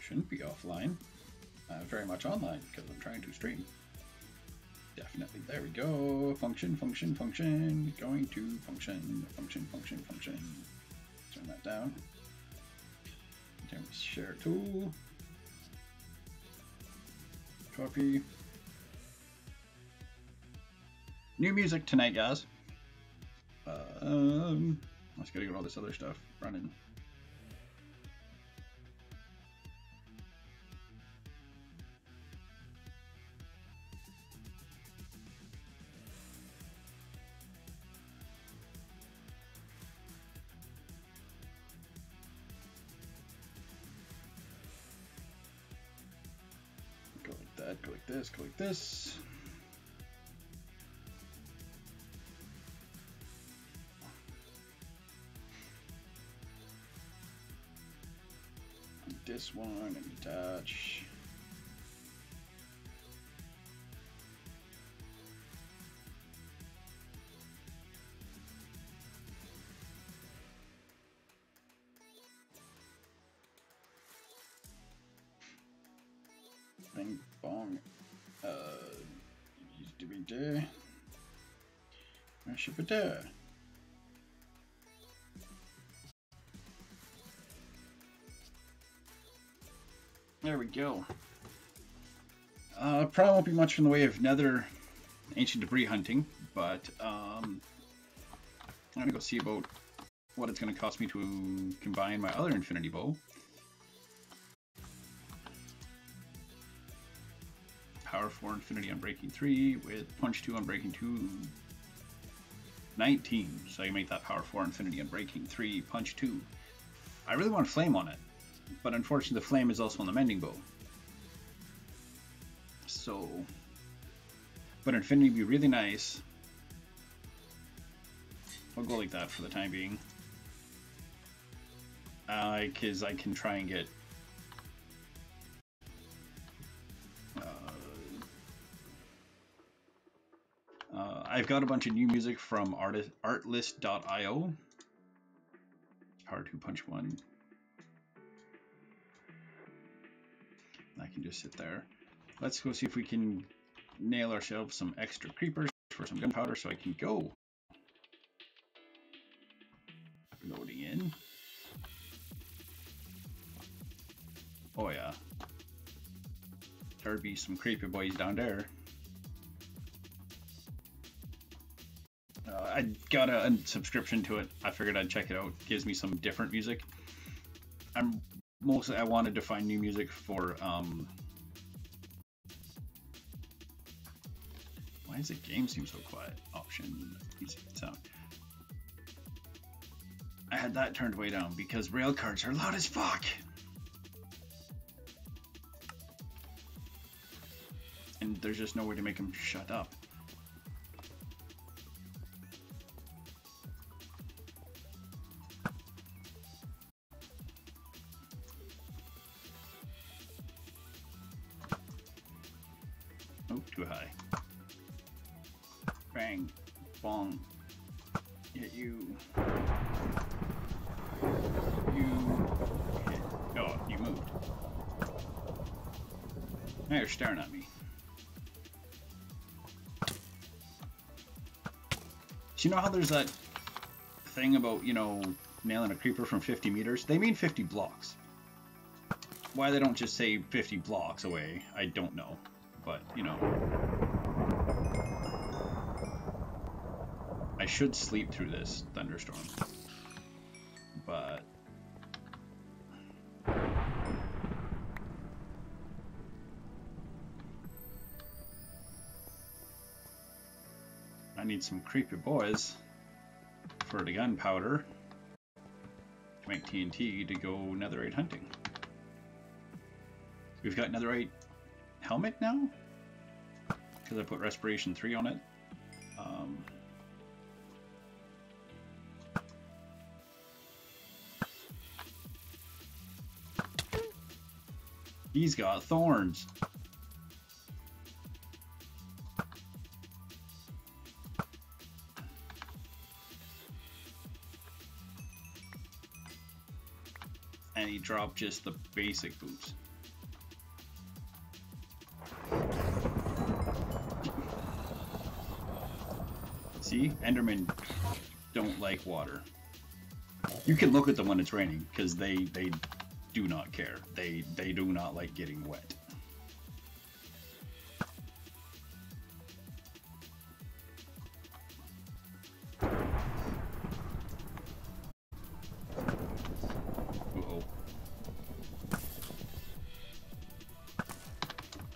Shouldn't be offline. Very much online because I'm trying to stream. Definitely. There we go. Function, function, function. Going to function, function, function, function. Turn that down. Then we share tool. Copy. New music tonight, guys. I just gotta get all this other stuff running. Go like that, go like this, go like this. This one and attach. Bing bong. Used to be there. I should be there. There we go. Probably won't be much in the way of Nether ancient debris hunting, but I'm gonna go see about what it's gonna cost me to combine my other infinity bow. Power 4 infinity on breaking 3 with punch 2 on breaking 2. 19. So I can make that power 4 infinity on breaking 3, punch 2. I really want flame on it. But unfortunately, the flame is also on the mending bow. So, but infinity would be really nice. I'll go like that for the time being. Because I can try and get I've got a bunch of new music from artlist.io. Power 2, punch 1. I can just sit there. Let's go see if we can nail ourselves some extra creepers for some gunpowder so I can go. Loading in. Oh yeah. There'd be some creepy boys down there. I got a subscription to it. I figured I'd check it out. Gives me some different music. I wanted to find new music for why does the game seem so quiet? Option music sound. I had that turned way down because rail cards are loud as fuck. And there's just no way to make them shut up. Oh, too high. Bang. Bong. Hit you. You hit. Oh, you moved. Now you're staring at me. So you know how there's that thing about, you know, nailing a creeper from 50 meters? They mean 50 blocks. Why they don't just say 50 blocks away, I don't know. But, you know. I should sleep through this thunderstorm. But I need some creepy boys for the gunpowder to make TNT to go netherite hunting. We've got netherite helmet now because I put respiration 3 on it. He's got thorns. And he dropped just the basic boots. See? Endermen don't like water. You can look at them when it's raining, because they do not care. They do not like getting wet. Uh-oh.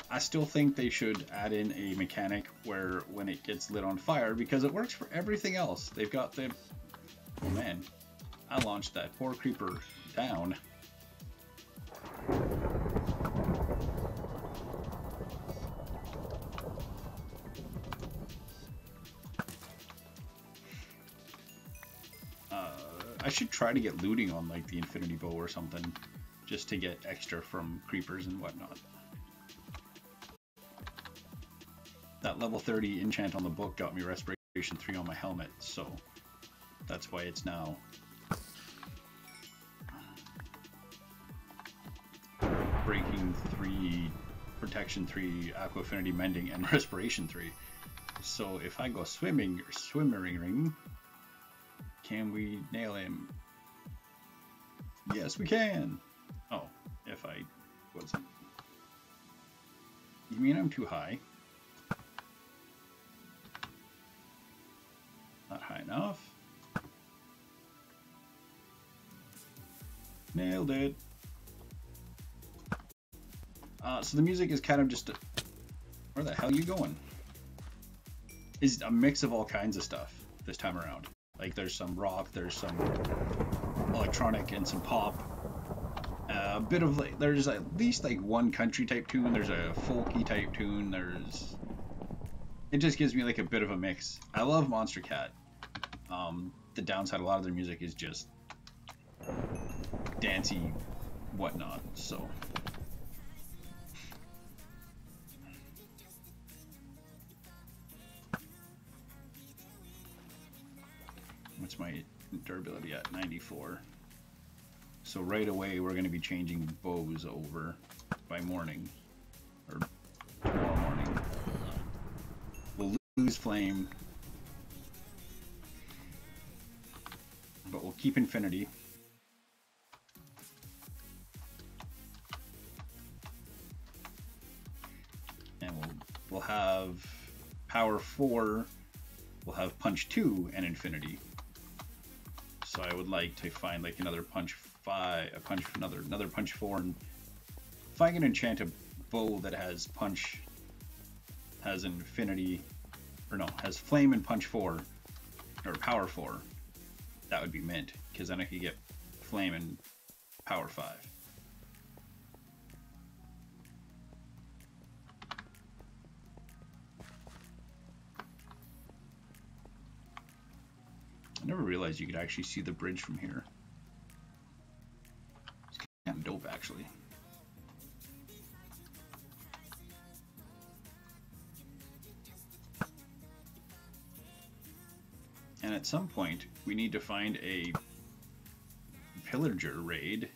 I still think they should add in a mechanic where when it gets lit on fire, because it works for everything else. They've got the... Oh man, I launched that poor creeper down. I should try to get looting on like the infinity bow or something, just to get extra from creepers and whatnot. That level 30 enchant on the book got me respiration 3 on my helmet, so that's why it's now breaking 3, protection 3, aqua affinity mending, and respiration 3. So if I go swimming or swimmering, can we nail him? Yes, we can. Oh, if I wasn't. You mean I'm too high? Not high enough. Nailed it. So the music is kind of just a... Where the hell are you going? It's a mix of all kinds of stuff this time around. Like there's some rock, there's some electronic, and some pop. A bit of like, there's at least like one country type tune. There's a folky type tune. There's... It just gives me like a bit of a mix. I love Monster Cat. The downside, a lot of their music is just dancey whatnot, so. What's my durability at? 94. So right away we're going to be changing bows over by morning, or tomorrow morning. We'll lose flame, but we'll keep infinity. And we'll have power 4, we'll have punch 2 and infinity. So I would like to find like another punch 5, another punch 4, and if I can enchant a bow that has punch, has infinity, or no, has flame and punch 4, or power 4, that would be mint, because then I could get flame and power 5. I never realized you could actually see the bridge from here. It's kind of dope, actually. And at some point, we need to find a pillager raid.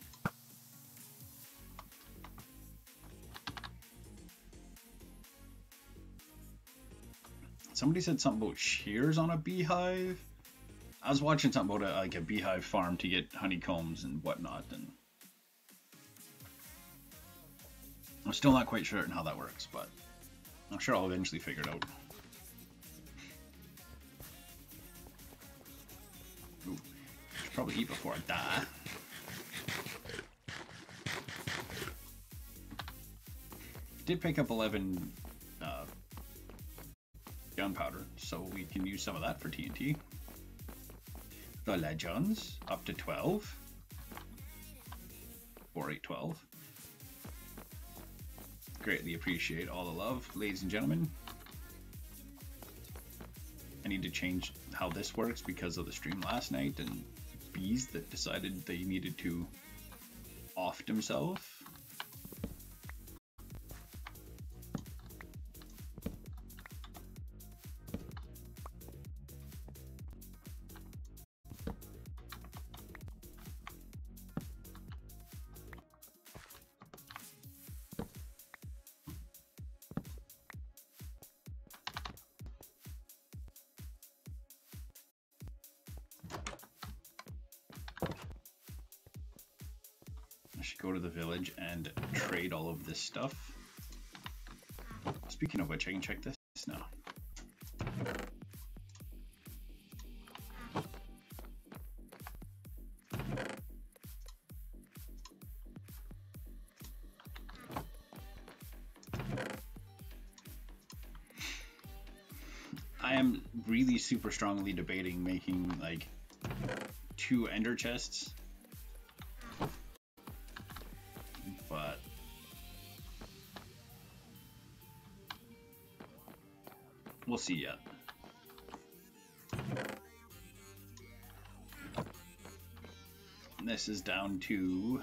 Somebody said something about shears on a beehive. I was watching something about like a beehive farm to get honeycombs and whatnot, and I'm still not quite certain how that works, but I'm sure I'll eventually figure it out. Ooh, should probably eat before I die. Did pick up 11 gunpowder, so we can use some of that for TNT. The legends up to 12. 4, 8, 12. Greatly appreciate all the love, ladies and gentlemen. I need to change how this works because of the stream last night and bees that decided they needed to off themselves. should go to the village and trade all of this stuff. Speaking of which, I can check this now. I am really super strongly debating making like 2 ender chests, but we'll see yet. And this is down to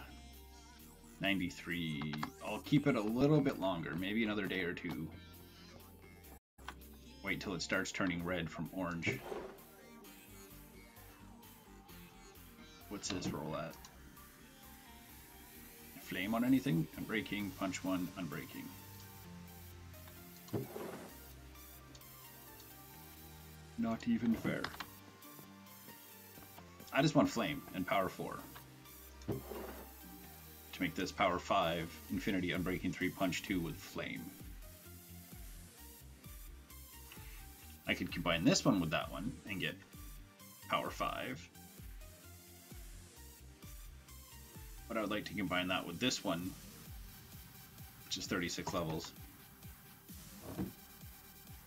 93. I'll keep it a little bit longer, maybe another day or 2. Wait till it starts turning red from orange. What's this roll at? Flame on anything? Unbreaking, punch 1, unbreaking. Not even fair. I just want flame and power 4. To make this power 5, infinity, unbreaking 3, punch 2 with flame. I could combine this one with that one and get power 5. But I would like to combine that with this one, which is 36 levels.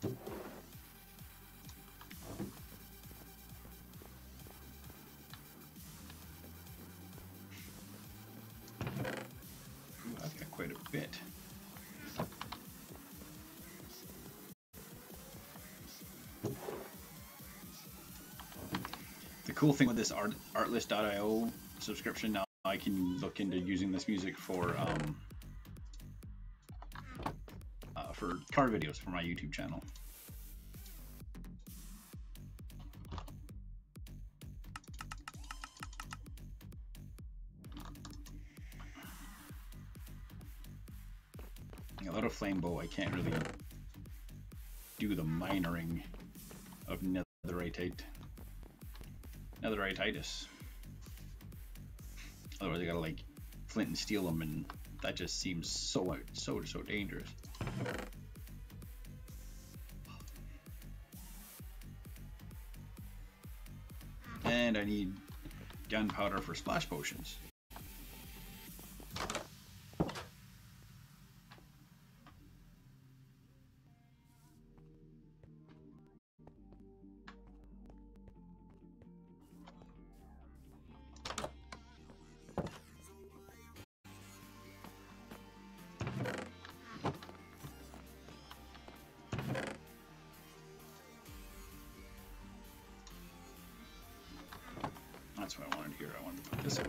Ooh, I've got quite a bit. The cool thing with this artlist.io subscription, now I can look into using this music for car videos for my YouTube channel. A lot of flame bow, I can't really do the minoring of netherititis. Otherwise, I gotta like flint and steel them, and that just seems so dangerous. And I need gunpowder for splash potions. That's what I wanted here. I wanted to put this away.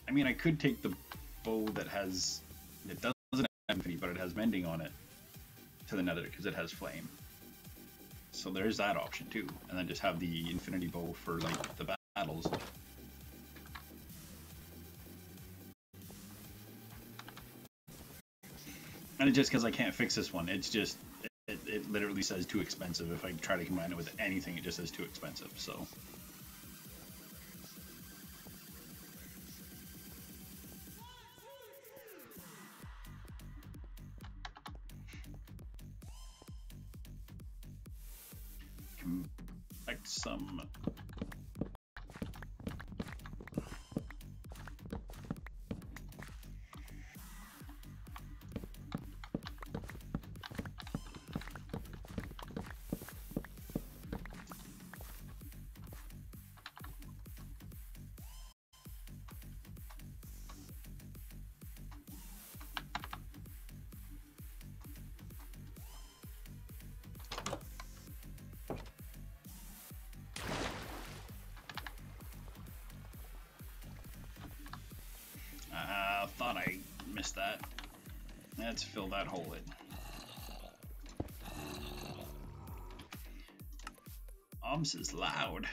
I mean, I could take the bow that has, it doesn't have infinity, but it has mending on it to the nether because it has flame. So there's that option too. And then just have the infinity bow for like the battles. And just because I can't fix this one, it's just, it literally says too expensive. If I try to combine it with anything, it just says too expensive, so. Collect some. Thought I missed that. Let's fill that hole in. Obs is loud.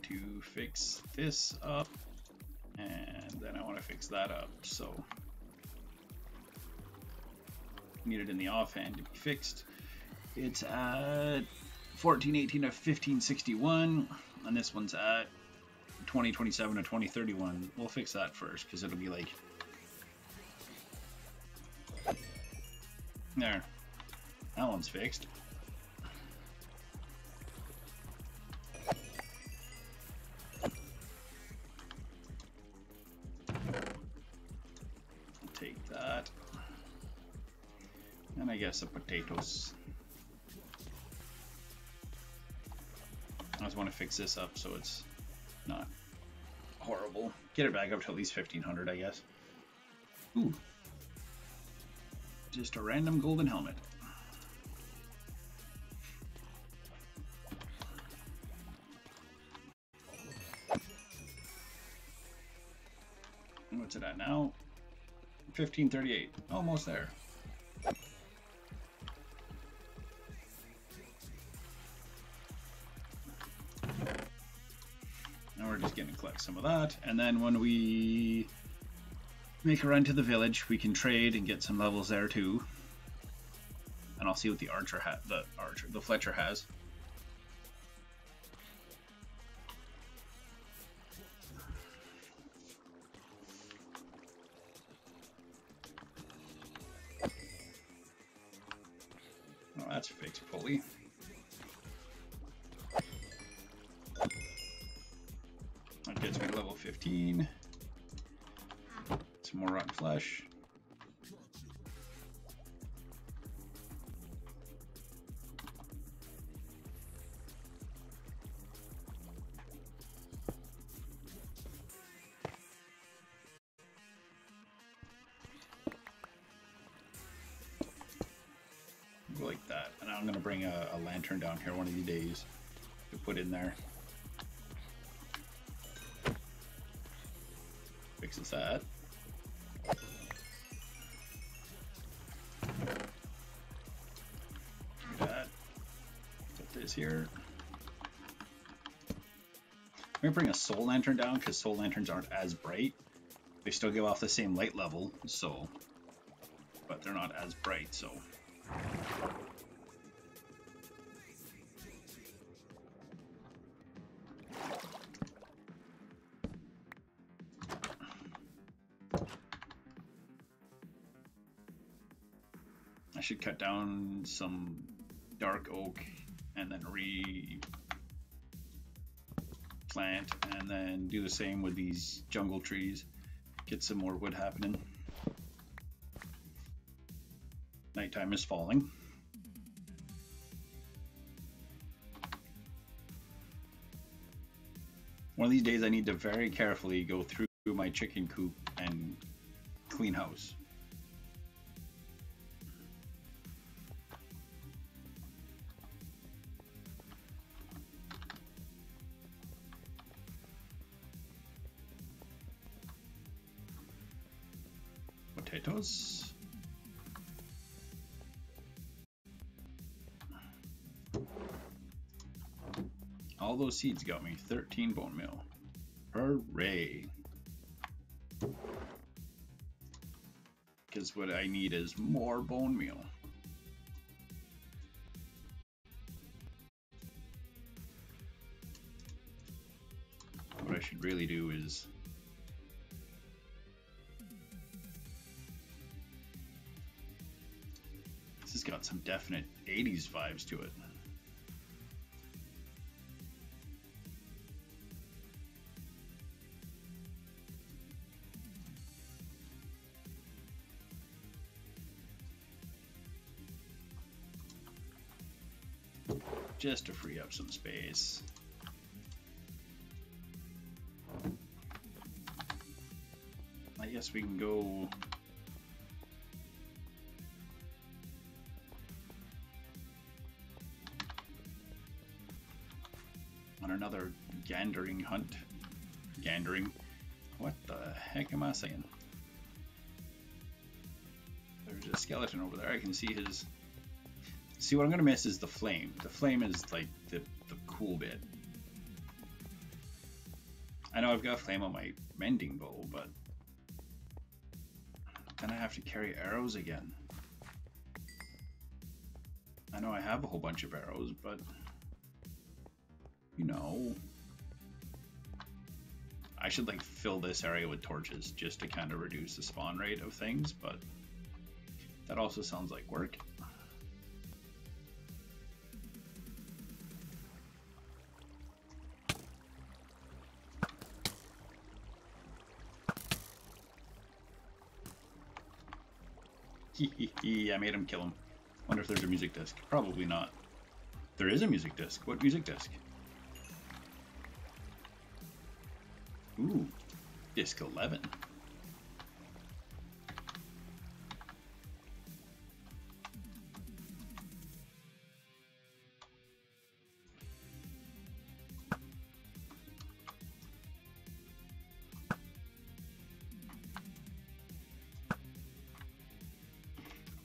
want to fix this up, and then I want to fix that up. So need it in the offhand to be fixed. It's at 1418 of 1561, and this one's at 2027 of 2031. We'll fix that first because it'll be like there. That one's fixed. Take that. And I guess the potatoes. I just want to fix this up so it's not horrible. Get it back up to at least 1500, I guess. Ooh. Just a random golden helmet. What's it at now? 1538. Almost there. Now we're just going to collect some of that, and then when we make a run to the village, we can trade and get some levels there too. And I'll see what the the Fletcher has. Oh, that's fixed fully. That gets me to level 15. Some more rotten flesh. Go like that. And I'm going to bring a lantern down here one of these days to put in there. Fixes that. Do that. Put this here. I'm going to bring a soul lantern down because soul lanterns aren't as bright. They still give off the same light level, so, but they're not as bright, so. I should cut down some dark oak and then replant, and then do the same with these jungle trees. Get some more wood happening. Nighttime is falling. One of these days I need to very carefully go through my chicken coop and clean house. Potatoes. All those seeds got me 13 bone meal. Hooray! Because what I need is more bone meal. What I should really do is this has got some definite 80s vibes to it. Just to free up some space. I guess we can go on another gandering hunt. Gandering? What the heck am I saying? There's a skeleton over there. I can see his... See, what I'm going to miss is the flame. The flame is like the cool bit. I know I've got flame on my mending bow, but then I have to carry arrows again. I know I have a whole bunch of arrows, but you know, I should like fill this area with torches just to kind of reduce the spawn rate of things, but that also sounds like work. I made him kill him. Wonder if there's a music disc. Probably not. There is a music disc. What music disc? Ooh, disc 11.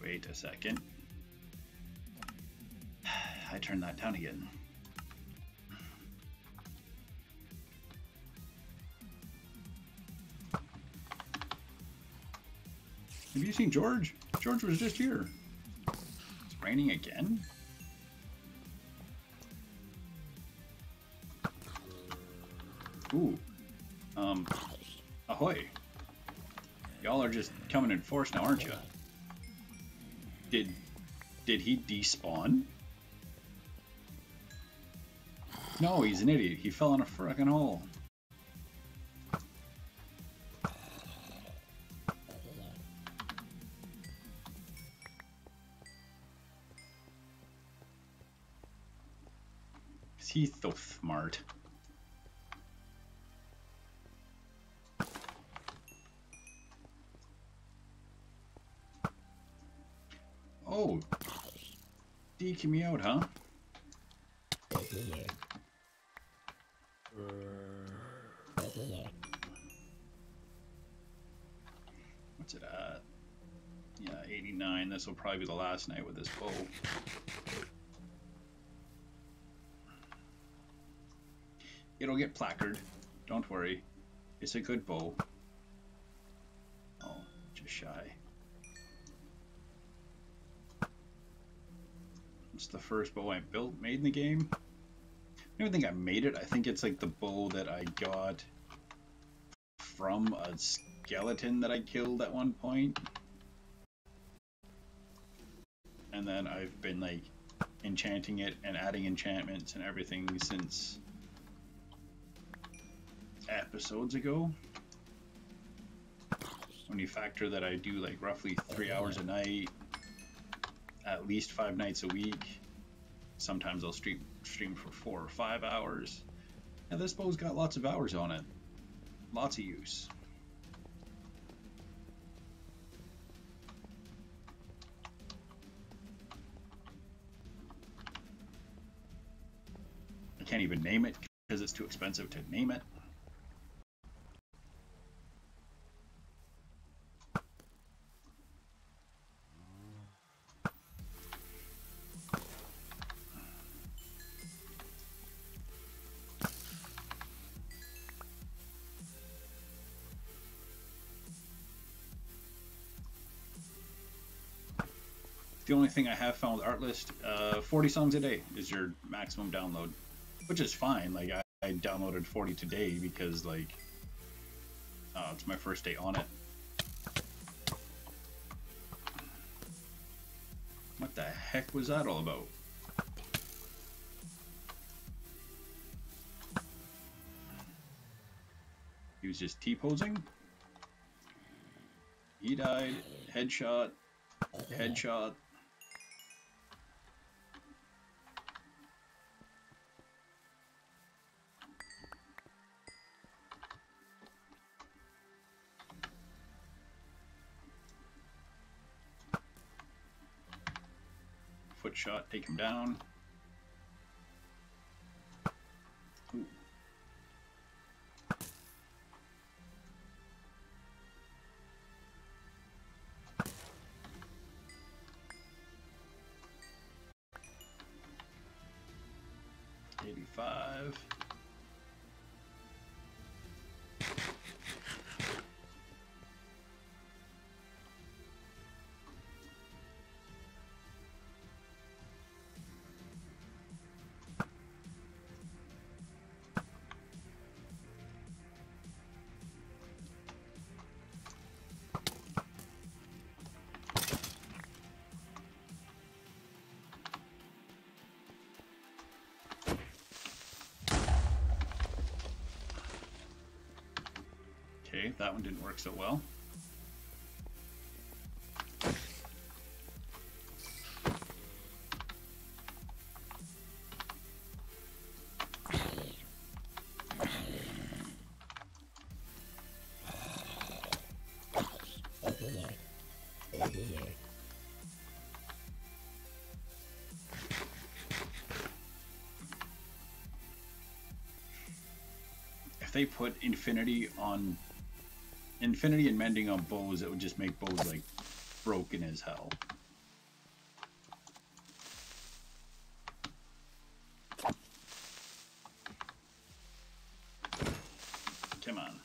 Wait a second. I turned that down again. Have you seen George? George was just here. It's raining again? Ooh. Ahoy. Y'all are just coming in force now, aren't you? Did he despawn? No, he's an idiot. He fell in a frickin' hole. He's so smart. Oh, deking me out, huh? What's it at? Yeah, 89. This will probably be the last night with this bow. It'll get placard. Don't worry. It's a good bow. Oh, just shy. It's the first bow I made in the game. I don't think I made it. I think it's like the bow that I got from a skeleton that I killed at one point. And then I've been like enchanting it and adding enchantments and everything since episodes ago. When you factor that I do like roughly 3 hours a night, at least 5 nights a week. Sometimes I'll stream for 4 or 5 hours. And this bow's got lots of hours on it. Lots of use. I can't even name it because it's too expensive to name it. The only thing I have found with Artlist, 40 songs a day is your maximum download, which is fine. Like I downloaded 40 today because like it's my first day on it. What the heck was that all about? He was just T-posing. He died. Headshot. Headshot. Foot shot, take him down. Ooh. $85. Okay, that one didn't work so well. If they put infinity and mending on bows, it would just make bows like broken as hell. Come on.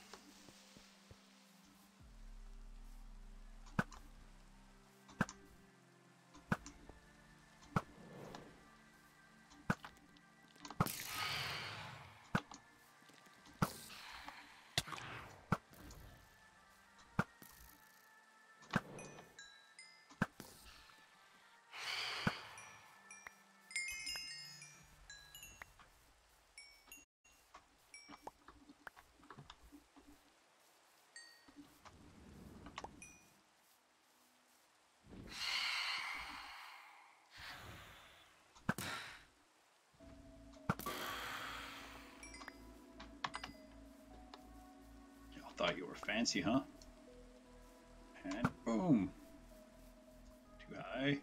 Thought you were fancy, huh? And boom. Too high.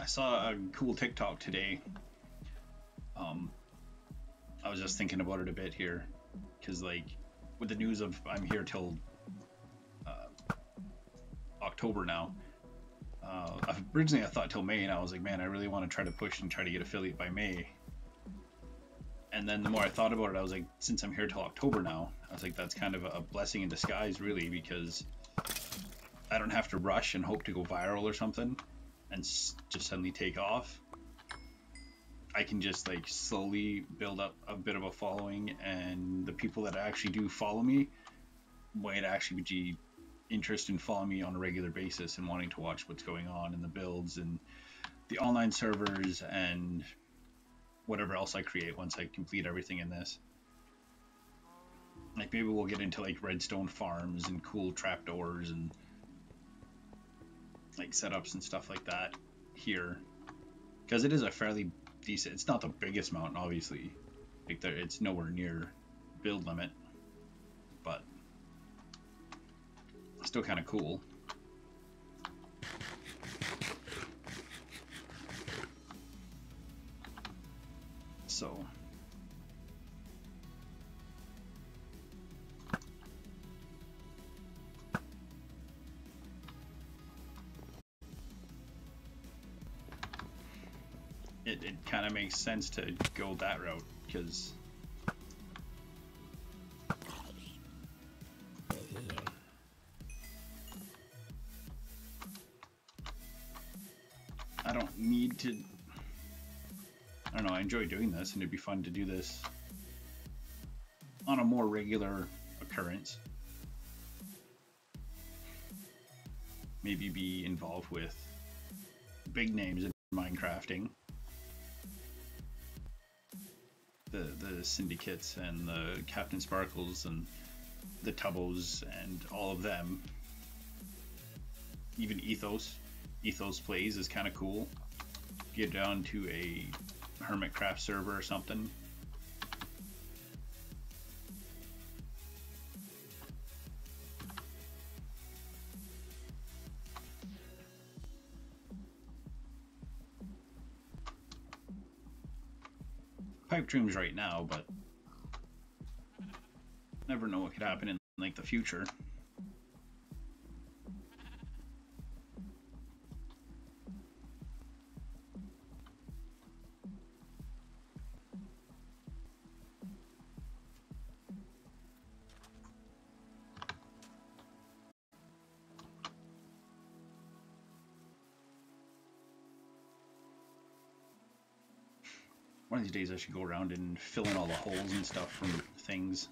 I saw a cool TikTok today. I was just thinking about it a bit here, because like with the news of I'm here till October now. Originally I thought till May, and I was like, man, I really want to try to push and try to get affiliate by May. And then the more I thought about it, I was like, since I'm here till October now, I was like, that's kind of a blessing in disguise, really, because I don't have to rush and hope to go viral or something and just suddenly take off. I can just like slowly build up a bit of a following, and the people that actually do follow me might actually be interested in following me on a regular basis and wanting to watch what's going on in the builds and the online servers and whatever else I create once I complete everything in this. Like maybe we'll get into like redstone farms and cool trapdoors and like setups and stuff like that here, because it is a fairly decent, it's not the biggest mountain obviously, like it's nowhere near build limit, but still kind of cool. So it kind of makes sense to go that route, because I don't need to, I don't know, I enjoy doing this, and it'd be fun to do this on a more regular occurrence. Maybe be involved with big names in Minecrafting. The syndicates and the Captain Sparkles and the Tubbos and all of them. Even Ethos Plays is kind of cool. Get down to a Hermitcraft server or something. Pipe dreams right now, but never know what could happen in like the future. One of these days I should go around and fill in all the holes and stuff from things.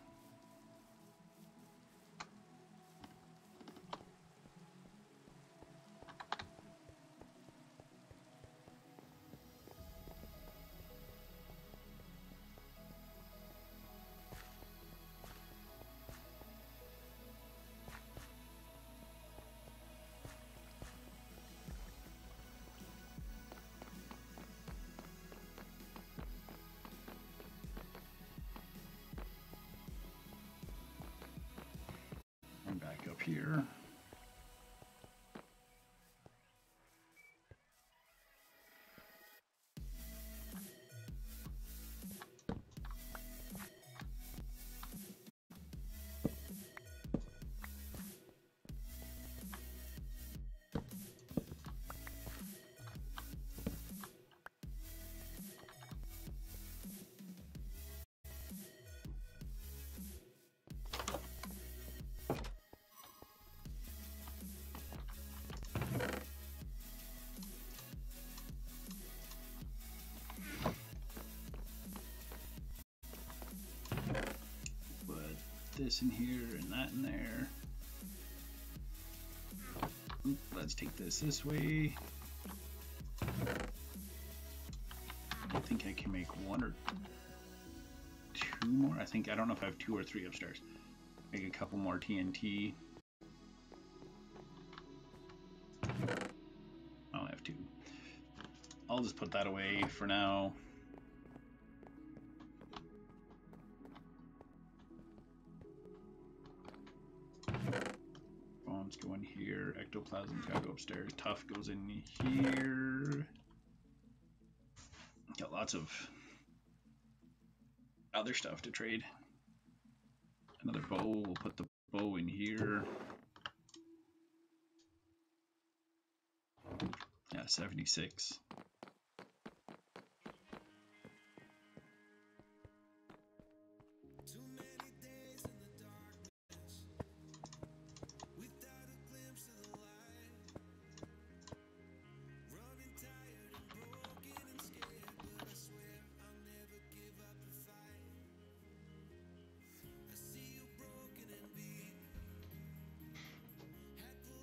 And back up here. This in here and that in there. Let's take this way. I think I can make one or two more. I don't know if I have 2 or 3 upstairs. Make a couple more TNT. I only have 2. I'll just put that away for now. Bombs go in here. Ectoplasm's gotta go upstairs. Tough goes in here. Got lots of other stuff to trade. Another bow. We'll put the bow in here. Yeah, 76.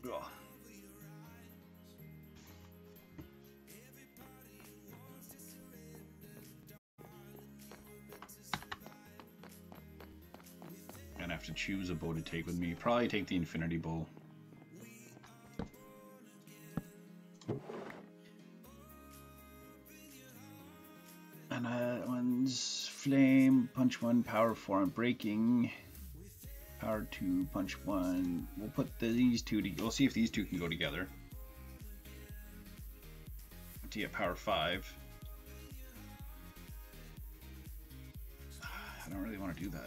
Ugh. Gonna have to choose a bow to take with me. Probably take the infinity bow. And that one's flame, punch 1, power 4 on breaking. Power 2, punch 1. We'll put these two together. We'll see if these two can go together. To get power 5. I don't really want to do that.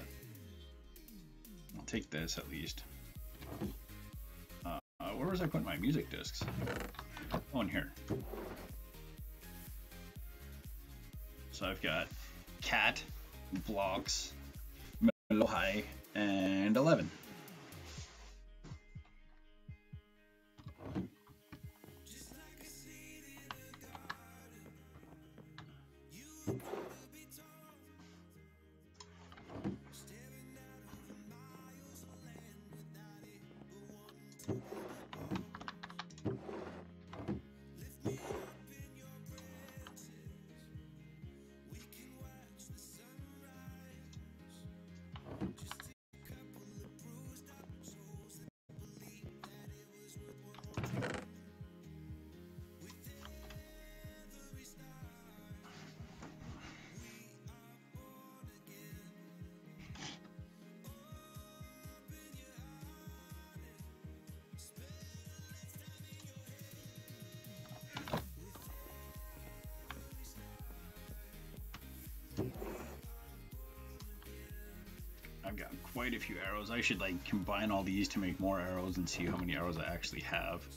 I'll take this at least. Where was I putting my music discs? Oh, in here. So I've got Cat, Blocks, Melohai, and 11. I've got quite a few arrows. I should like combine all these to make more arrows and see how many arrows I actually have.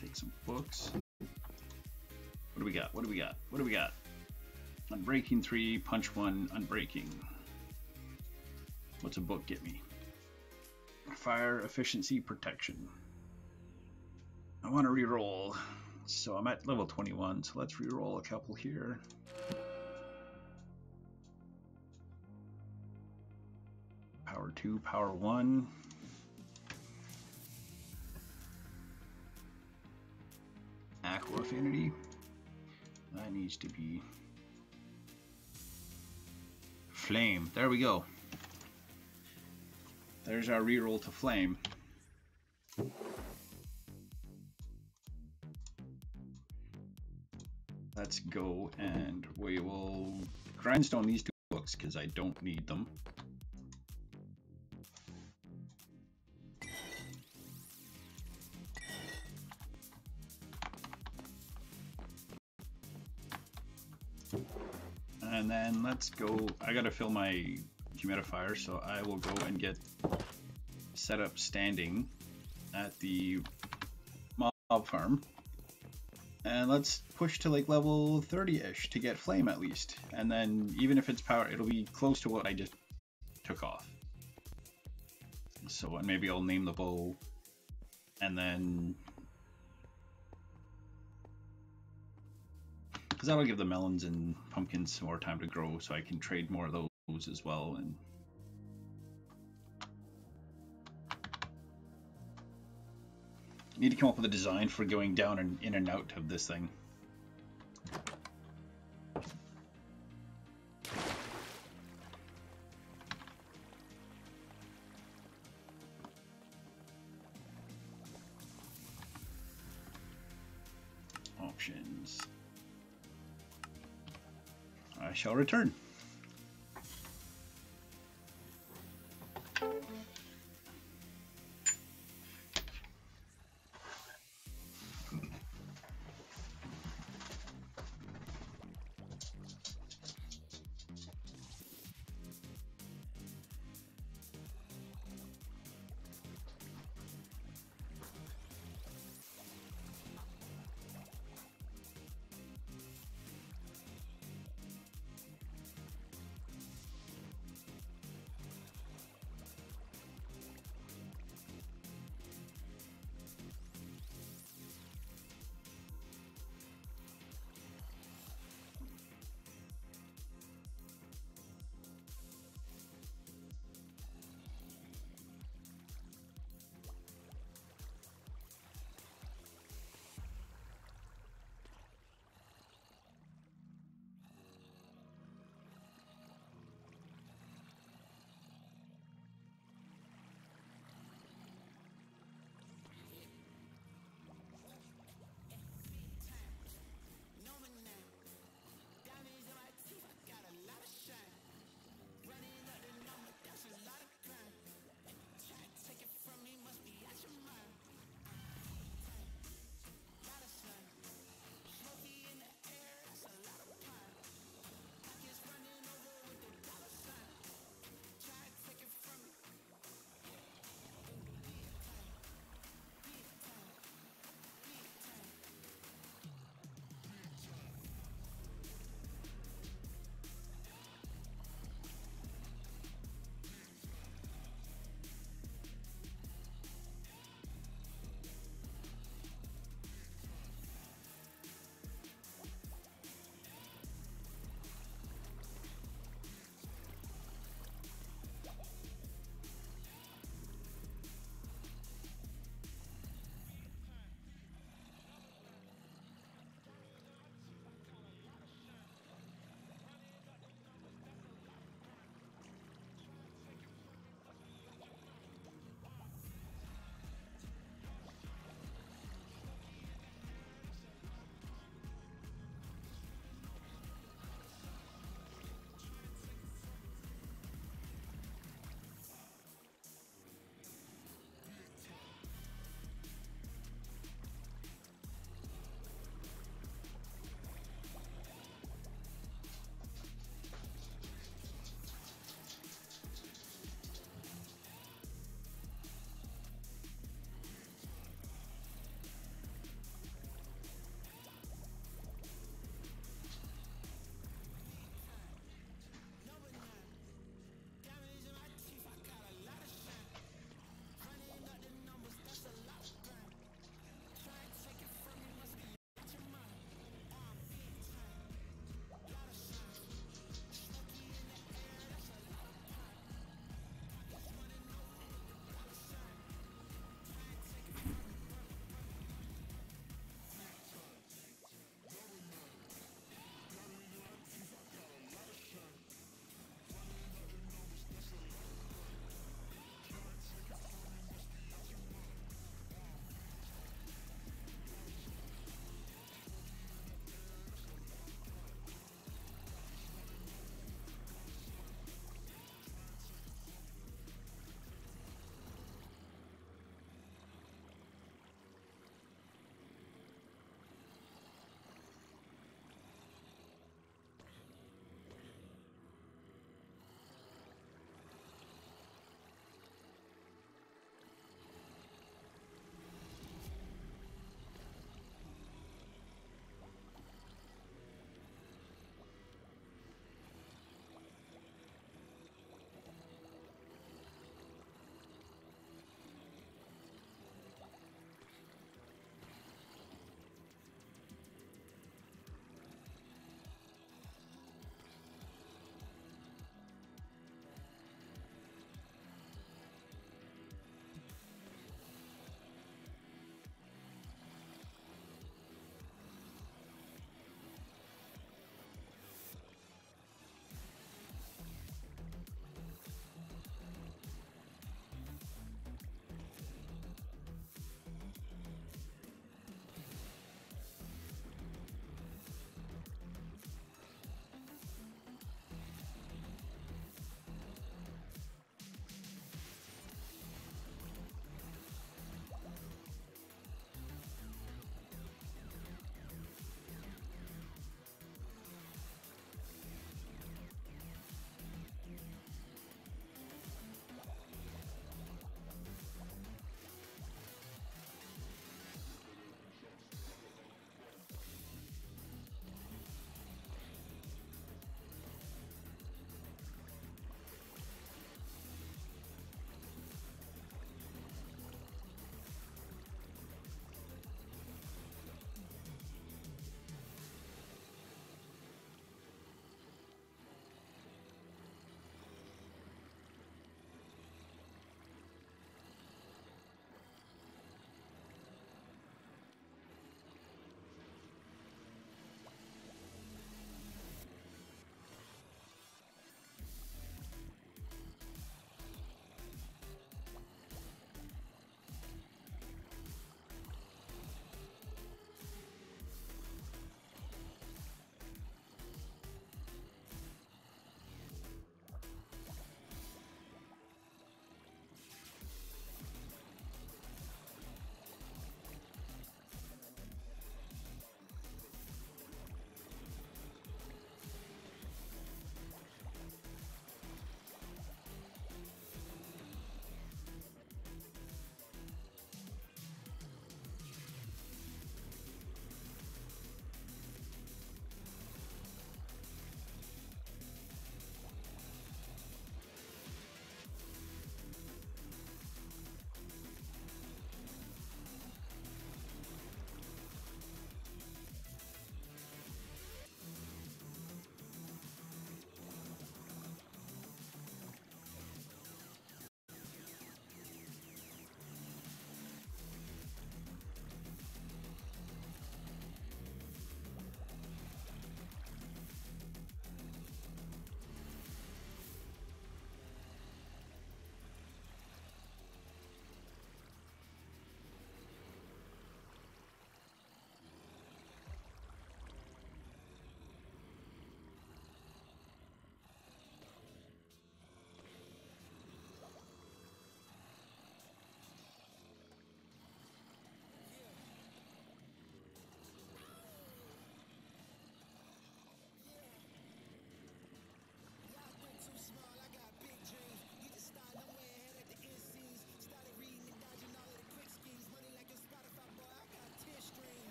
Take some books. What do we got? What do we got? What do we got? Unbreaking 3, punch 1, unbreaking. What's a book get me? Fire, efficiency, protection. I want to reroll. So I'm at level 21, so let's reroll a couple here. Power 2, power 1. Aqua affinity. That needs to be flame. There we go. There's our reroll to flame. Let's go, and we will grindstone these 2 books because I don't need them. And then let's go. I gotta fill my humidifier, so I will go and get set up standing at the mob farm. And let's push to like level 30-ish to get flame at least. And then even if it's power, it'll be close to what I just took off. So maybe I'll name the bow, and then because that'll give the melons and pumpkins some more time to grow, so I can trade more of those as well. And need to come up with a design for going down and in and out of this thing. Options. I shall return.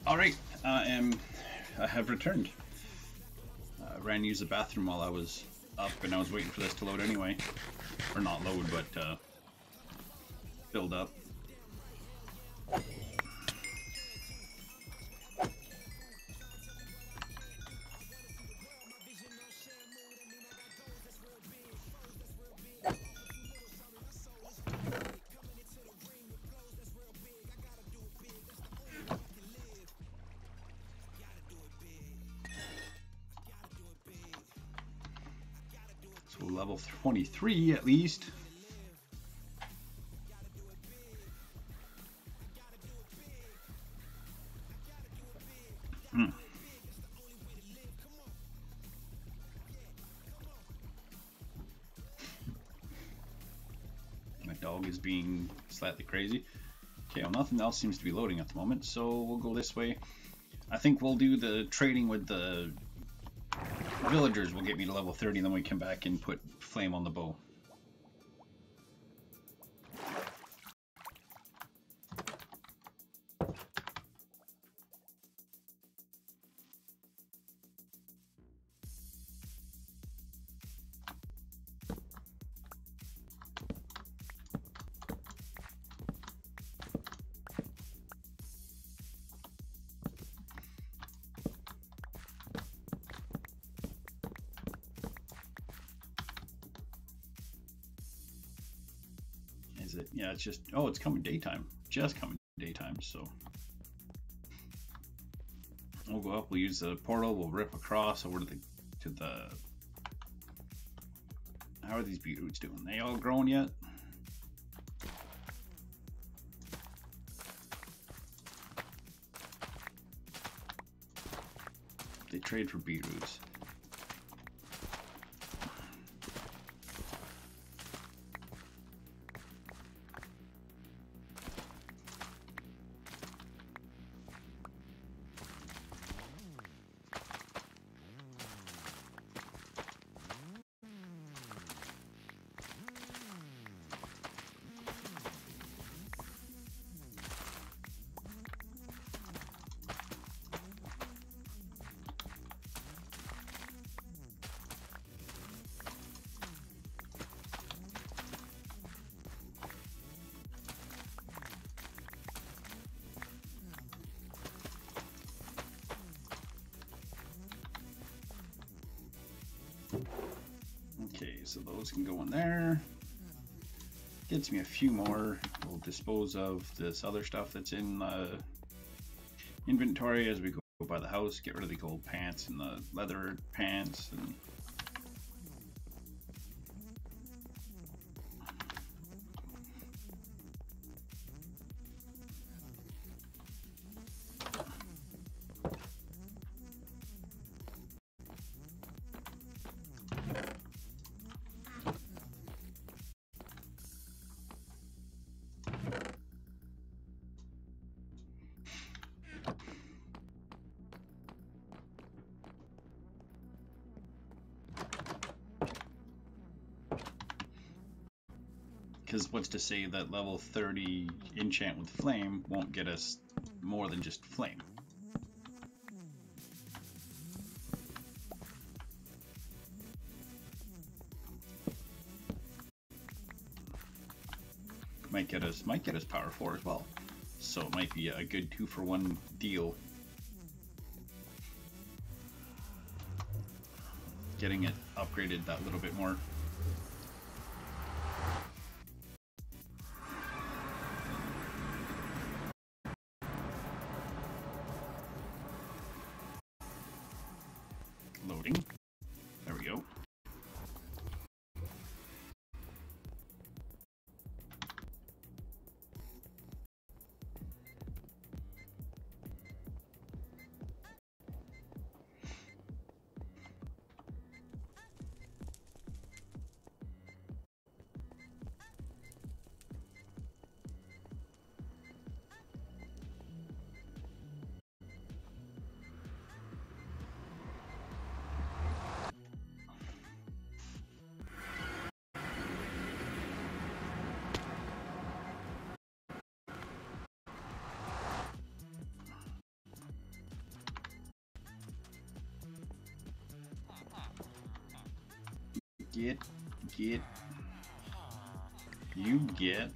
Alright, I have returned. Ran to use the bathroom while I was up, and I was waiting for this to load anyway. Or not load, but build up. So level 23 at least. My dog is being slightly crazy. Okay, well, nothing else seems to be loading at the moment, so we'll go this way. I think we'll do the trading with the villagers will get me to level 30, and then we come back and put flame on the bow. Is it? Yeah, it's just, oh, it's coming daytime. Just coming daytime, so. We'll go up, we'll use the portal, we'll rip across over to the, how are these beetroots doing? They all grown yet? They trade for beetroots. Okay, so those can go in there. Gets me a few more. We'll dispose of this other stuff that's in the inventory as we go by the house. Get rid of the gold pants and the leather pants. And because what's to say that level 30 enchant with flame won't get us more than just flame? Might get us power 4 as well. So it might be a good 2-for-1 deal. Getting it upgraded that little bit more. Loading. There we go. Get. You get.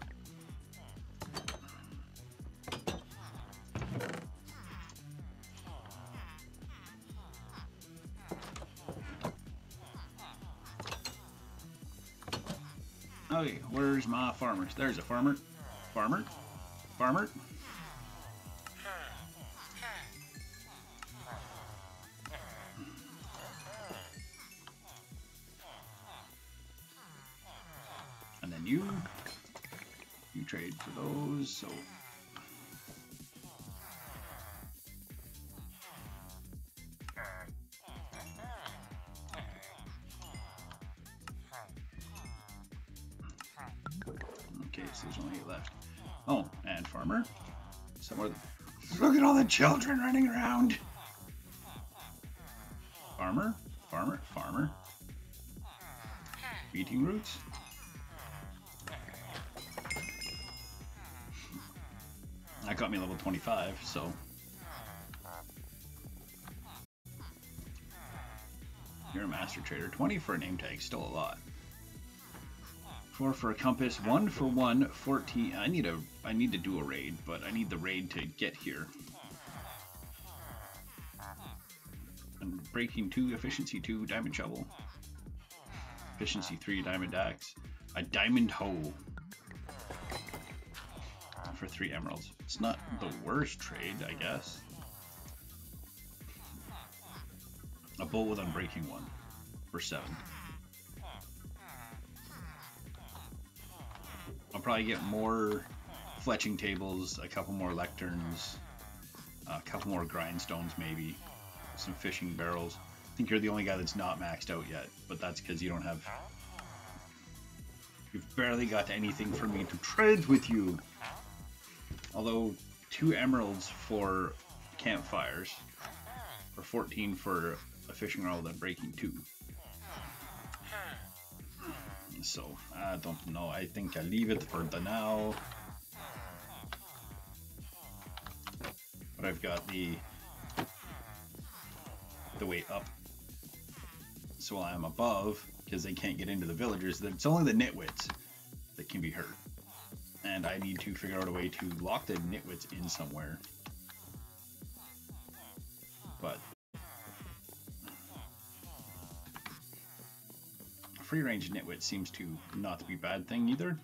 Okay, where's my farmers? There's a farmer. Farmer. And then you trade for those, so. Okay, so there's only 8 left. Oh, and farmer. Somewhere. Look at all the children running around. Farmer. Beeting roots. That got me level 25, so. You're a master trader. 20 for a name tag, still a lot. 4 for a compass, 1 for 1, 14. I need to do a raid, but I need the raid to get here. And breaking 2, efficiency 2, diamond shovel. Efficiency 3, diamond axe. A diamond hoe. For 3 emeralds. It's not the worst trade, I guess. A bowl with unbreaking 1 for 7. I'll probably get more fletching tables, a couple more lecterns, a couple more grindstones maybe, some fishing barrels. I think you're the only guy that's not maxed out yet, but that's because you don't have... You've barely got anything for me to trade with you. Although 2 emeralds for campfires, or 14 for a fishing rod and breaking 2. So, I don't know, I think I'll leave it for the now. But I've got the way up. So while I'm above, because they can't get into the villagers, it's only the nitwits that can be hurt. And I need to figure out a way to lock the nitwits in somewhere. But free range nitwit seems to not be a bad thing either.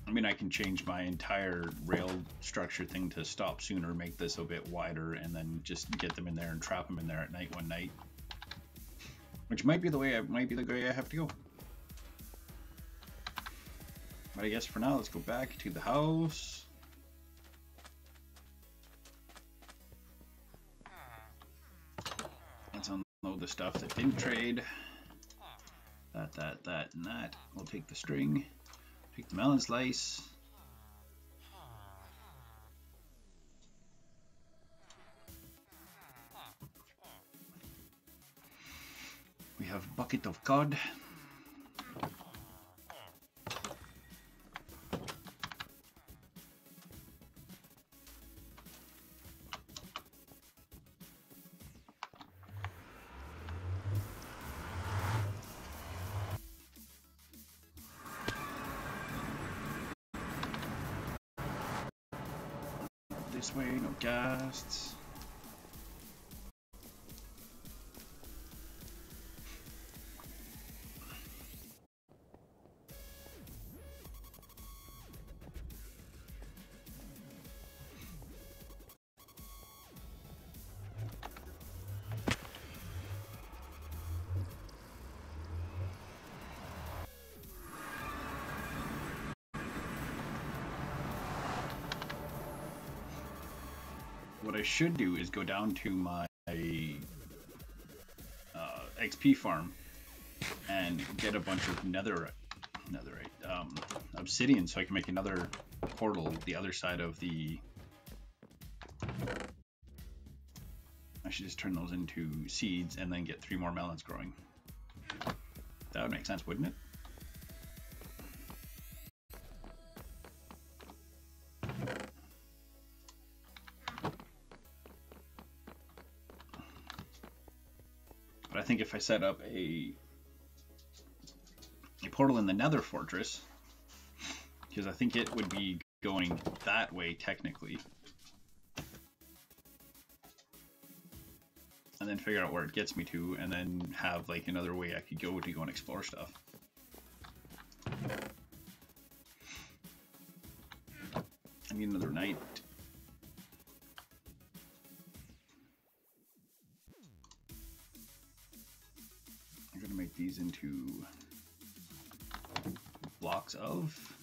I mean, I can change my entire rail structure thing to stop sooner, make this a bit wider, and then just get them in there and trap them in there at night one night. Which might be the way I have to go. But I guess for now, let's go back to the house. Let's unload the stuff that didn't trade. That, and that. We'll take the string. Take the melon slice. We have a bucket of cod. This way, no ghasts. What I should do is go down to my XP farm and get a bunch of netherite, obsidian, so I can make another portal the other side of the... I should just turn those into seeds and then get 3 more melons growing. That would make sense, wouldn't it? But I think if I set up a portal in the Nether fortress, because I think it would be going that way technically, and then figure out where it gets me to, and then have like another way I could go and explore stuff. I need another night. I'm gonna make these into blocks of.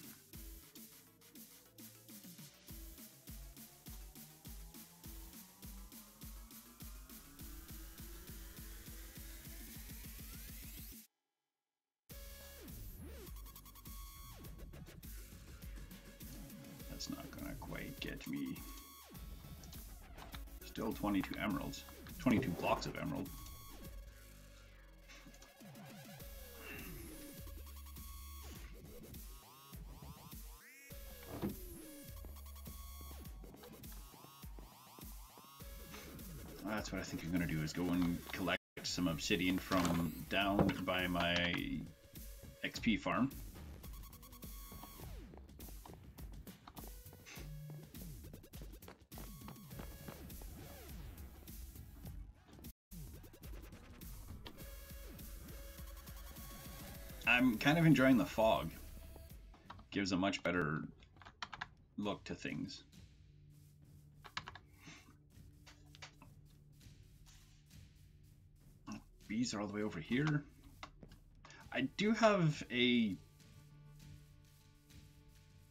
That's not gonna quite get me. Still 22 emeralds, 22 blocks of emerald. That's what I think I'm gonna do, is go and collect some obsidian from down by my XP farm. I'm kind of enjoying the fog. Gives a much better look to things. Bees are all the way over here. I do have a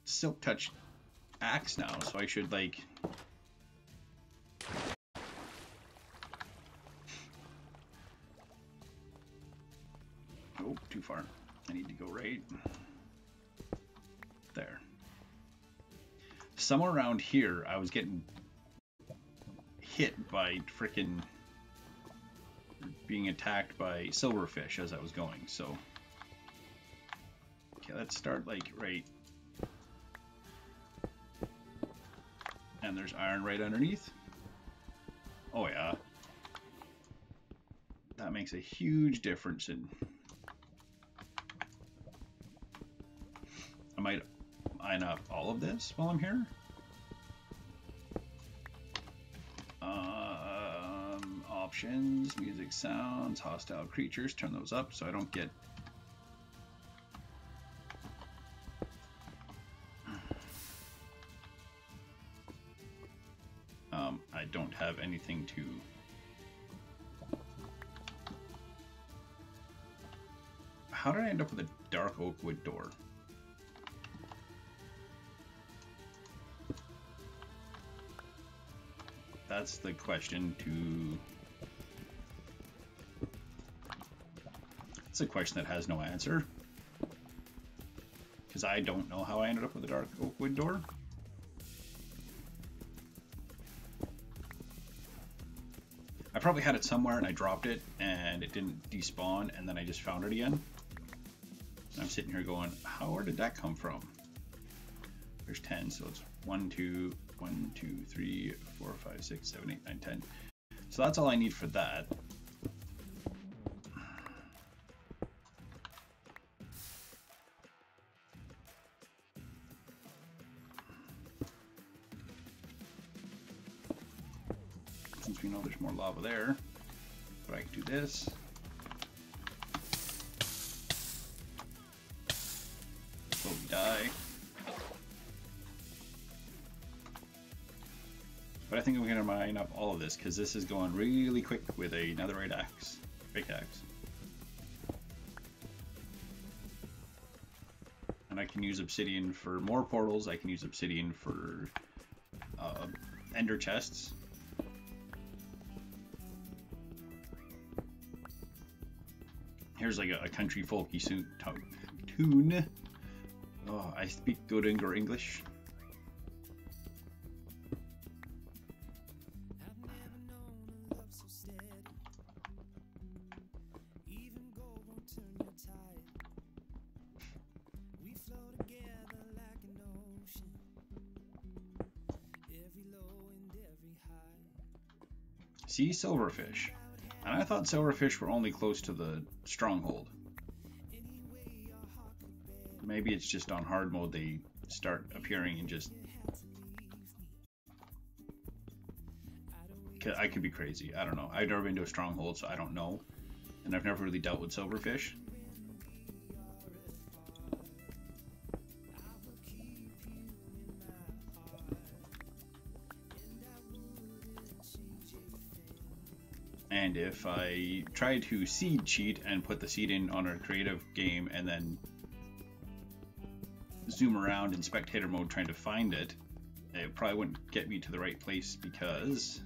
silk touch axe now, so I should like oh, too far. I need to go right there. Somewhere around here I was getting hit by frickin' being attacked by silverfish as I was going, so okay, let's start like right, and there's iron right underneath. Oh yeah, that makes a huge difference. In I might iron up all of this while I'm here. Options, music sounds, hostile creatures, turn those up so I don't get I don't have anything to how did I end up with a dark oak wood door? That's the question to It's a question that has no answer, because I don't know how I ended up with a dark oak wood door. I probably had it somewhere and I dropped it and it didn't despawn, and then I just found it again. And I'm sitting here going, where did that come from? There's 10, so it's 1, 2, 1, 2, 3, 4, 5, 6, 7, 8, 9, 10. So that's all I need for that. Since we know there's more lava there, but I can do this. Slowly die. But I think I'm going to mine up all of this, because this is going really quick with a netherite axe, pickaxe. And I can use obsidian for more portals, I can use obsidian for ender chests. Here's like a country folky tune. Oh, I speak good English. See, silverfish. And I thought silverfish were only close to the stronghold. Maybe it's just on hard mode they start appearing and just... I could be crazy. I don't know. I've never been to a stronghold, so I don't know. And I've never really dealt with silverfish. And if I try to seed cheat and put the seed in on a creative game and then zoom around in spectator mode trying to find it, it probably wouldn't get me to the right place because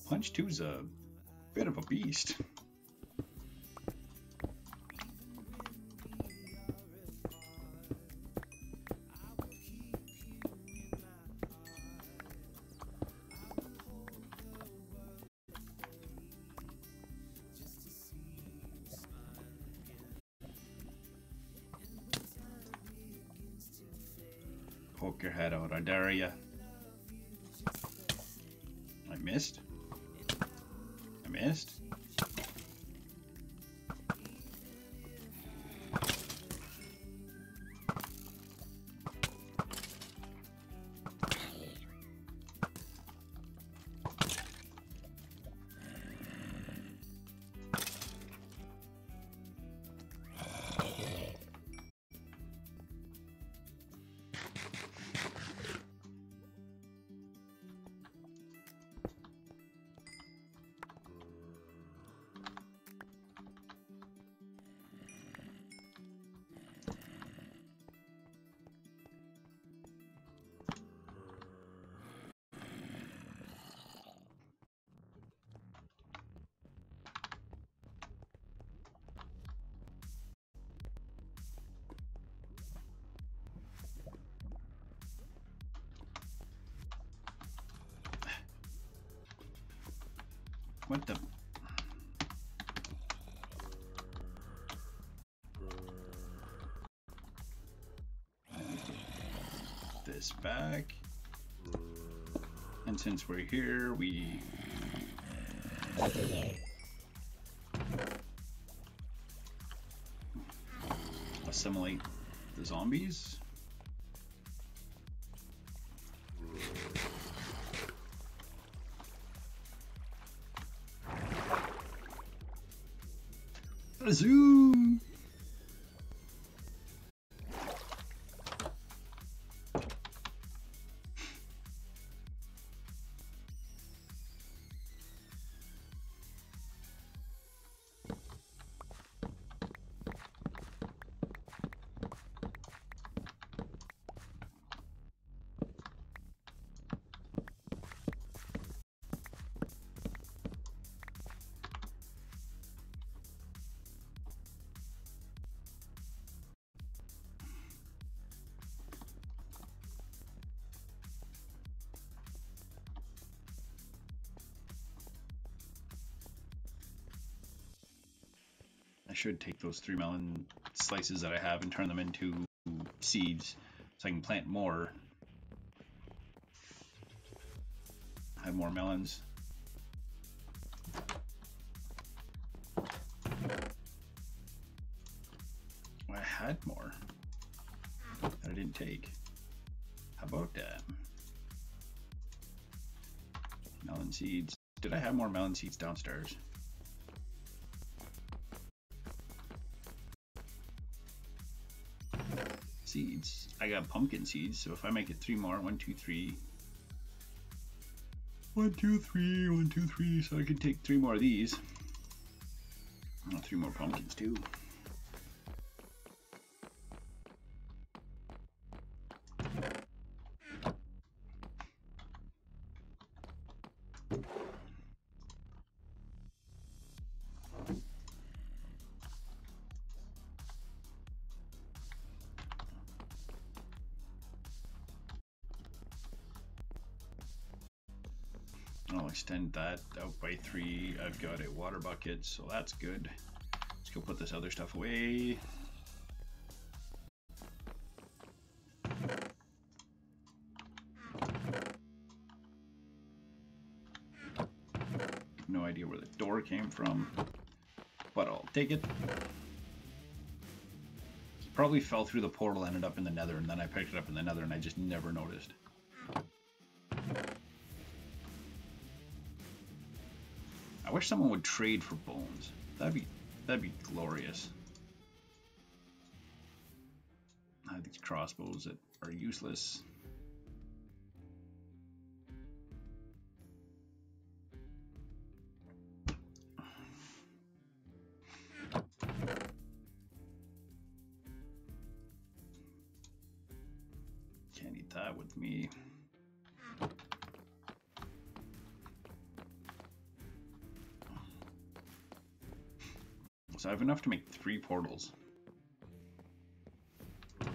Punch 2's a bit of a beast. Poke your head out, I dare ya. I missed. I missed. What the? This back. And since we're here, we assimilate the zombies. Zoom. I should take those 3 melon slices that I have and turn them into seeds so I can plant more. I have more melons. I had more that I didn't take. How about that? Melon seeds. Did I have more melon seeds downstairs? Seeds. I got pumpkin seeds, so if I make it 3 more, 1, 2, 3. 1, 2, 3, 1, 2, 3, so I can take 3 more of these. Oh, 3 more pumpkins too. I'll extend that out by 3. I've got a water bucket, so that's good. Let's go put this other stuff away. No idea where the door came from, but I'll take it. Probably fell through the portal, ended up in the Nether, and then I picked it up in the Nether and I just never noticed. I wish someone would trade for bones. That'd be glorious. I have these crossbows that are useless. Can't eat that with me. So I have enough to make 3 portals. I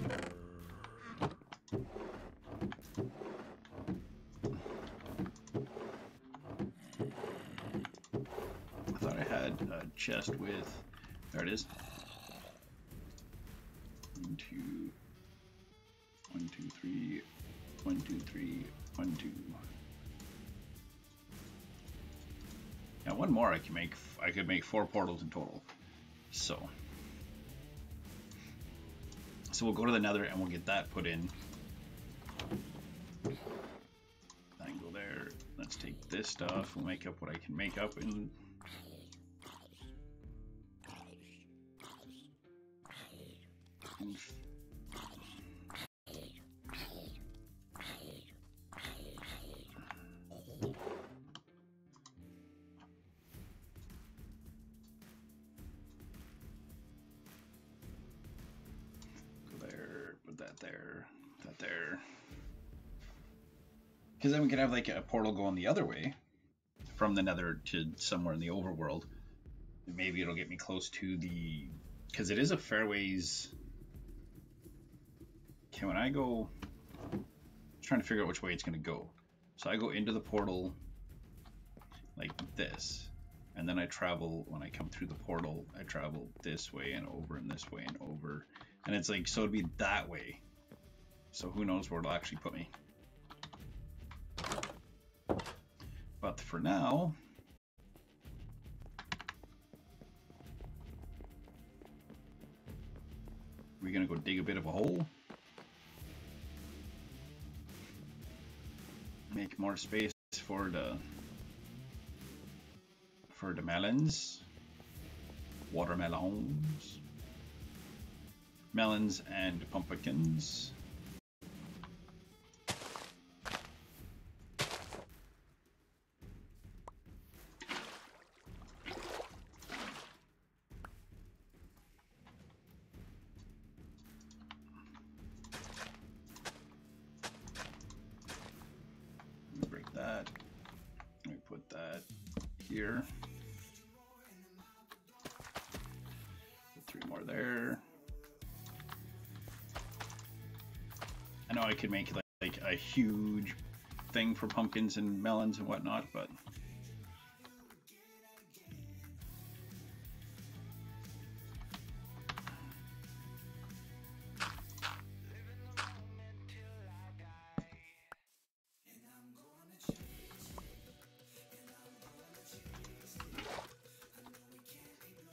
thought I had a chest with, there it is. 1, 2, 1, 2, 3, 1, 2, 3, 1, 2. Now one more I can make. I could make 4 portals in total. So we'll go to the Nether and we'll get that put in. Then go there. Let's take this stuff. We'll make up what I can make up in. There. Because then we could have like a portal going the other way from the Nether to somewhere in the overworld. Maybe it'll get me close to the, because it is a fair ways. Okay, when I go, I'm trying to figure out which way it's going to go. So I go into the portal like this, and then I travel, when I come through the portal, I travel this way and over and this way and over. And it's like, so it'd be that way. So who knows where it'll actually put me. But for now, we're gonna go dig a bit of a hole. Make more space for the melons. Watermelons. Melons and pumpkins. Break that. Let me put that here. Put 3 more there. I know I could make like a huge thing for pumpkins and melons and whatnot, but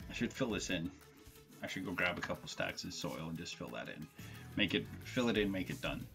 I should fill this in. I should go grab a couple stacks of soil and just fill that in. Fill it in, make it done.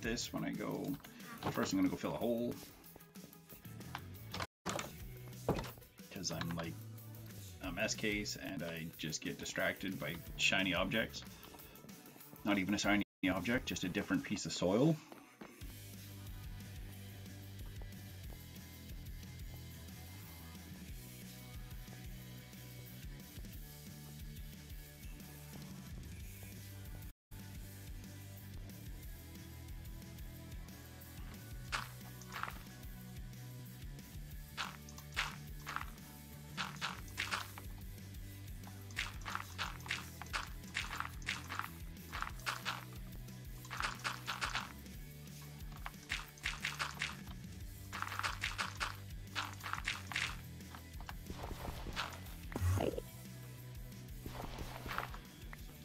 This when I go. First, I'm gonna go fill a hole because I'm like mess case and I just get distracted by shiny objects. Not even a shiny object, just a different piece of soil.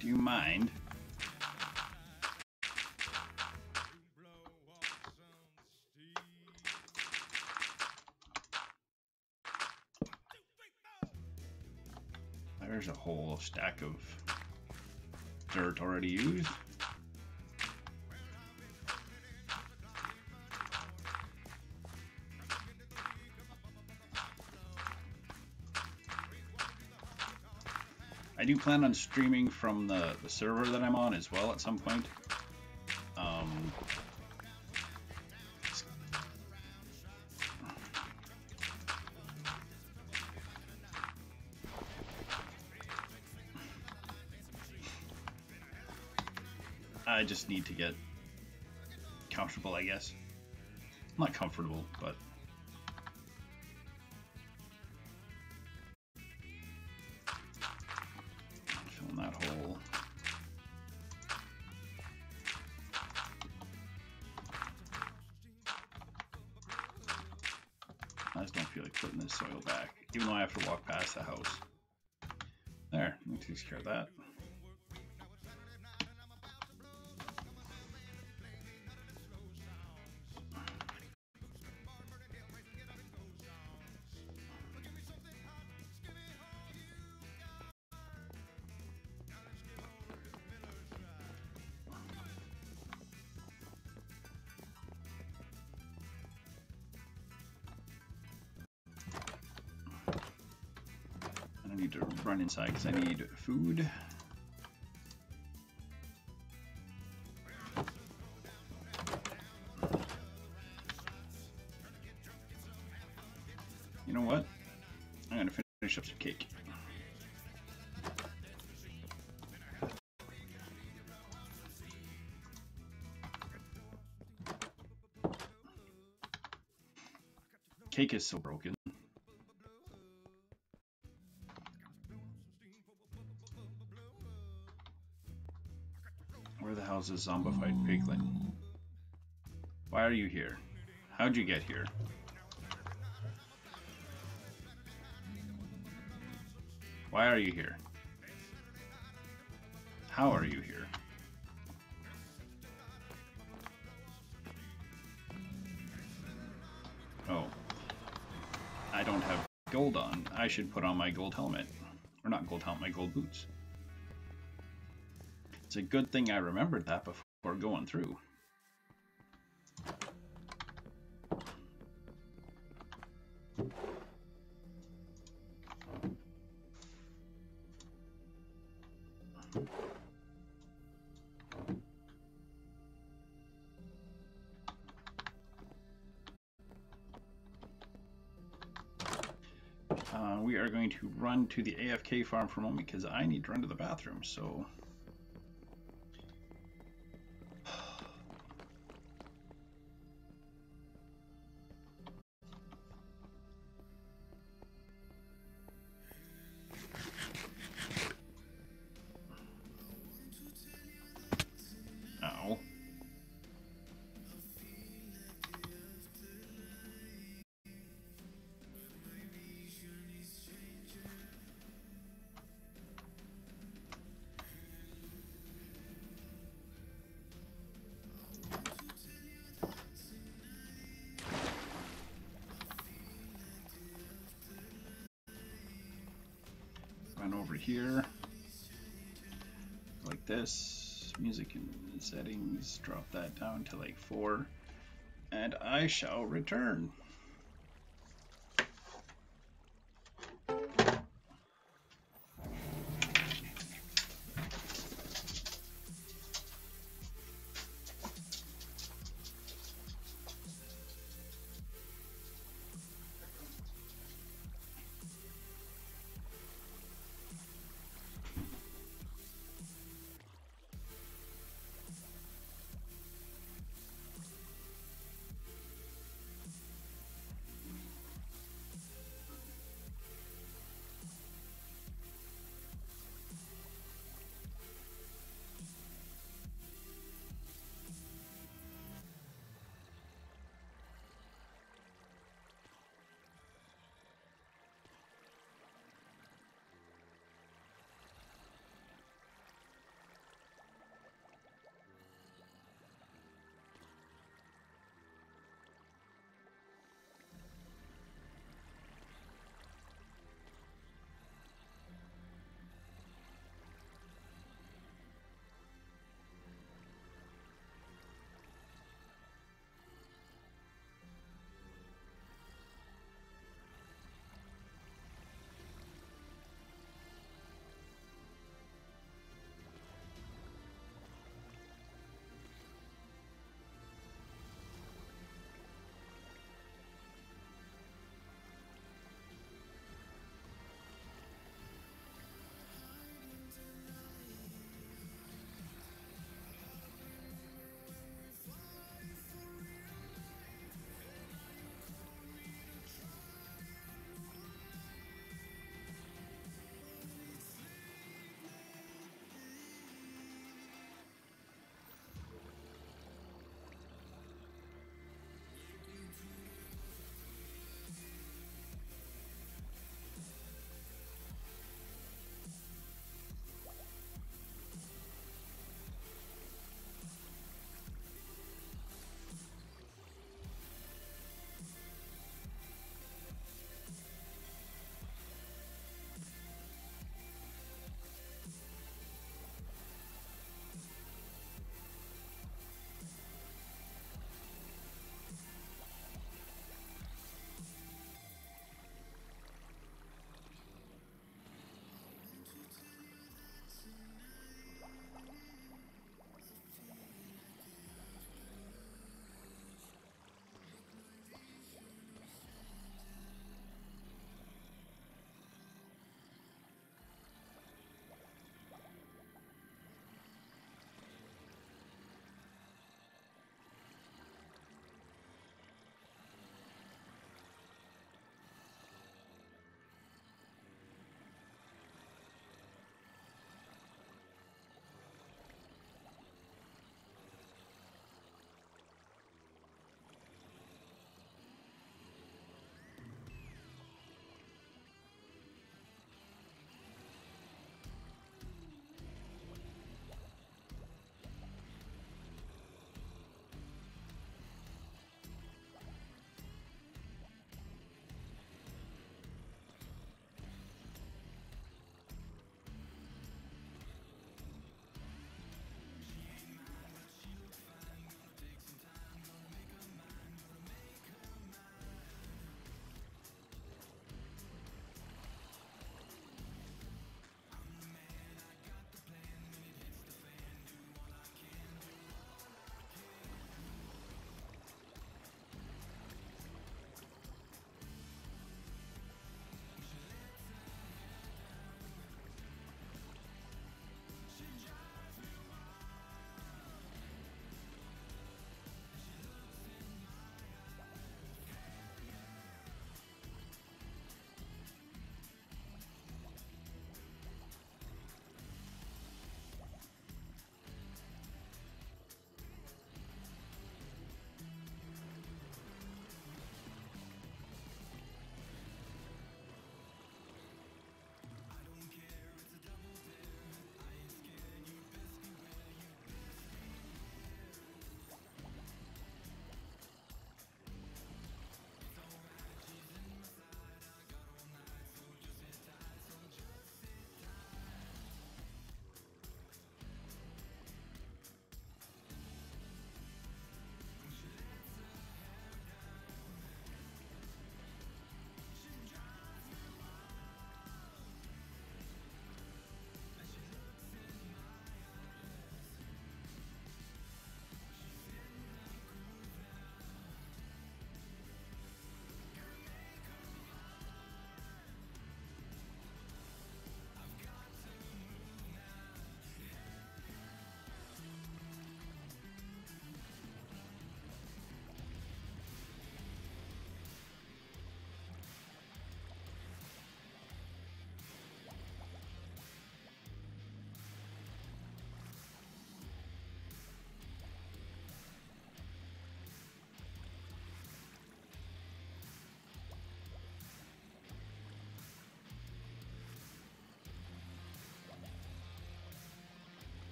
Do you mind? There's a whole stack of dirt already used. I do plan on streaming from the server that I'm on as well at some point. I just need to get comfortable, I guess. Not comfortable, but filling that hole. I just don't feel like putting this soil back, even though I have to walk past the house. There, that takes care of that. I need to run inside because I need food. You know what? I'm gonna finish up some cake. Cake is so broken. Where the hell's this zombified piglin? Why are you here? How'd you get here? Why are you here? How are you here? Oh. I don't have gold on. I should put on my gold helmet. Or not gold helmet, my gold boots. It's a good thing I remembered that before going through. We are going to run to the AFK farm for a moment because I need to run to the bathroom, so... Ow. Run over here, like this, music and settings, drop that down to like 4, and I shall return.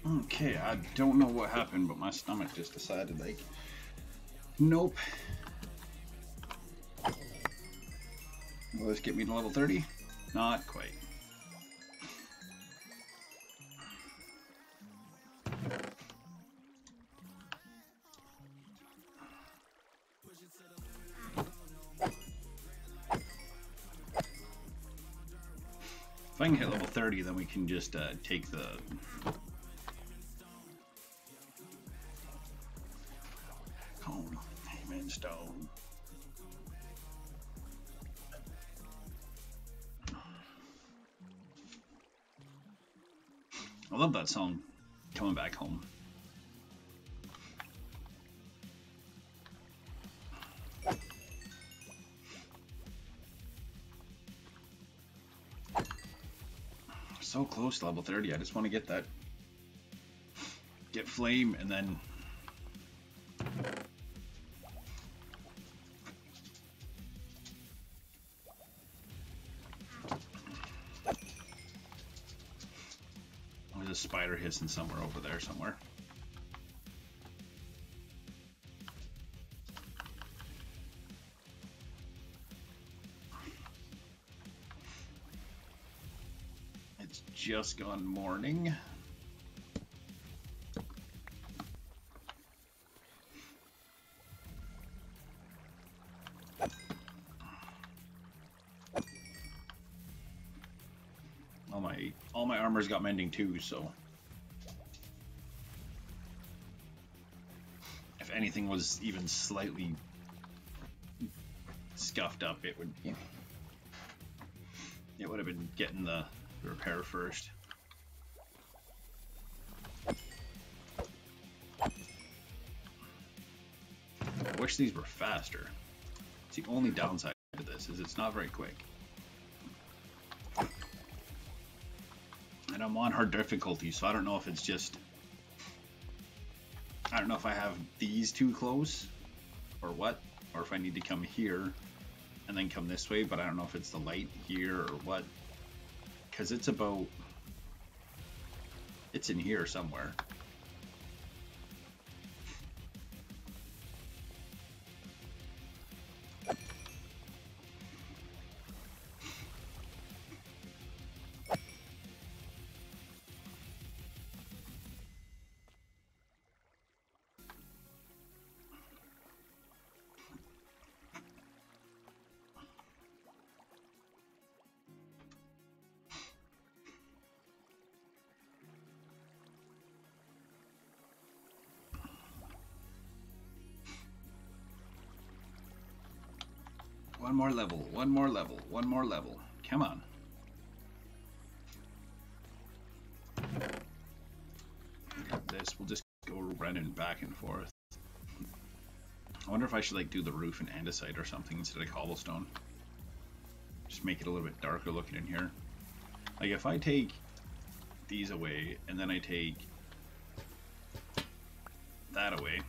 Okay, I don't know what happened, but my stomach just decided, like, nope. Will this get me to level 30? Not quite. If I can hit level 30, then we can just take the... Cone, Payment Stone. I love that song, Coming Back Home. So close to level 30, I just want to get that, get flame, and then there's a spider hissing somewhere over there somewhere. It's just gone morning. All my armor's got mending too, so if anything was even slightly scuffed up, it would have been getting the repair first. I wish these were faster. It's the only downside to this, is it's not very quick. And I'm on hard difficulty, so I don't know if it's just... I don't know if I have these too close, or what, or if I need to come here and then come this way, but I don't know if it's the light here or what. Because it's about... It's in here somewhere. One more level, one more level, one more level. Come on. This, we'll just go running back and forth. I wonder if I should like do the roof in andesite or something instead of cobblestone. Just make it a little bit darker looking in here. Like if I take these away and then I take that away,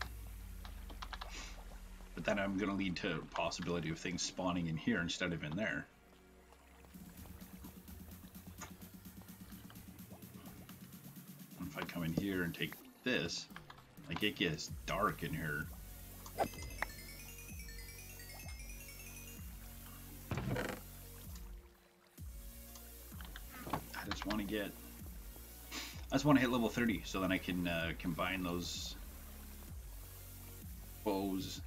but then I'm going to lead to a possibility of things spawning in here instead of in there. And if I come in here and take this, like it gets dark in here. I just want to hit level 30 so then I can combine those bows.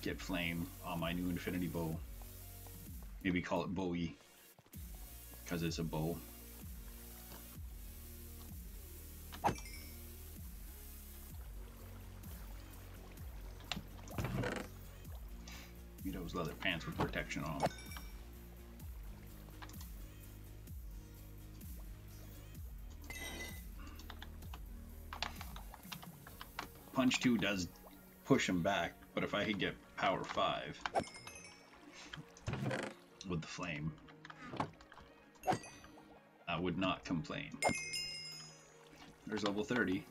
Get flame on my new infinity bow. Maybe call it Bowie, because it's a bow. Need those leather pants with protection on them. Punch 2 does push him back, but if I could get power 5 with the flame, I would not complain. There's level 30.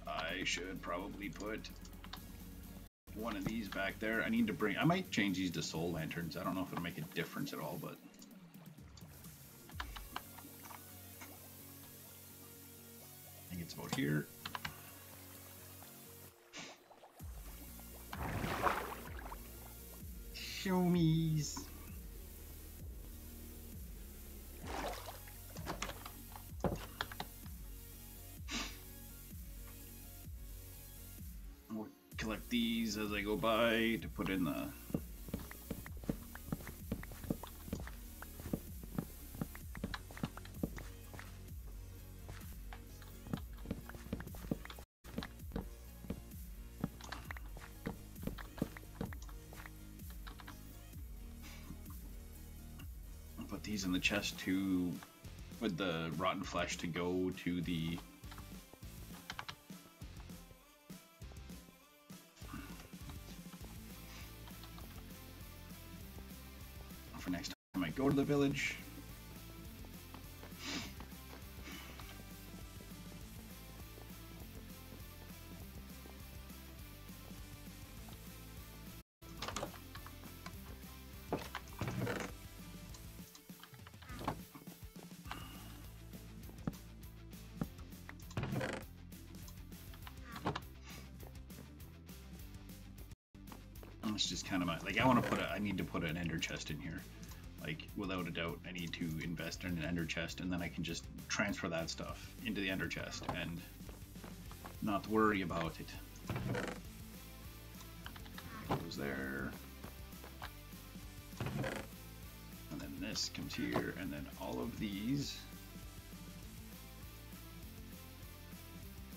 I should probably put one of these back there. I need to bring, I might change these to soul lanterns. I don't know if it'll make a difference at all, but I think it's about here. Show me's. I'll collect these as I go by to put in the these in the chest to, with the rotten flesh to go to the for next time I go to the village. It's just kind of my, like, I want to put a, I need to put an ender chest in here. Like, without a doubt, I need to invest in an ender chest, and then I can just transfer that stuff into the ender chest and not worry about it. Goes there. And then this comes here, and then all of these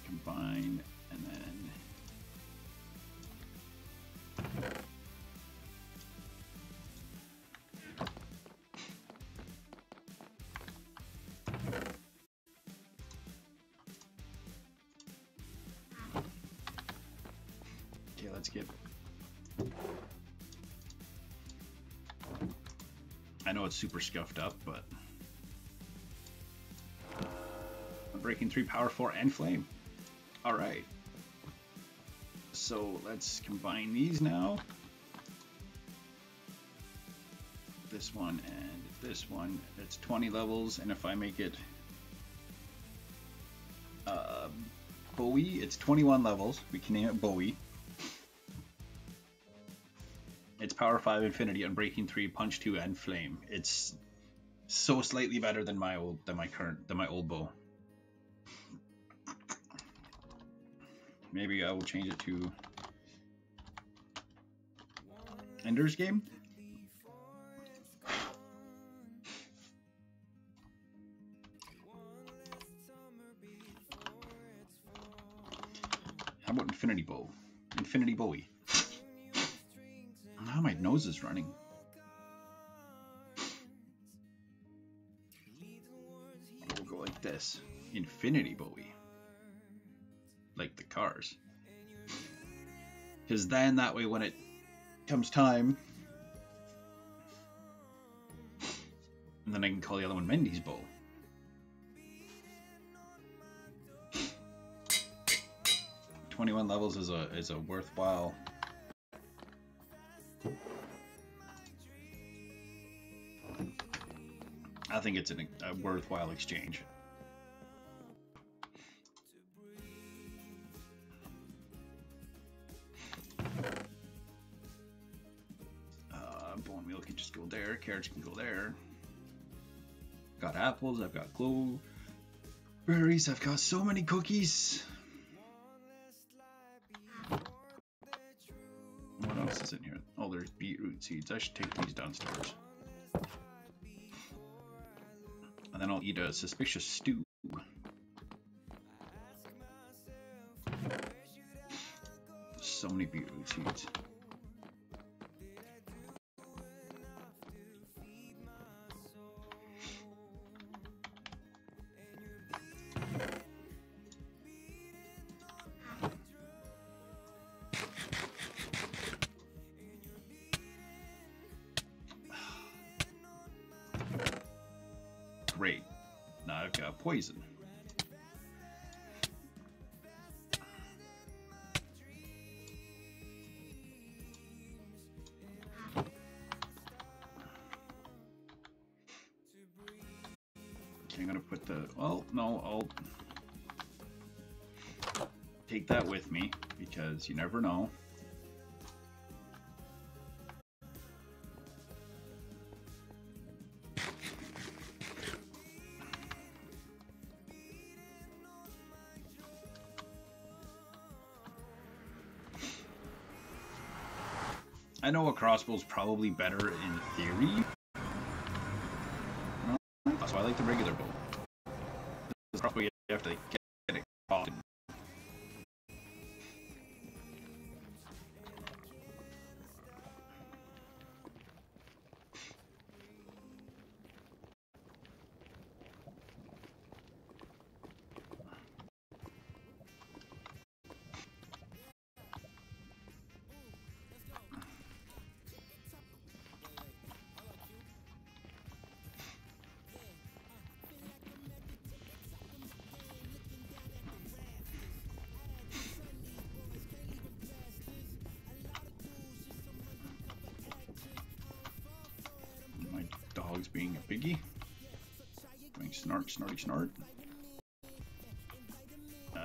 combine, and then let's get, I know it's super scuffed up, but I'm breaking 3 power 4 and flame. All right, so let's combine these now. This one and this one, it's 20 levels, and if I make it Bowie, it's 21 levels. We can name it Bowie. It's power 5 infinity, unbreaking 3, punch 2, and flame. It's so slightly better than my old bow. Maybe I will change it to Ender's Game. How about Infinity Bow? Infinity Bowie. Now my nose is running. We'll go like this. Infinity Bowie. Like the cars. Because then that way when it comes time, and then I can call the other one Mendy's Bow. "21 levels is a worthwhile. I think it's a worthwhile exchange. Bone meal can just go there. Carrots can go there. Got apples. I've got glow berries. I've got so many cookies. What else is in here? Oh, there's beetroot seeds. I should take these downstairs. And then I'll eat a suspicious stew. So many beetroot seeds. Great. Now I've got poison. Okay, I'm gonna put the... Well, no, I'll take that with me, because you never know. I know a crossbow's probably better in theory. That's why I like the regular bow. The crossbow, you have to get it caught. My dog's being a piggy. Going snort, snorty, snort.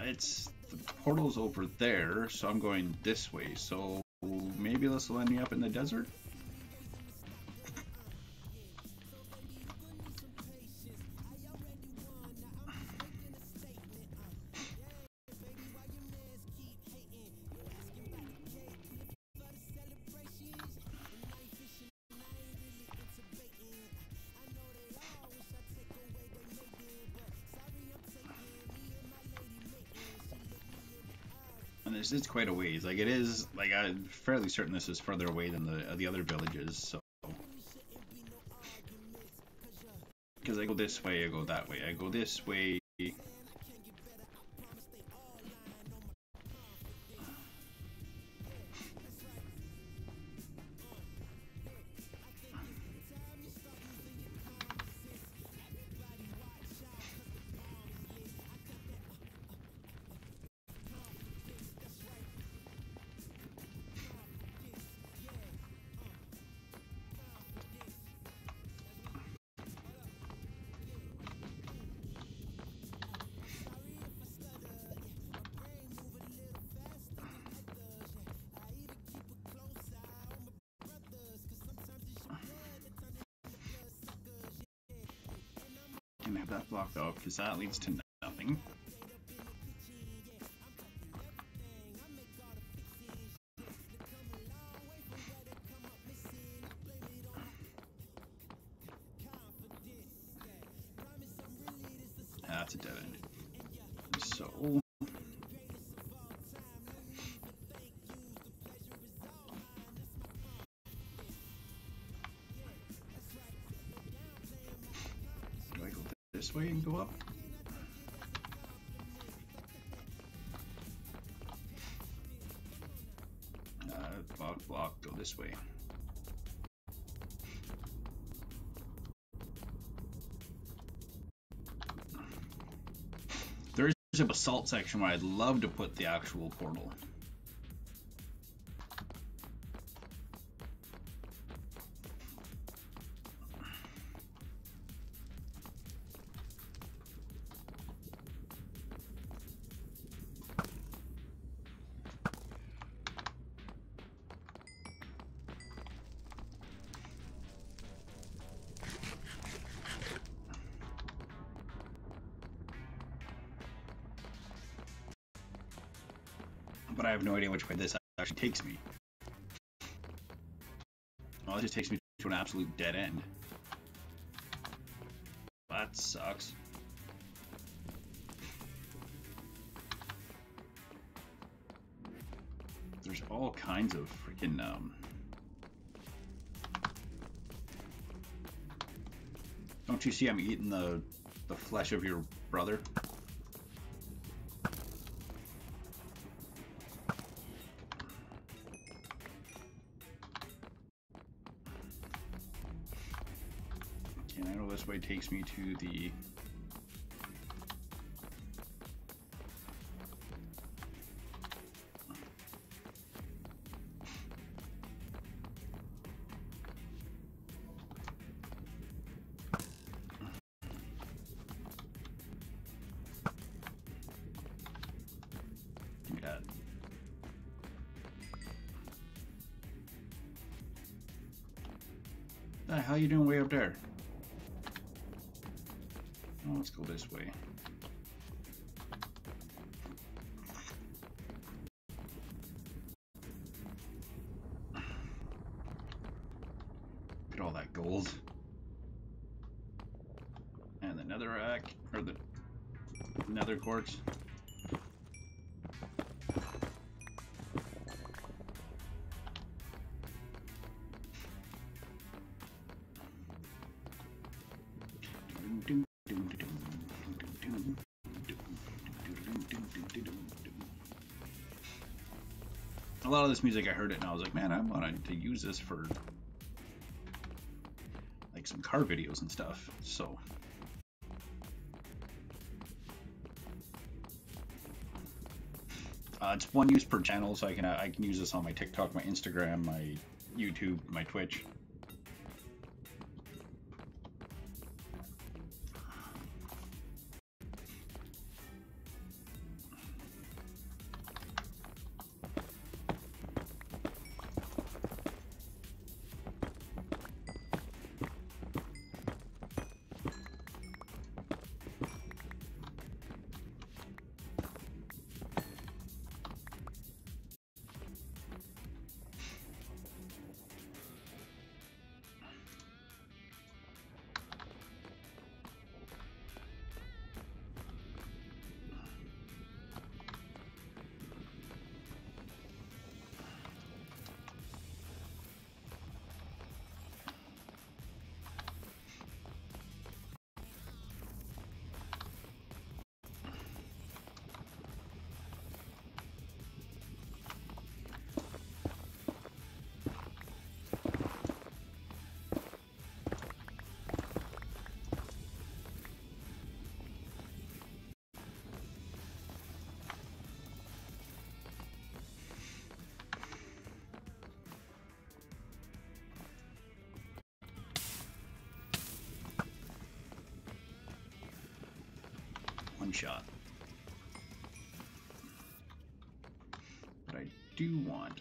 It's the portal's over there, so I'm going this way. So maybe this will end me up in the desert. And it's quite a ways. Like it is, like I'm fairly certain this is further away than the other villages. So, because I go this way, I go that way. I go this way. Can have that blocked off because that leads to nothing. That's a dead end. So do I go this way and go up? Block, go this way. There is a basalt section where I'd love to put the actual portal. But I have no idea which way this actually takes me. Well, it just takes me to an absolute dead end. That sucks. There's all kinds of freaking Don't you see I'm eating the flesh of your brother? And I know this way takes me to the... The hell you doing way up there? Oh, let's go this way. Look at all that gold. And the netherrack, or the nether quartz. A lot of this music, I heard it and I was like, man, I wanted to use this for like some car videos and stuff. So it's one use per channel, so I can use this on my TikTok, my Instagram, my YouTube, my Twitch. One shot. But I do want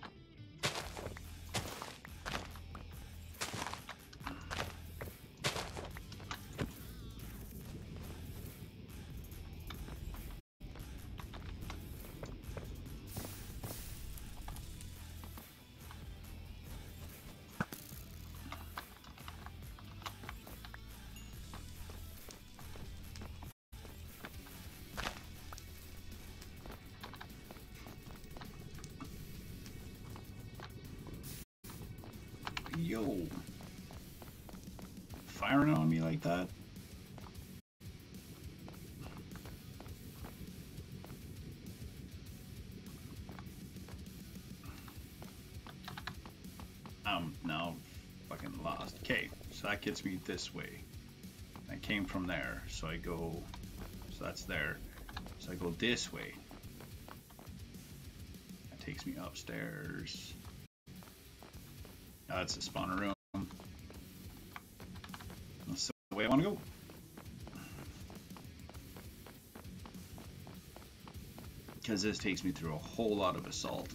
yo, firing on me like that? I'm now fucking lost. Okay, so that gets me this way. I came from there, so I go, so that's there. So I go this way. That takes me upstairs. That's the spawner room. That's the way I want to go. Because this takes me through a whole lot of assault.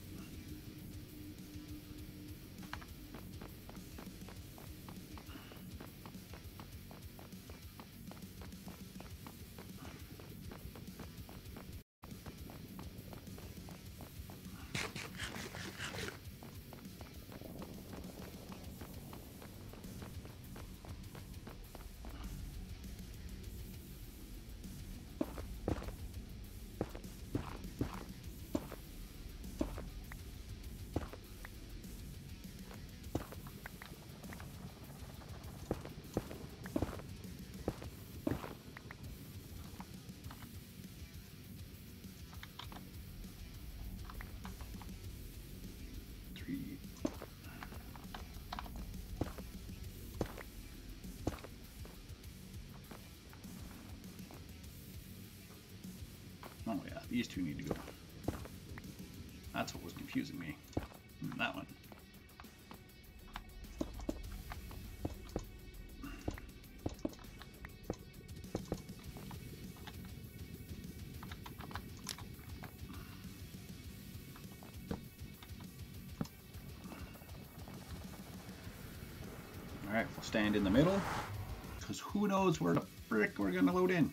Oh yeah, these two need to go. That's what was confusing me. That one. Alright, I'll stand in the middle, because who knows where the frick we're gonna load in.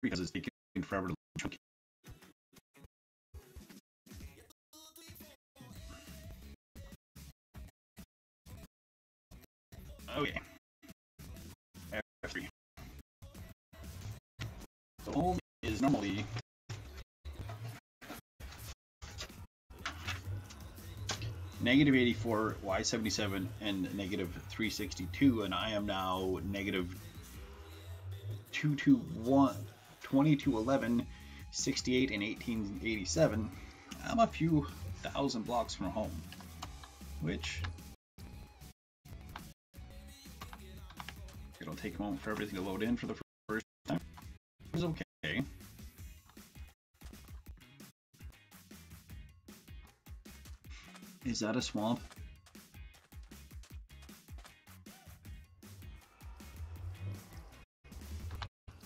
Because it's taking forever to chunk. Okay. F3. The home is normally negative 84, Y77, and negative 362, and I am now negative 221, 2211, 68, and 1887. I'm a few thousand blocks from home, which it'll take a moment for everything to load in for the first time. It's okay. Is that a swamp?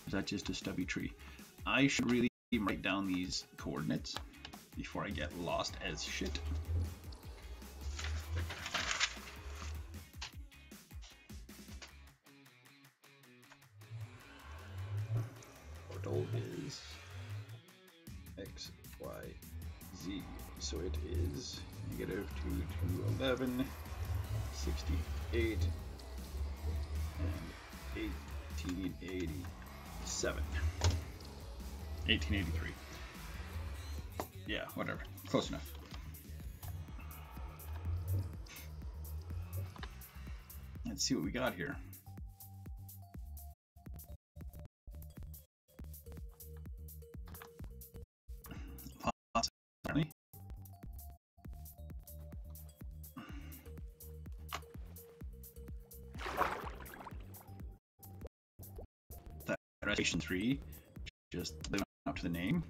Is that just a stubby tree? I should really write down these coordinates before I get lost as shit. Portal is X, Y, Z. So it is negative 2211, 68, and 1887. 1883. Yeah, whatever. Close enough. Let's see what we got here. Possibly. That Station 3, just living up to the name.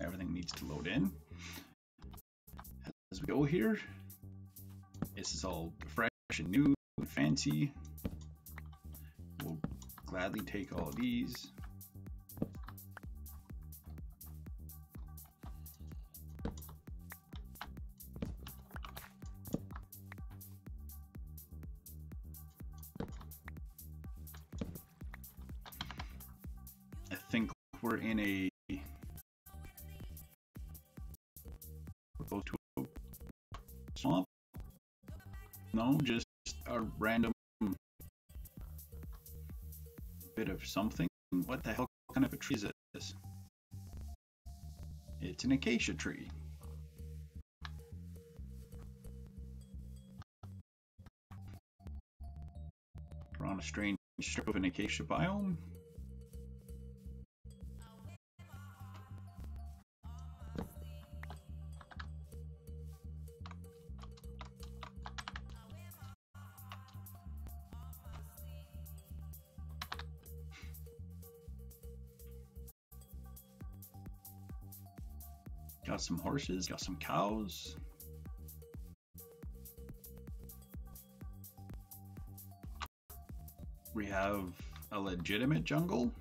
Everything needs to load in. As we go here, this is all fresh and new and fancy. We'll gladly take all of these. I think we're in a go to a swamp. No, just a random bit of something. What the hell kind of a tree is this? It's an acacia tree. We're on a strange strip of an acacia biome. Got some horses, got some cows. We have a legitimate jungle.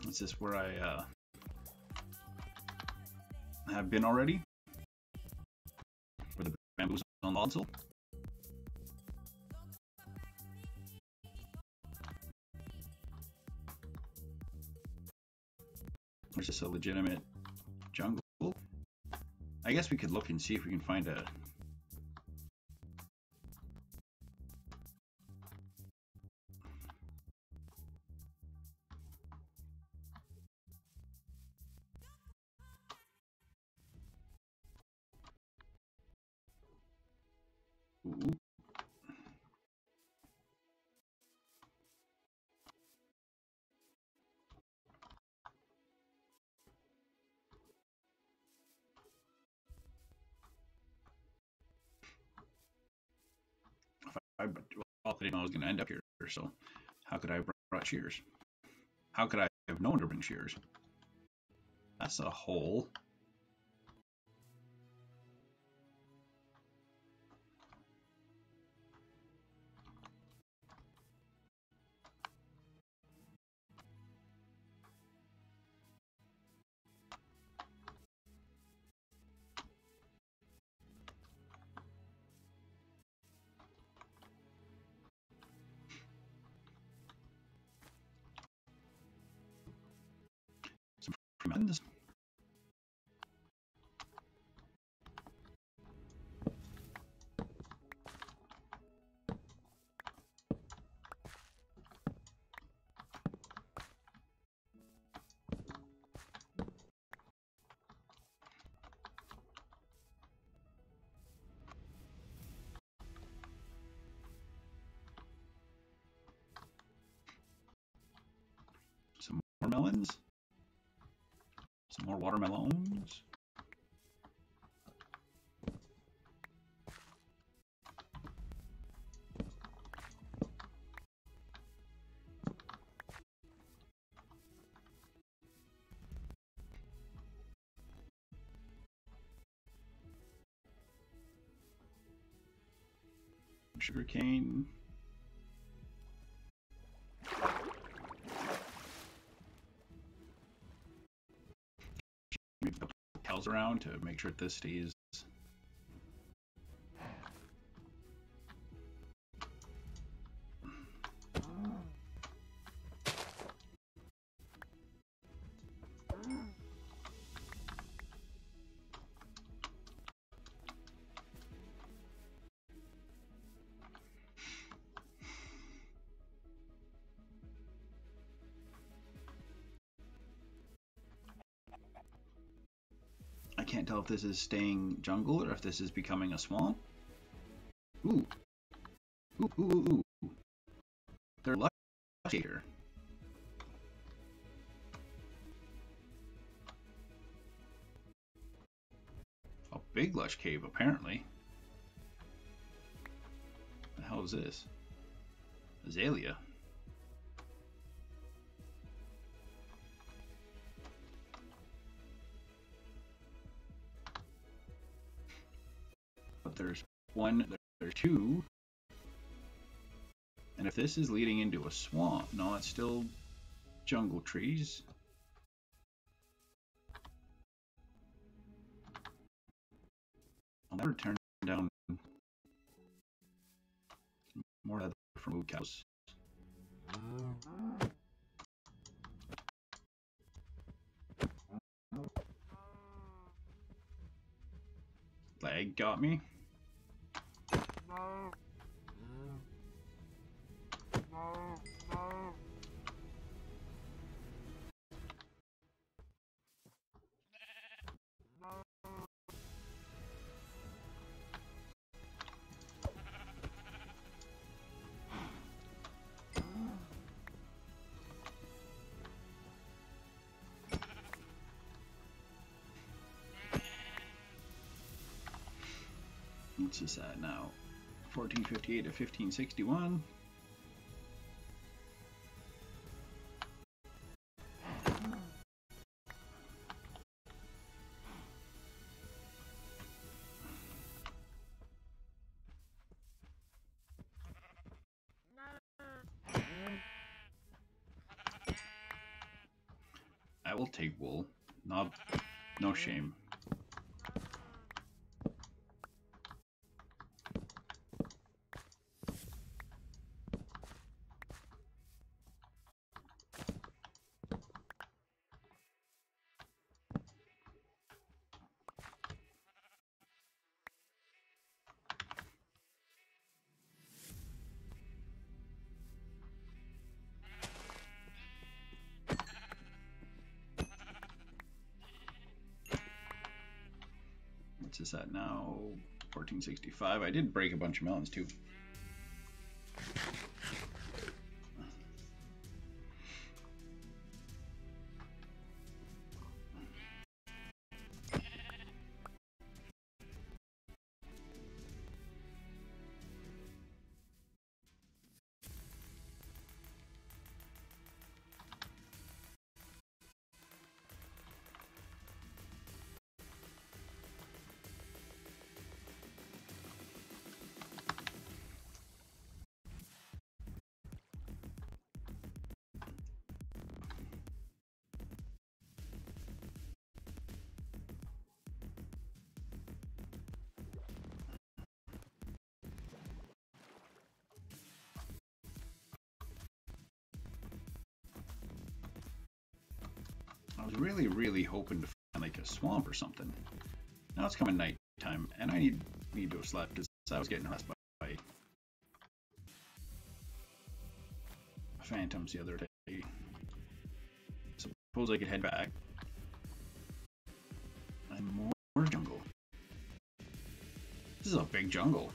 Is this where I have been already? Where the bamboo's on the console? Or is this a legitimate jungle? I guess we could look and see if we can find a Ooh. I didn't know I was going to end up here, so how could I have brought shears? How could I have known to bring shears? That's a hole. Some melons. Some more melons. Some more watermelons. Sugarcane. Maybe put cows around to make sure this stays. I can't tell if this is staying jungle or if this is becoming a swamp. Ooh. Ooh, ooh, ooh, ooh. They're lush here. A big lush cave, apparently. What the hell is this? Azalea. But there's one, there's two. And if this is leading into a swamp, no, it's still jungle trees. I'll never turn down more leather from mood cows. Lag got me. What's this at now? 1458 to 1561. I will take wool. No shame. What's this at now? 1465. I did break a bunch of melons too. I was really hoping to find like a swamp or something. Now it's coming nighttime, and I need to sleep because I was getting harassed by phantoms the other day. Suppose I could head back. And more jungle. This is a big jungle.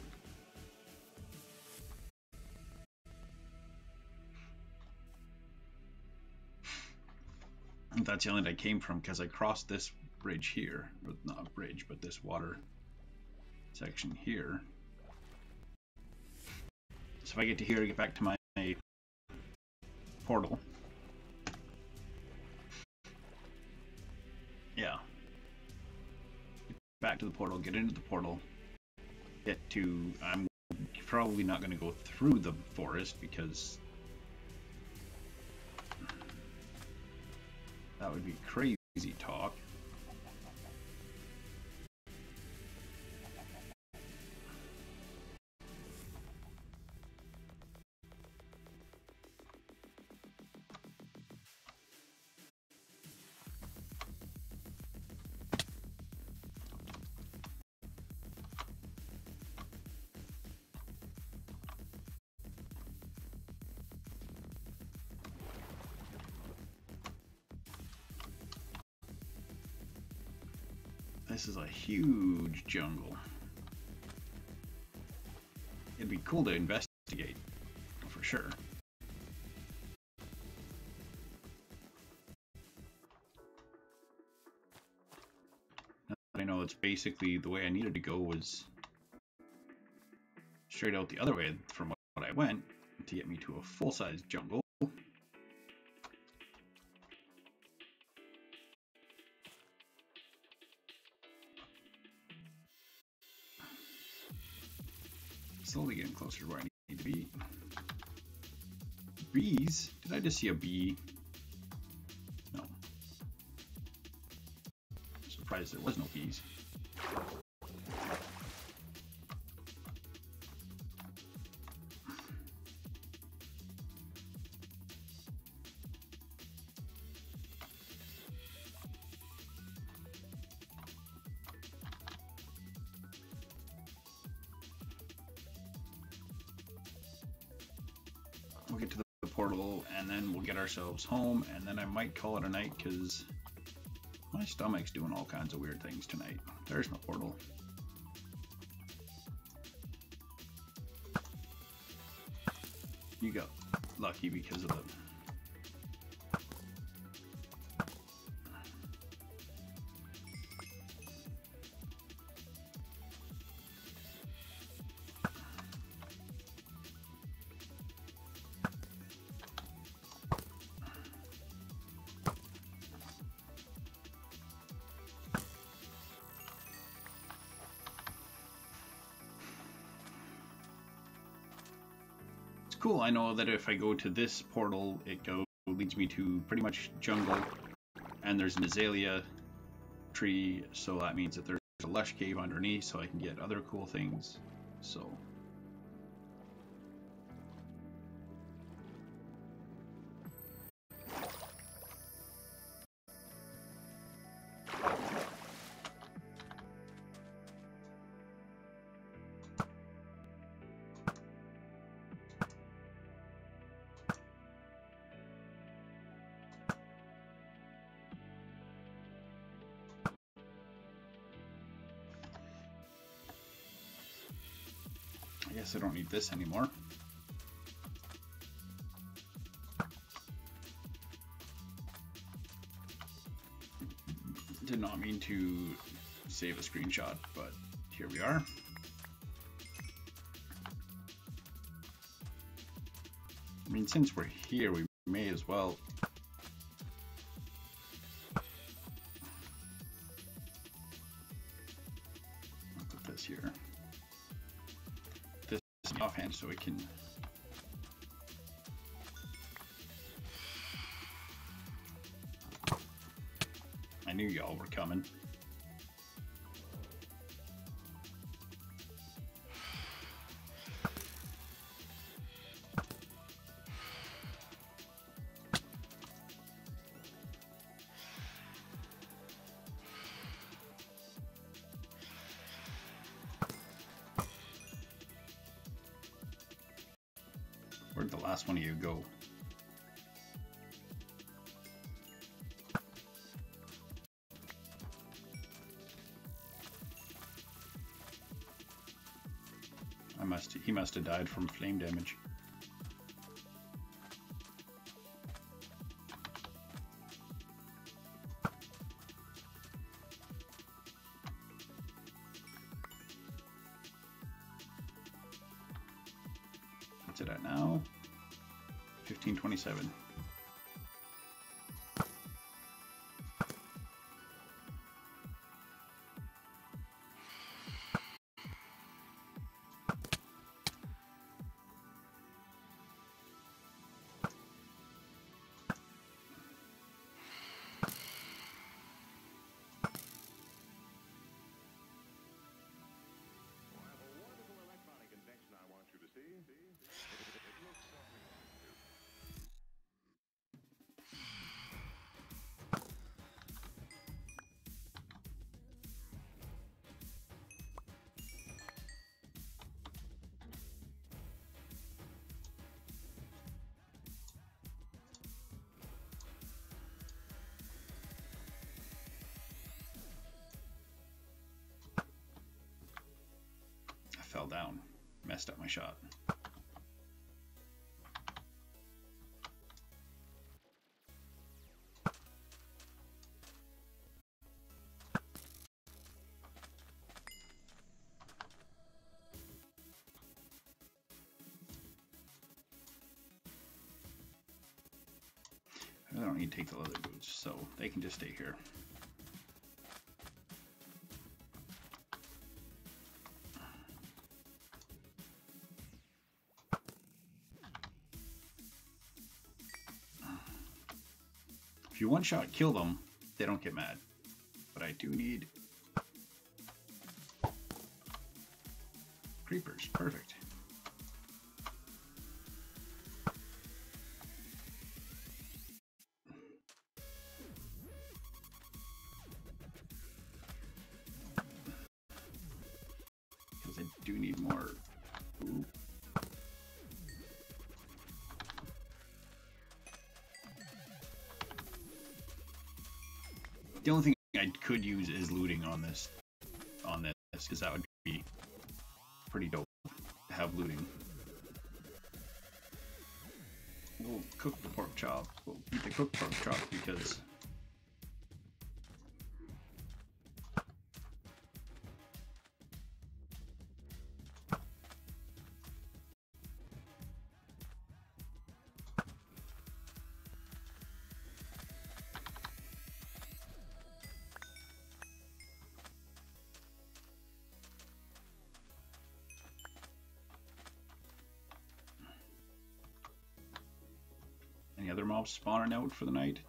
That's the island I came from because I crossed this bridge here. Or not a bridge, but this water section here. So if I get to here, I get back to my portal. Yeah. Get back to the portal, get into the portal. Get to... I'm probably not going to go through the forest because... that would be crazy talk. This is a huge jungle. It'd be cool to investigate, for sure. Now that I know it's basically the way I needed to go was straight out the other way from what I went to get me to a full-size jungle. Slowly getting closer to where I need to be. Bees? Did I just see a bee? No. I'm surprised there was no bees. We'll get to the portal and then we'll get ourselves home, and then I might call it a night because my stomach's doing all kinds of weird things tonight. There's my portal. You got lucky because of the... Cool, I know that if I go to this portal, it leads me to pretty much jungle, and there's an azalea tree, so that means that there's a lush cave underneath, so I can get other cool things. So guess I don't need this anymore. Did not mean to save a screenshot, but here we are. I mean, since we're here, we may as well put this here. This is offhand so we can. I knew y'all were coming. Where'd the last one of you go? He must have died from flame damage. What's it at now? 1527. Fell down, messed up my shot. I don't need to take the leather boots, so they can just stay here. If you one-shot kill them, they don't get mad. But I do need creepers. Perfect. Because I do need more. Ooh. The only thing I could use is looting on this, because that would be pretty dope to have looting. We'll cook the pork chop. We'll eat the cooked pork chop because any other mobs spawning out for the night?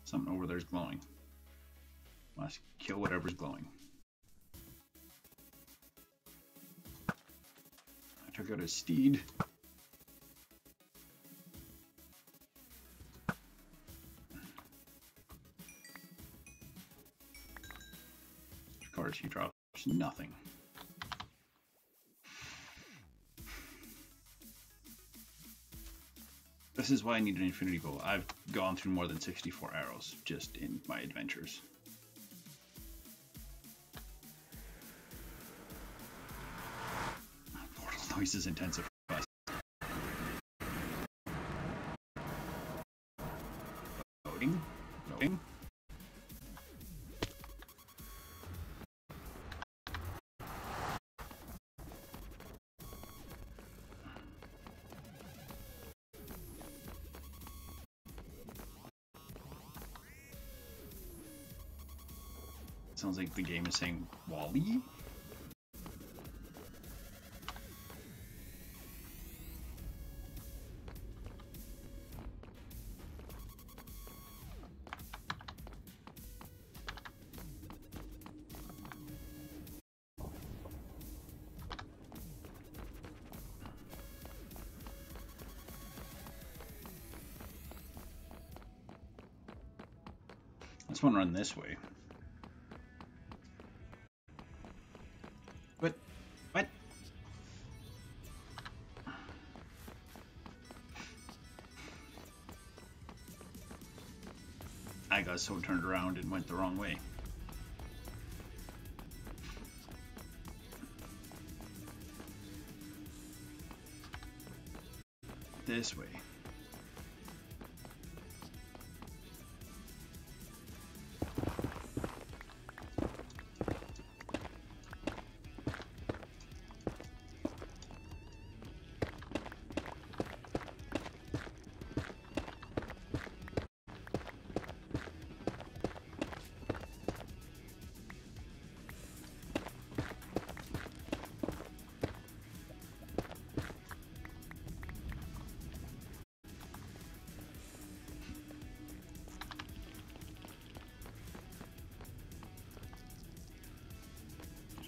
Something over there's glowing. Let's kill whatever's glowing. I took out his steed. Of course, he drops nothing. This is why I need an infinity bow. I've gone through more than 64 arrows just in my adventures. always as intensive for us. Loading. Loading. Sounds like the game is saying Wally. Let's want to run this way. What? What? I got so turned around and went the wrong way. This way.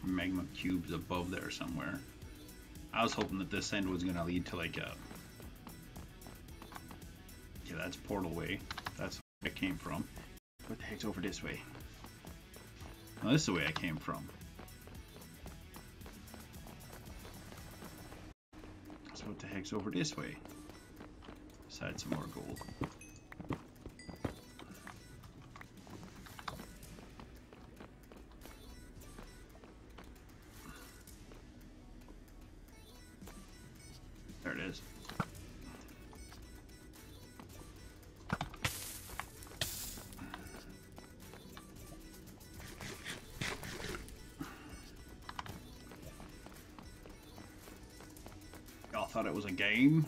Magma cubes above there somewhere. I was hoping that this end was going to lead to like a... Yeah, that's Portal Way. That's where I came from. What the heck's over this way? Well, this is the way I came from. So what the heck's over this way? Besides some more gold. There it is. Y'all thought it was a game?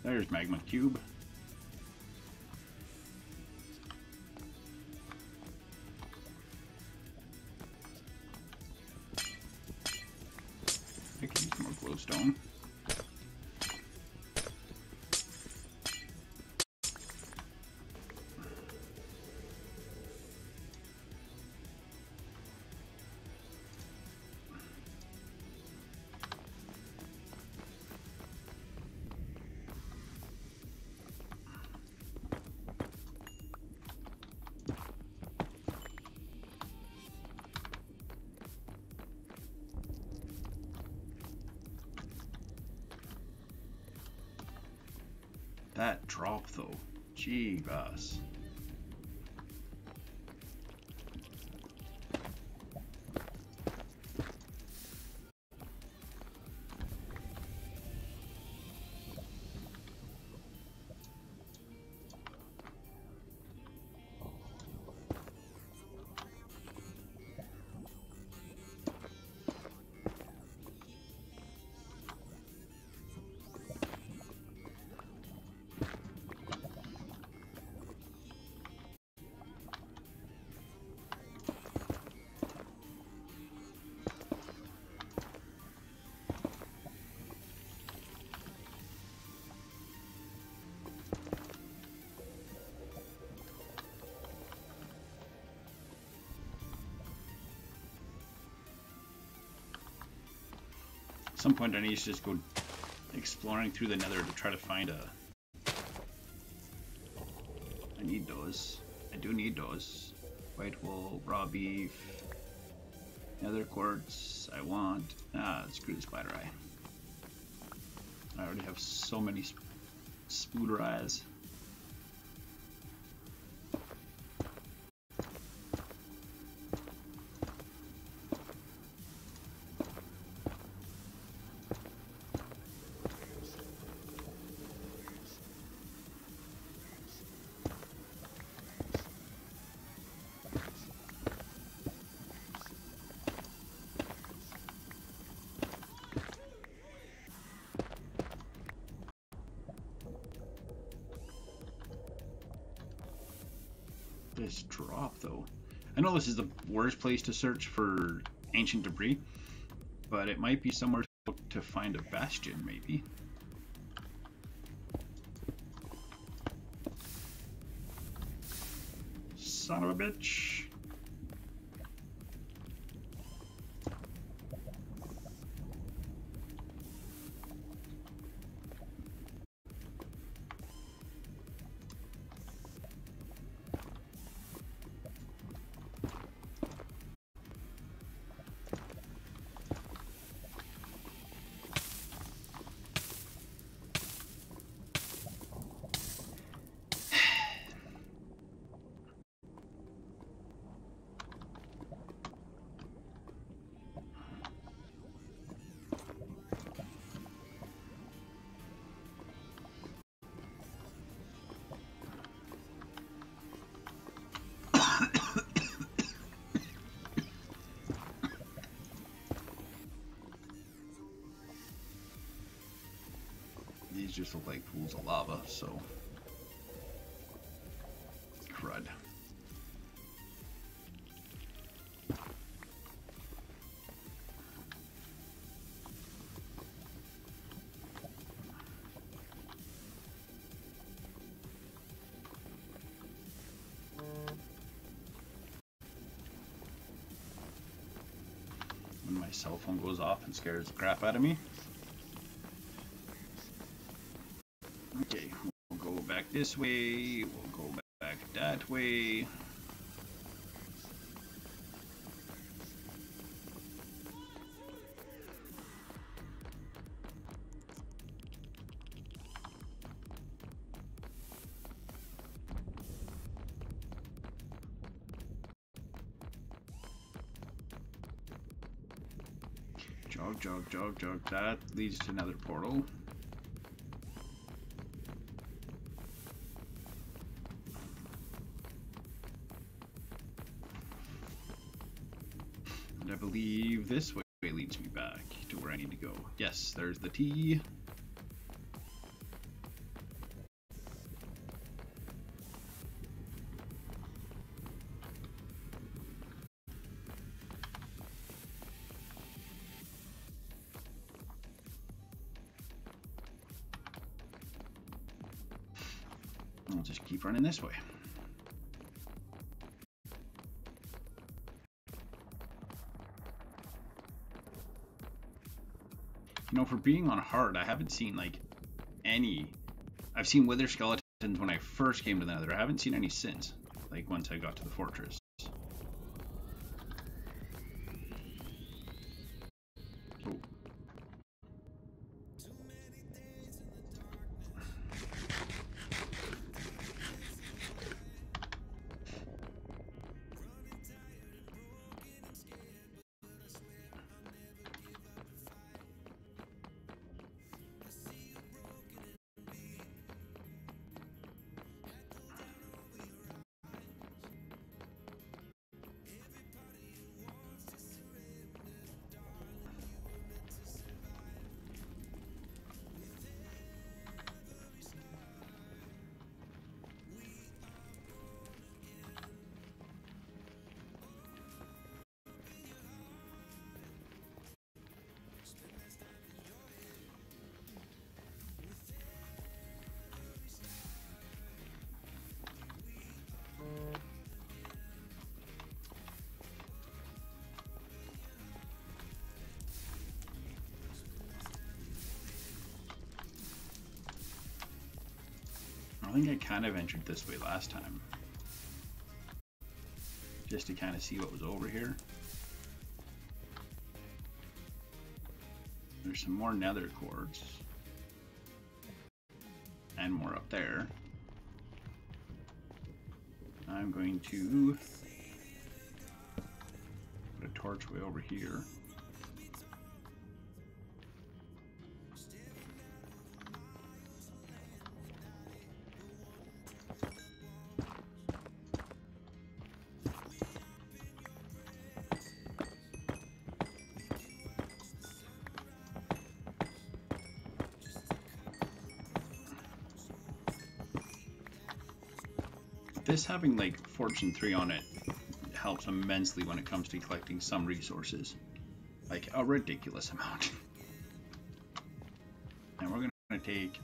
There's Magma Cube. I can use more glowstone. That drop though, jeebus. At some point I need to just go exploring through the Nether to try to find a... I need those. I do need those. White wool, raw beef, Nether quartz. I want... screw the spider eye. I already have so many spooder eyes. this drop though? I know this is the worst place to search for ancient debris, but it might be somewhere to find a bastion maybe. Son of a bitch. These just look like pools of lava, so crud. When my cell phone goes off and scares the crap out of me. Okay, we'll go back this way, we'll go back that way. Jog, jog, jog, jog. That leads to another portal. And I believe this way leads me back to where I need to go. Yes, there's the T. I'll just keep running this way. You know, for being on hard, I haven't seen like any. I've seen wither skeletons when I first came to the Nether. I haven't seen any since, like once I got to the fortress. Oh. I think I kind of entered this way last time, just to kind of see what was over here. There's some more nether quartz, and more up there. I'm going to put a torch way over here. this having like Fortune 3 on it helps immensely when it comes to collecting some resources. Like a ridiculous amount. And we're gonna take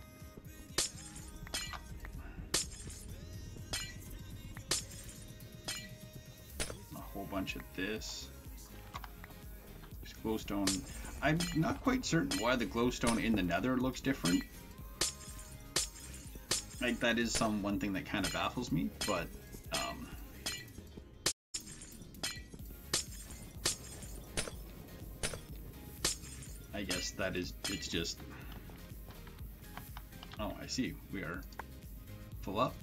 a whole bunch of this. This glowstone. I'm not quite certain why the glowstone in the Nether looks different. Like that is one thing that kind of baffles me, but I guess it's just, oh, I see, we are full up.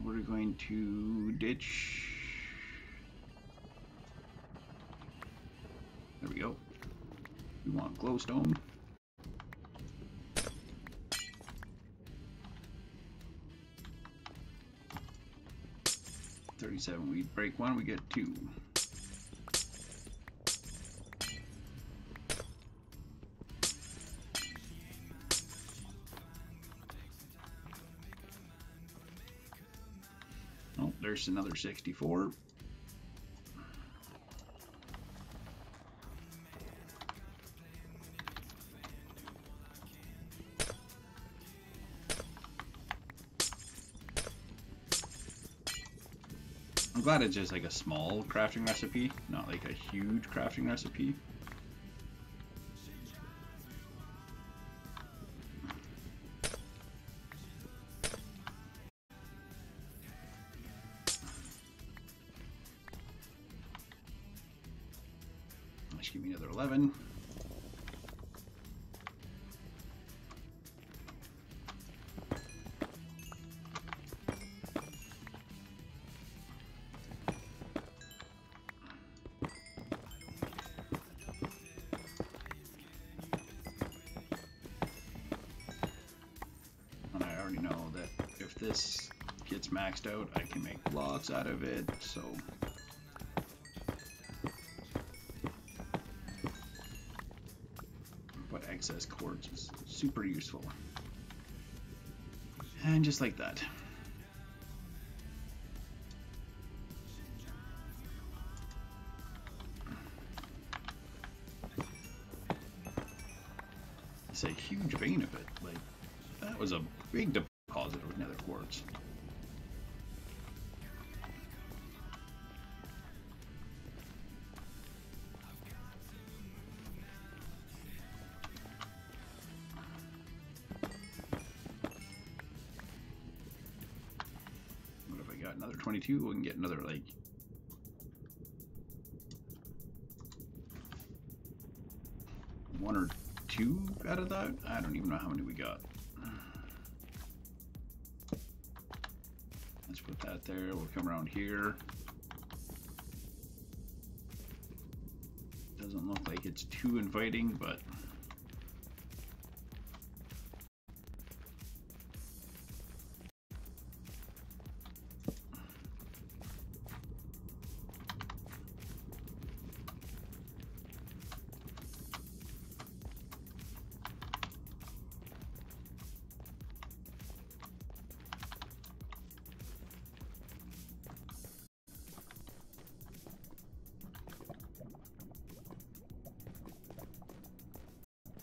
We're going to ditch. There we go. We want glowstone. We break one, we get 2. Oh, there's another 64. I'm glad it's just like a small crafting recipe, not like a huge crafting recipe. Let's give me another 11. Know that if this gets maxed out, I can make blocks out of it, so but excess quartz is super useful. And just like that. It's a huge vein of it, like that was a big deposit of nether quartz. What have I got? Another 22? We can get another like one or two out of that. I don't even know how many we got. Let's put that there. We'll come around here. Doesn't look like it's too inviting, but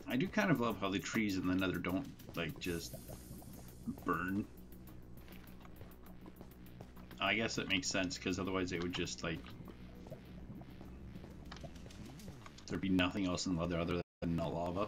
I do kind of love how the trees in the Nether don't like just burn. I guess that makes sense because otherwise they would just like there'd be nothing else in the Nether other than the lava.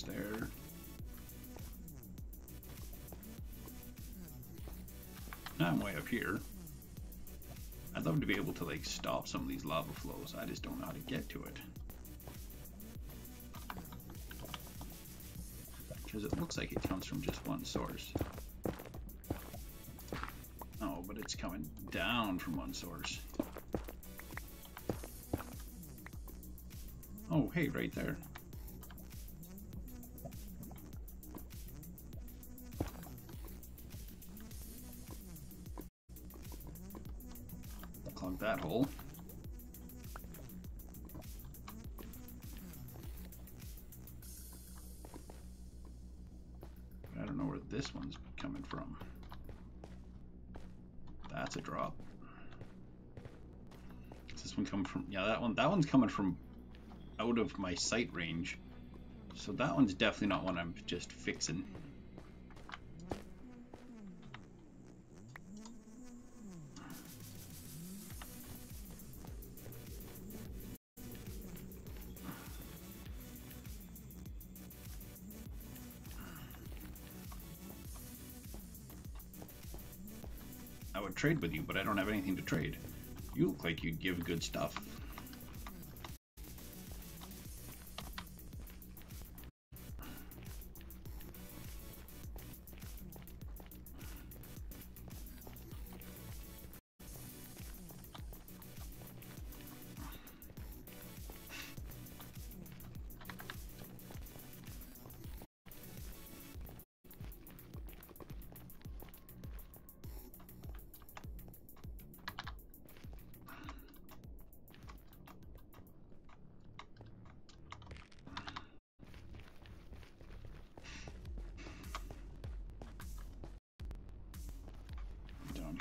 There. Now I'm way up here. I'd love to be able to like stop some of these lava flows. I just don't know how to get to it. Because it looks like it comes from just one source. Oh, but it's coming down from one source. Oh, hey, right there. Clog that hole. I don't know where this one's coming from. That's a drop. Does this one come from? Yeah, that one's coming from out of my sight range. So that one's definitely not one I'm just fixing. I would trade with you, but I don't have anything to trade. You look like you'd give good stuff.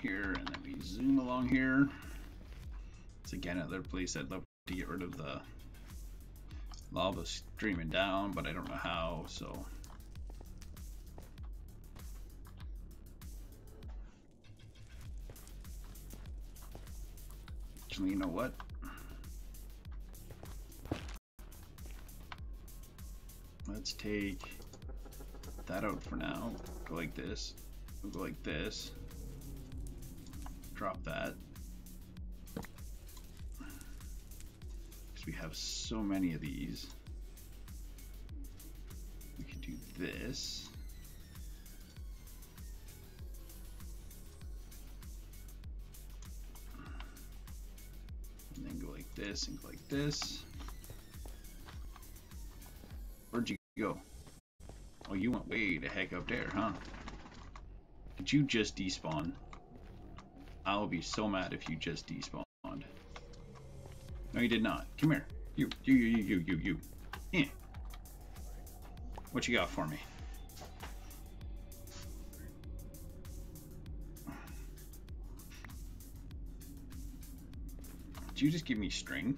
Here, and then we zoom along here. It's again another place I'd love to get rid of the lava streaming down, but I don't know how, so actually, you know what? Let's take that out for now. Go like this. We'll go like this. Drop that. Because we have so many of these. We can do this. And then go like this and go like this. Where'd you go? Oh, you went way the heck up there, huh? Did you just despawn? I'll be so mad if you just despawned. No, you did not. Come here. You. Eh. What you got for me? Did you just give me string?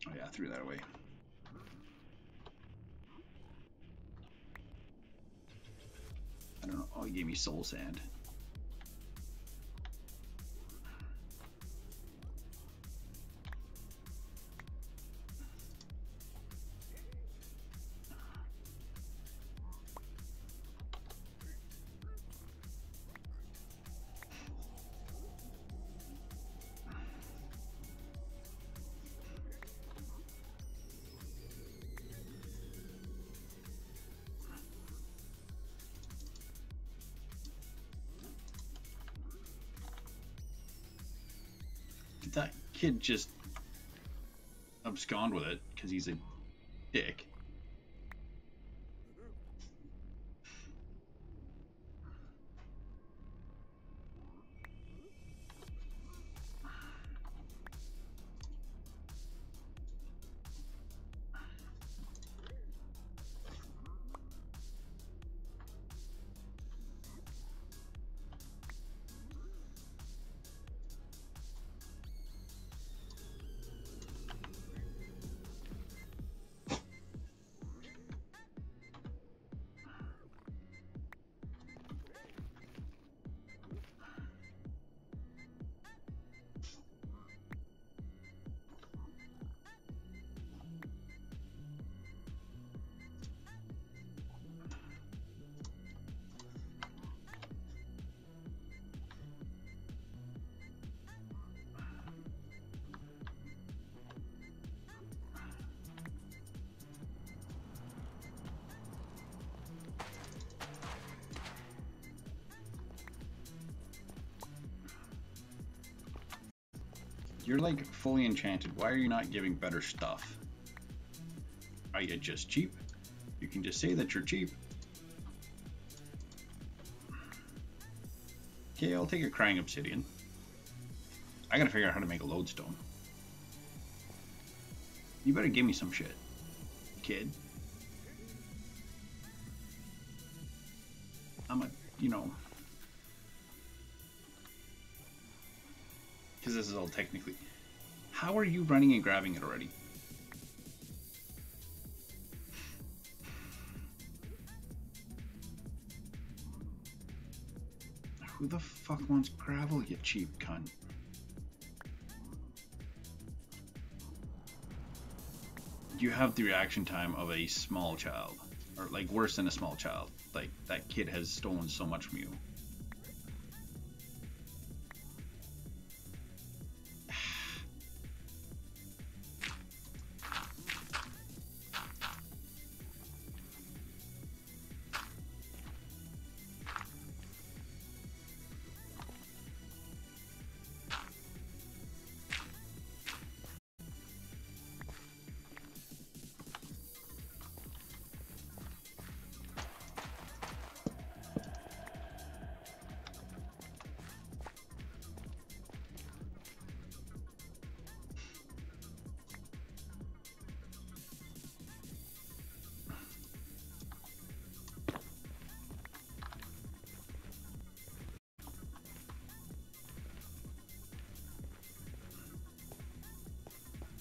Oh yeah, I threw that away. I don't know. Oh, he gave me soul sand. Did that kid just abscond with it because he's a dick? You're like fully enchanted. Why are you not giving better stuff? Are you just cheap? You can just say that you're cheap. Okay, I'll take a crying obsidian. I gotta figure out how to make a lodestone. You better give me some shit, kid. I'm a, you know, because this is all technically. How are you running and grabbing it already? Who the fuck wants gravel, you cheap cunt? You have the reaction time of a small child. Or like worse than a small child. Like that kid has stolen so much from you.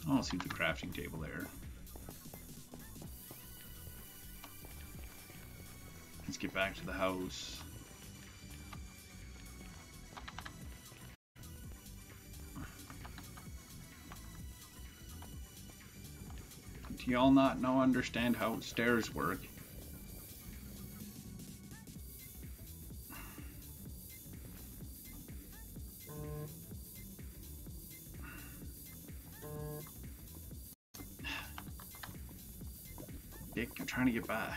I'll see the crafting table there. Let's get back to the house. Do y'all not understand how stairs work? Dick, I'm trying to get by.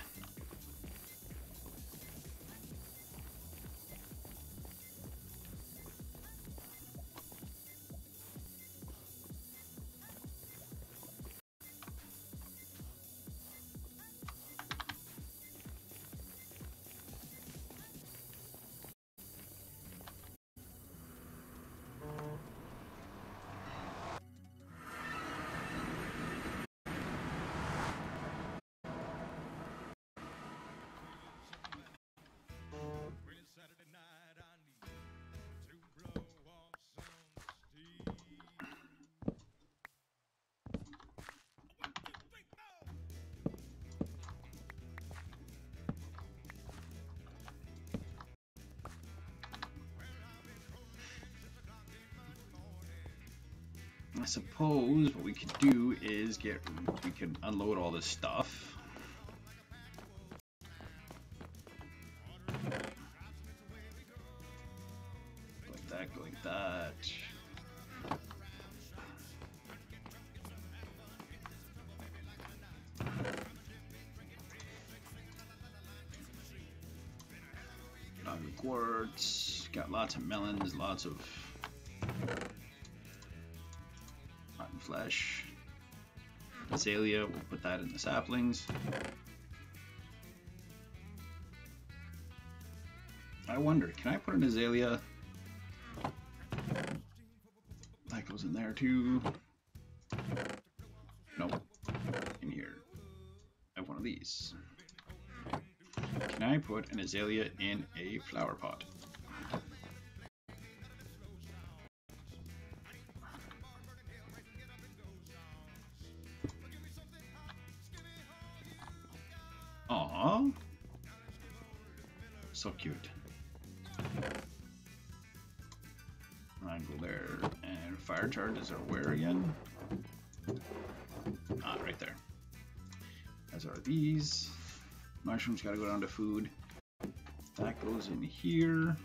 I suppose what we could do is we could unload all this stuff. Like that, go like that. Log of quartz, got lots of melons, lots of rotten flesh. Azalea, we'll put that in the saplings. I wonder, can I put an azalea? That goes in there too. Nope. In here. I have one of these. Can I put an azalea in a flower pot? Aww. So cute. Triangle there. And fire charges are where again? Ah, right there. As are these. Mushrooms gotta go down to food. That goes in here.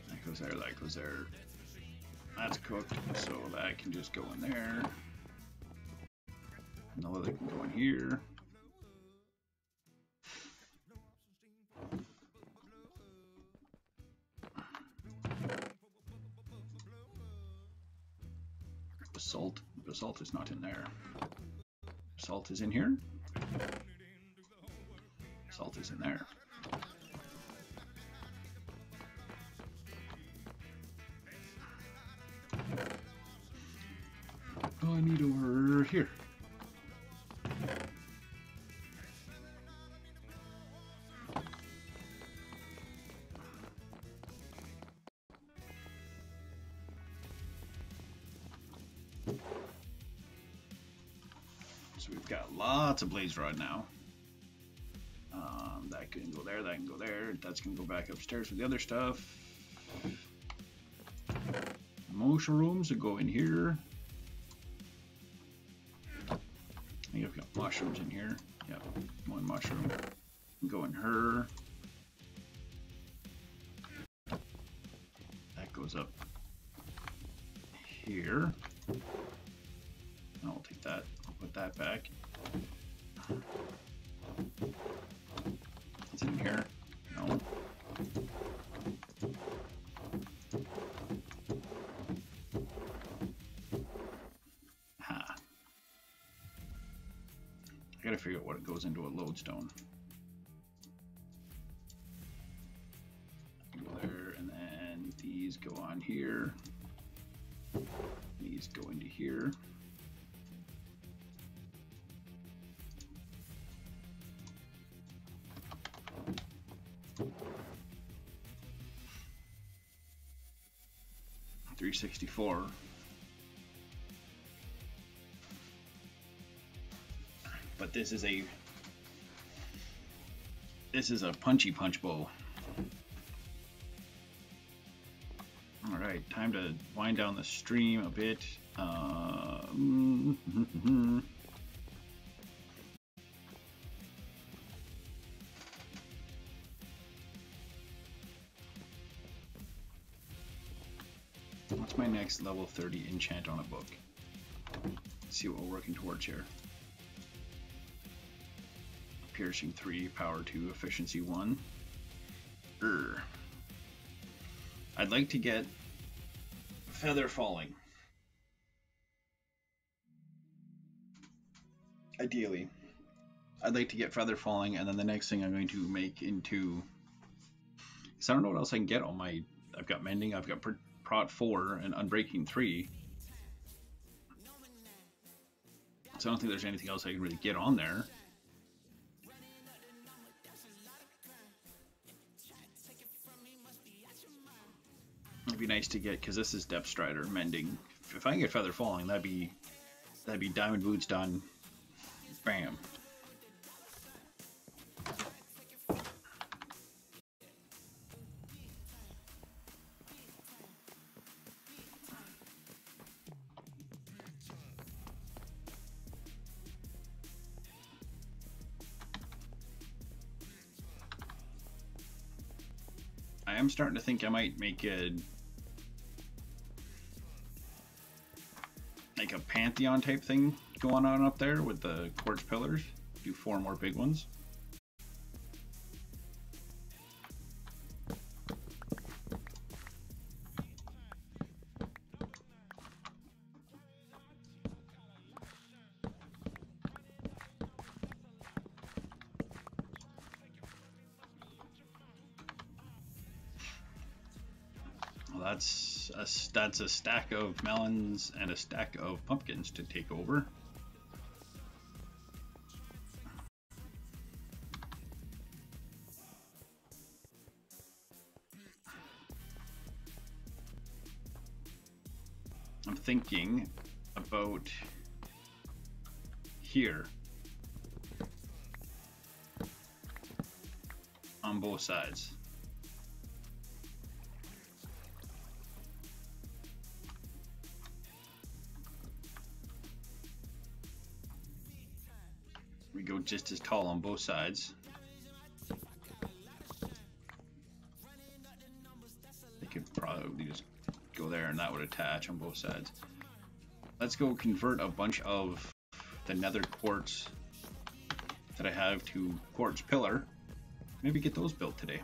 That goes there, that goes there. That's cooked, so that can just go in there. No other can go in here. Basalt. Basalt is not in there. Salt is in here. Salt is in there. Oh, I need over here. So we've got lots of blaze rod now. That can go there, that can go there. That's going to go back upstairs with the other stuff. Mushrooms will go in here. I think I've got mushrooms in here. Yep, one mushroom. Go in her. That goes up here. I'll take that. I'll put that back. It's in here. No. Ha. I gotta figure out what it goes into a lodestone. Go there, and then these go on here. These go into here. $364. But this is a punchy punch bow. All right, time to wind down the stream a bit. What's my next level 30 enchant on a book? Let's see what we're working towards here. Piercing 3, power 2, efficiency 1. I'd like to get feather falling. Ideally. I'd like to get feather falling, and then the next thing I'm going to make into... Because I don't know what else I can get on my... I've got mending, I've got prot 4, and unbreaking 3. So I don't think there's anything else I can really get on there. It'd be nice to get, because this is Depth Strider mending. If I can get feather falling, that'd be diamond boots done. Bam. I am starting to think I might make a like a Pantheon type thing going on up there with the quartz pillars. Do 4 more big ones. That's a stack of melons and a stack of pumpkins to take over. I'm thinking about here on both sides. We go just as tall on both sides. They could probably just go there and that would attach on both sides. Let's go convert a bunch of the nether quartz that I have to quartz pillar. Maybe get those built today.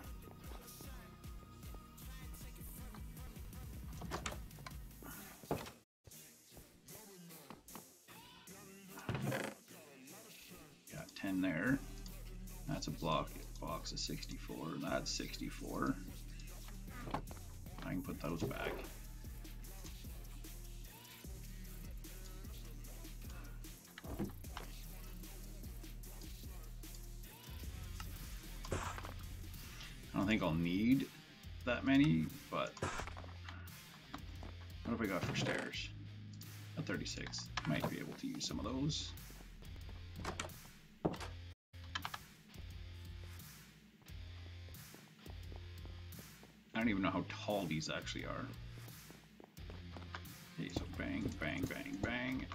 10 there. That's a block. Box of 64. That's 64. I can put those back. I don't think I'll need that many, but what have I got for stairs? A 36. Might be able to use some of those. I don't even know how tall these actually are. Okay, so bang, bang, bang, bang,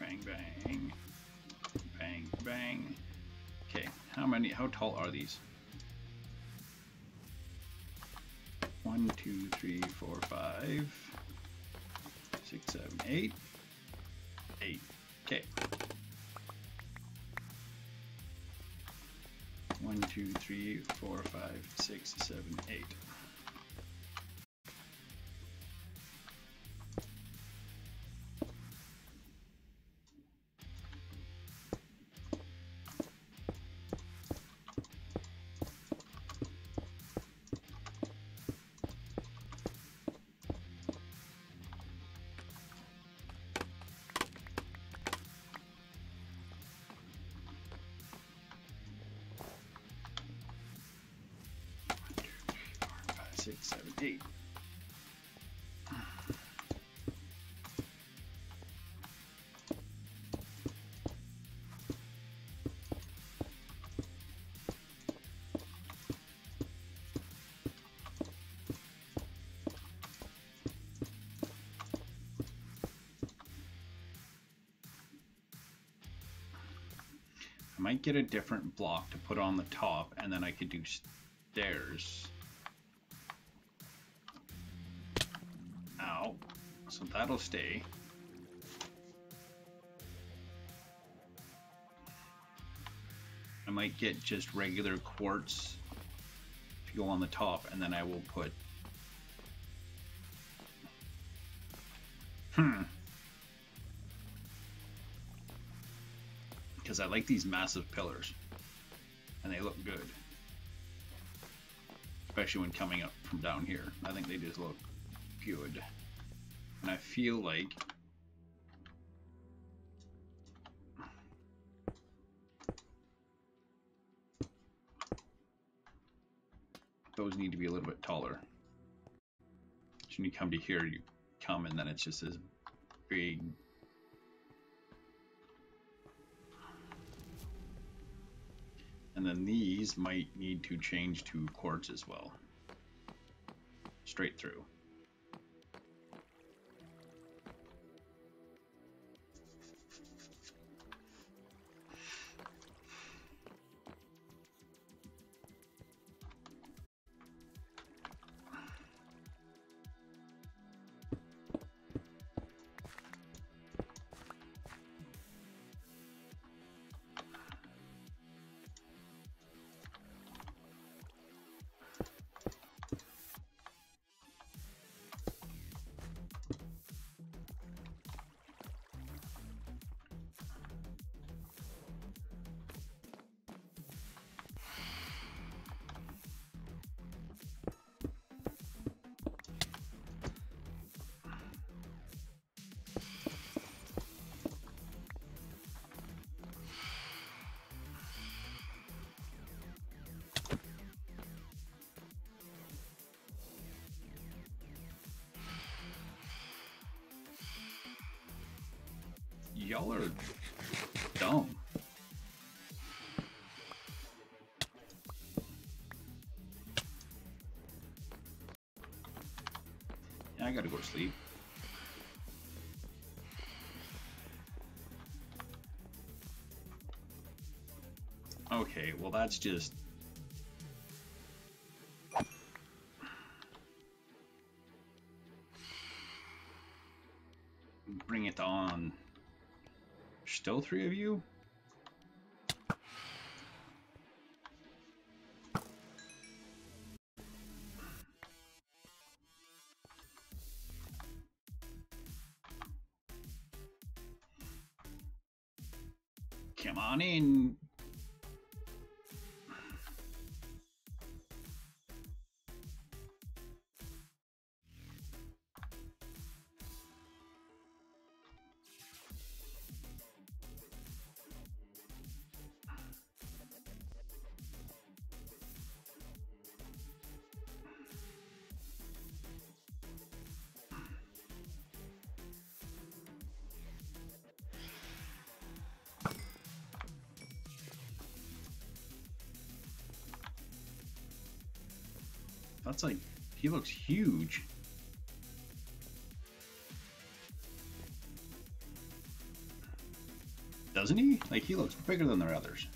bang, bang, bang, bang. Okay, how tall are these? 1, 2, 3, 4, 5, 6, 7, 8. 8. Okay. 1, 2, 3, 4, 5, 6, 7, 8. Six, 7, 8. I might get a different block to put on the top, and then I could do stairs. Ow. So that'll stay. I might get just regular quartz to go on the top, and then I will put... Because I like these massive pillars, and they look good. Especially when coming up from down here. I think they just look good. And I feel like those need to be a little bit taller. So when you come to here, you come and then it's just this big... And then these might need to change to quartz as well. Straight through. Y'all are dumb. Yeah, I gotta go to sleep. Okay, well that's just... Bring it on. Still 3 of you? Come on in. That's like, he looks huge. Doesn't he? Like, he looks bigger than the others.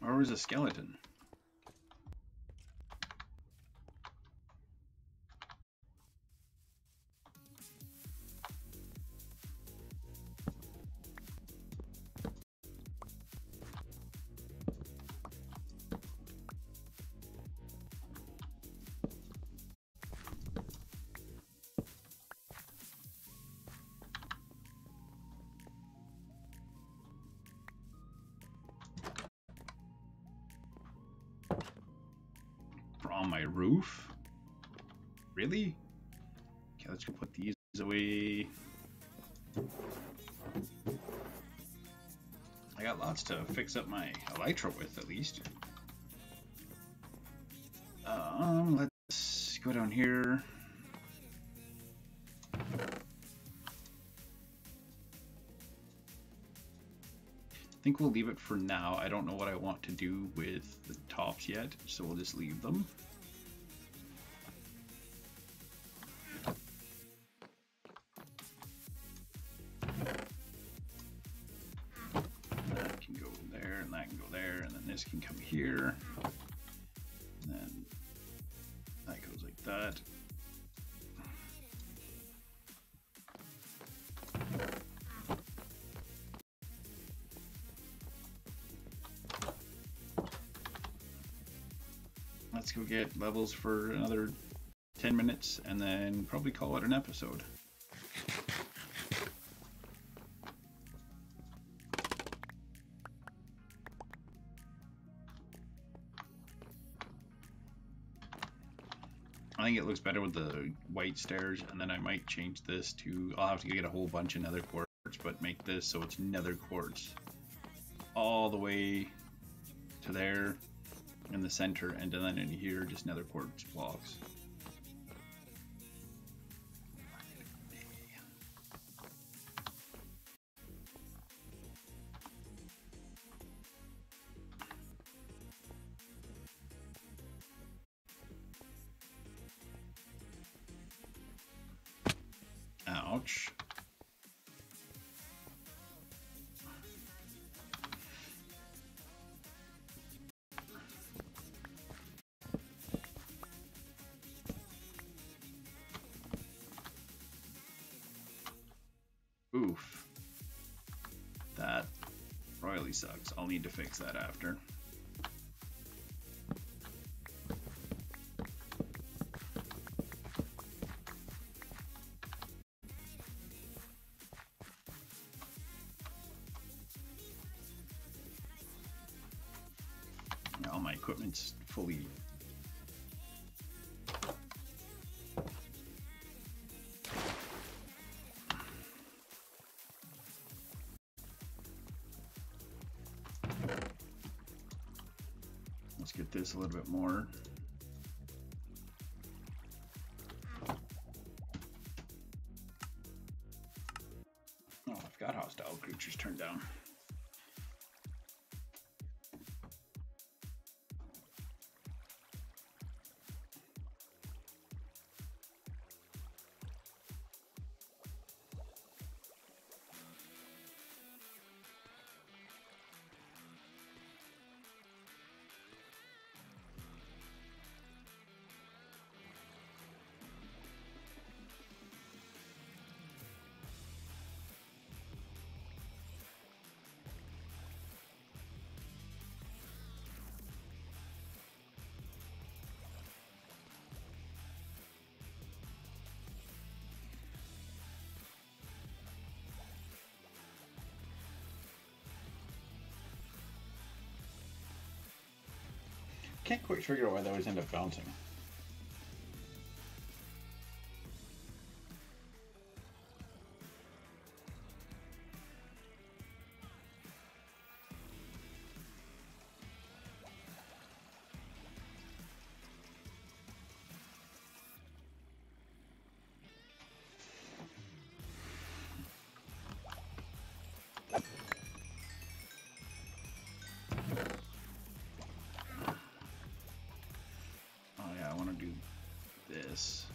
Or was a skeleton? On my roof? Really? Okay, let's go put these away. I got lots to fix up my elytra with, at least. Let's go down here. I think we'll leave it for now. I don't know what I want to do with the tops yet, so we'll just leave them. That can go there, and that can go there, and then this can come here. And then that goes like that. Let's go get levels for another 10 minutes and then probably call it an episode. I think it looks better with the white stairs, and then I might change this to, I'll have to get a whole bunch of nether quartz, but make this so it's nether quartz all the way to there in the center, and then in here just nether quartz blocks. Ouch. Oof. That royally sucks. I'll need to fix that after. All my equipment's fully let's get this a little bit more. Oh, I've got hostile creatures turned down. Can't quite figure out why they always end up bouncing. this.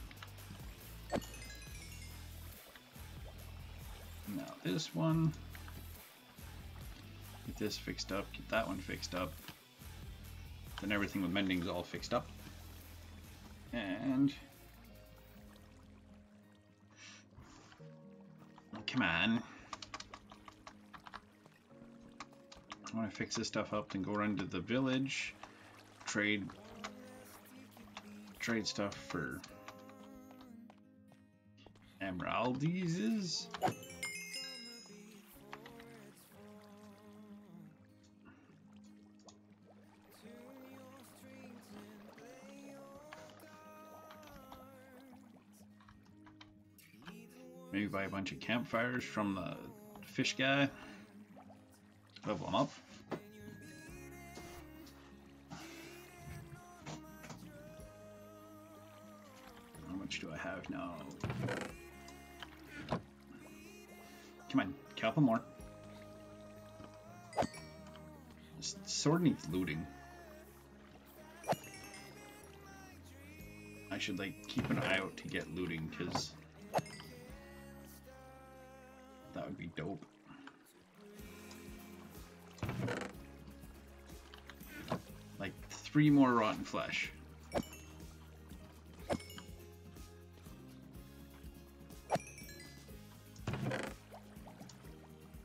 Now this one. Get this fixed up, get that one fixed up. Then everything with mending is all fixed up. And come on. I want to fix this stuff up, then go run to the village, trade stuff for emeralds. Maybe buy a bunch of campfires from the fish guy. Level them up. How much do I have now? Come on, couple more. This sword needs looting. I should like keep an eye out to get looting, because that would be dope. Like 3 more rotten flesh.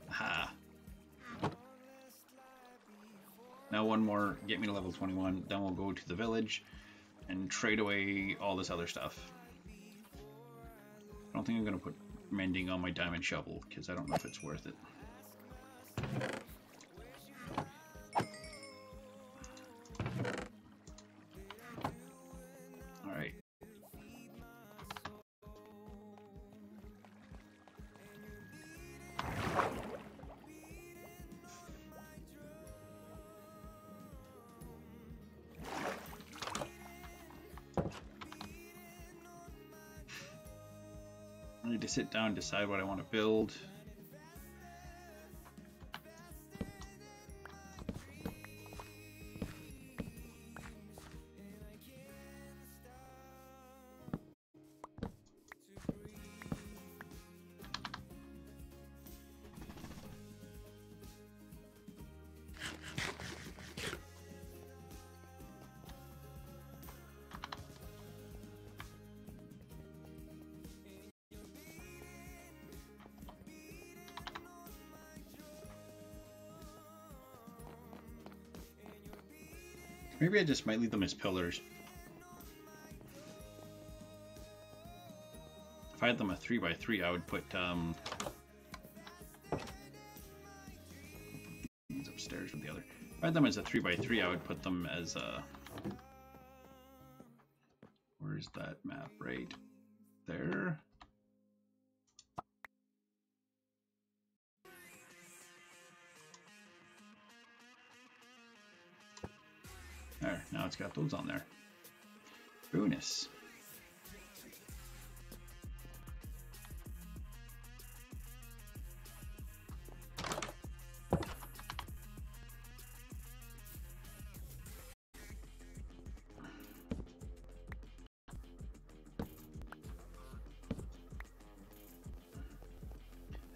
Ha. Now 1 more, get me to level 21, then we'll go to the village and trade away all this other stuff. I don't think I'm going to put mending on my diamond shovel, because I don't know if it's worth it. Alright. I need to sit down and decide what I want to build. Maybe I just might leave them as pillars. If I had them a 3x3, I would put these upstairs with the other. If I had them as a 3x3, I would put them as a. Where's that map? Right there. There, now it's got those on there. Bonus.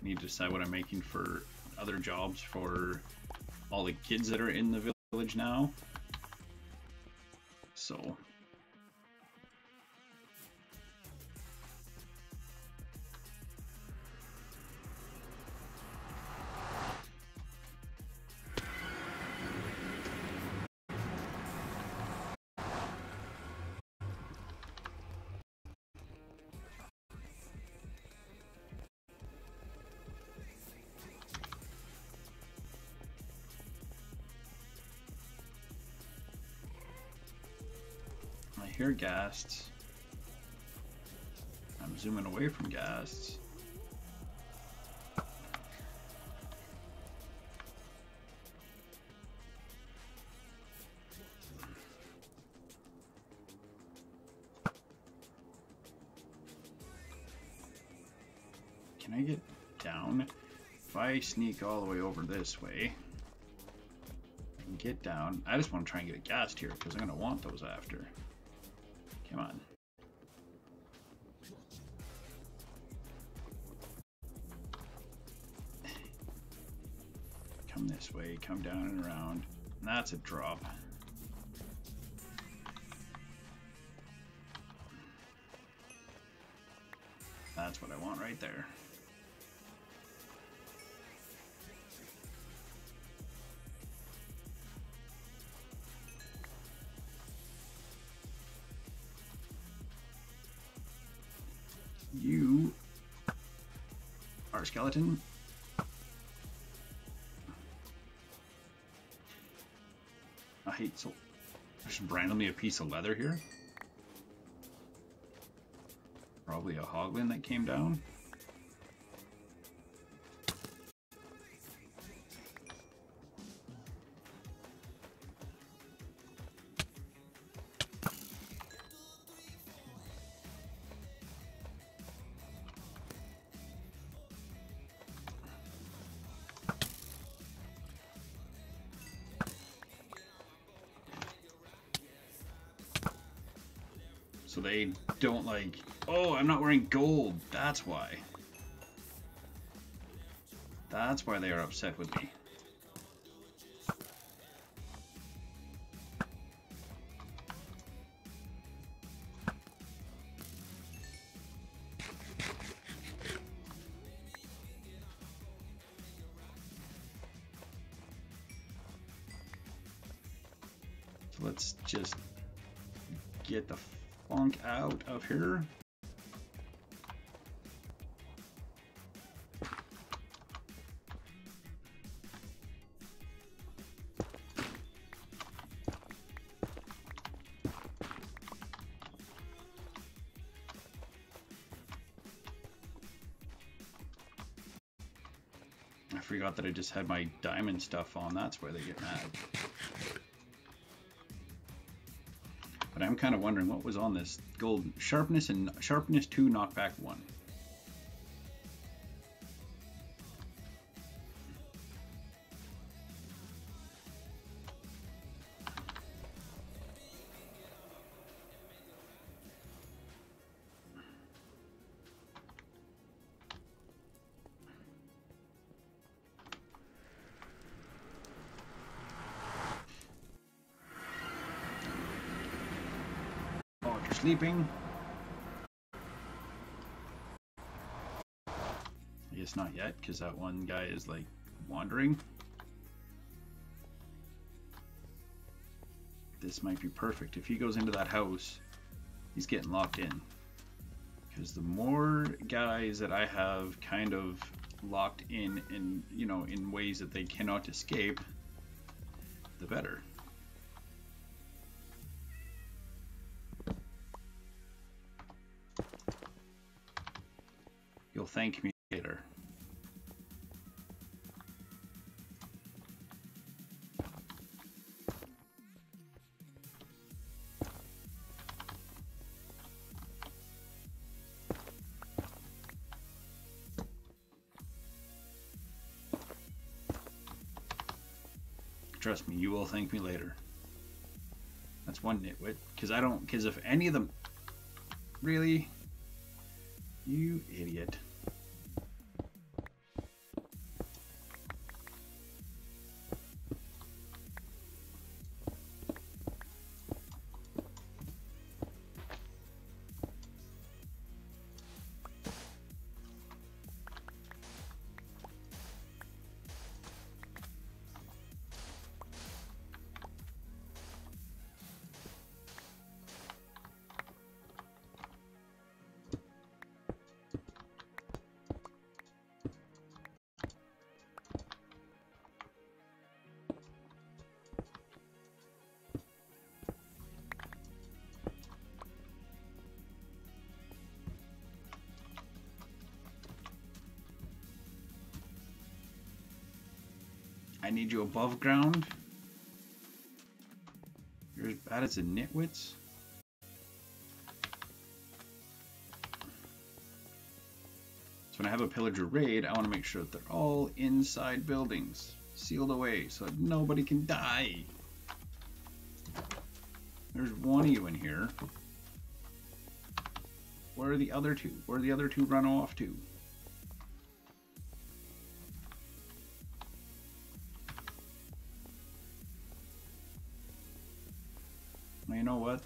I need to decide what I'm making for other jobs for all the kids that are in the village now. So I hear ghasts. I'm zooming away from ghasts. Can I get down? If I sneak all the way over this way, I can get down. I just want to try and get a ghast here because I'm going to want those after. Come on. come this way, come down and around. And that's a drop. That's what I want right there. You are a skeleton. I hate so. There's randomly a piece of leather here. Probably a hoglin that came down. So they don't like, oh, I'm not wearing gold. That's why. That's why they are upset with me. So let's just get the funk out of here. I forgot that I just had my diamond stuff on. That's where they get mad. But I'm kind of wondering what was on this gold. Sharpness and sharpness 2, knockback 1. Oh, if you're sleeping. I guess not yet, because that one guy is like wandering. This might be perfect. If he goes into that house, he's getting locked in. Because the more guys that I have kind of locked in, you know, in ways that they cannot escape, the better. You'll thank me later. Trust me, you will thank me later. That's one nitwit. Because if any of them... Really? You idiot. I need you above ground. You're as bad as the nitwits. So when I have a pillager raid, I want to make sure that they're all inside buildings, sealed away, so that nobody can die. There's one of you in here. Where are the other two? Where are the other two run off to? Well, you know what?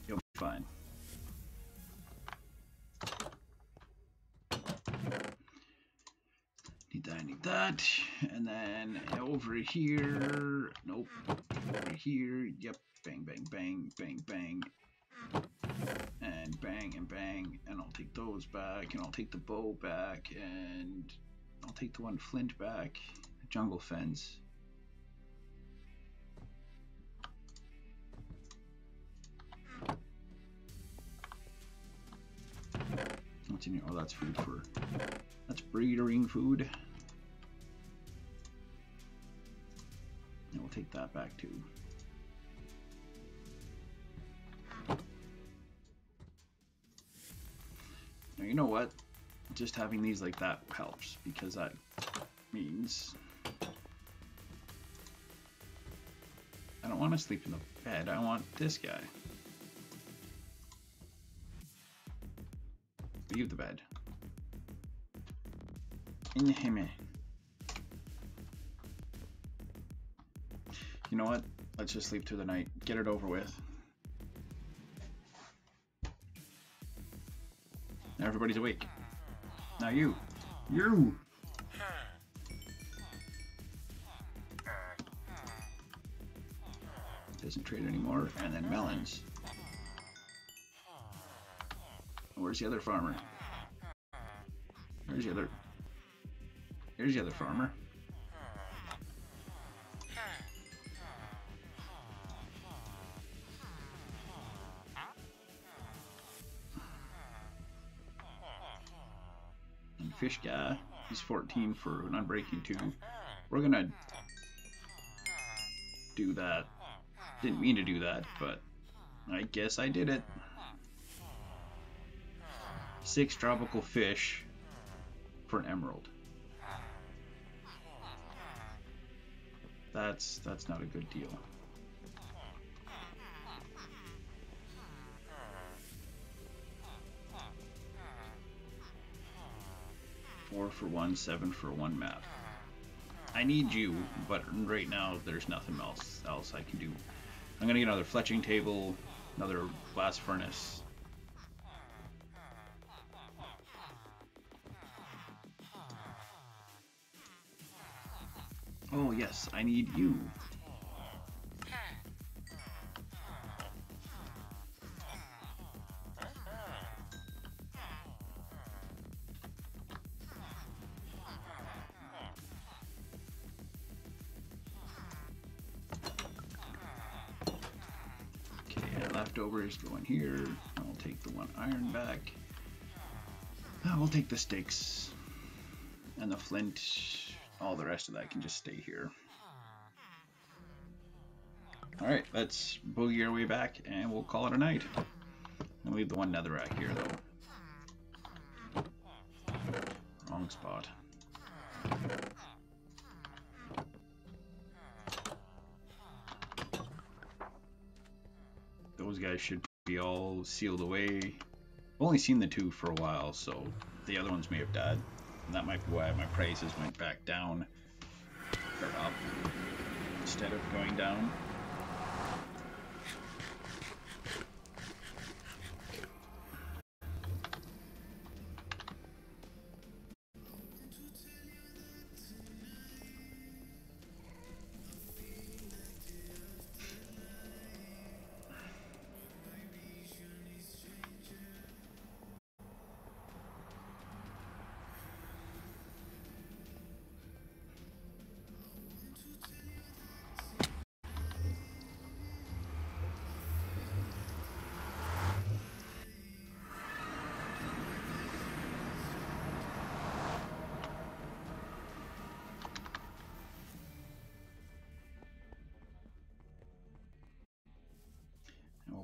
You'll be fine. Need that. And then over here. Nope. Over here. Yep. Bang, bang, bang, bang, bang. And bang and bang. And I'll take those back. And I'll take the bow back. And I'll take the one flint back. Jungle fence. What's in here? Oh, that's food for... That's breeding food. And we'll take that back too. Now, you know what? Just having these like that helps, because that means I don't want to sleep in the bed. I want this guy. Leave the bed. In the hammer. You know what? Let's just sleep through the night. Get it over with. Now everybody's awake. Now you. You! Doesn't trade anymore. And then melons. Where's the other farmer? There's the other. There's the other farmer. And fish guy. He's 14 for an unbreaking 2. We're gonna do that. Didn't mean to do that, but I guess I did it. 6 tropical fish for an emerald. That's not a good deal. Four for 1, 7 for 1 map. I need you, but right now there's nothing else I can do. I'm gonna get another fletching table, another blast furnace. Oh yes, I need you. Okay, leftovers go in here. I'll take the 1 iron back. We'll take the sticks and the flint. All the rest of that can just stay here. Alright, let's boogie our way back and we'll call it a night. I'll leave the 1 netherrack here though. Wrong spot. Those guys should be all sealed away. I've only seen the 2 for a while, so the other ones may have died. And that might be why my prices went back down, or up, instead of going down.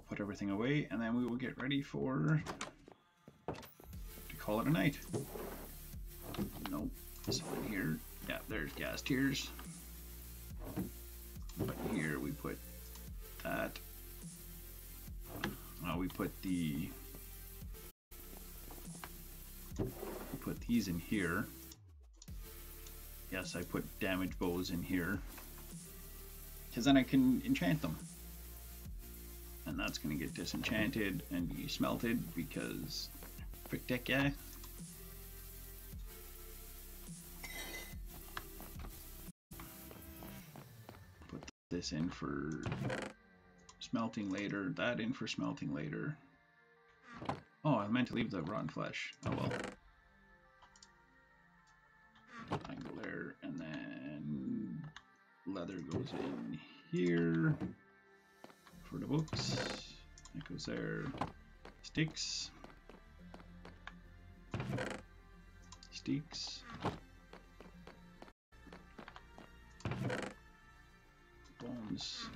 Put everything away, and then we will get ready to call it a night. Nope, this one here. Yeah, there's gas tiers. But here we put that. We put the these in here. Yes, I put damage bows in here. Because then I can enchant them. And that's going to get disenchanted and be smelted because... Frick that guy. Put this in for smelting later, that in for smelting later. Oh, I meant to leave the rotten flesh. Oh well. Angle there, and then leather goes in here for the books. It goes there. Sticks. Sticks. Bones.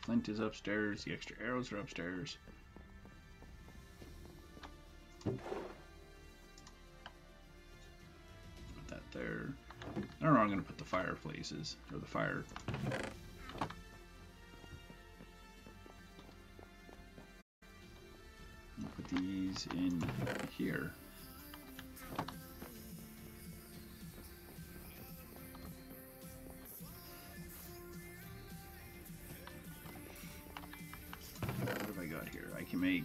Flint is upstairs. The extra arrows are upstairs. Put that there. I don't know where I'm going to put the fireplaces, or the fire. I'll put these in here. What have I got here? I can make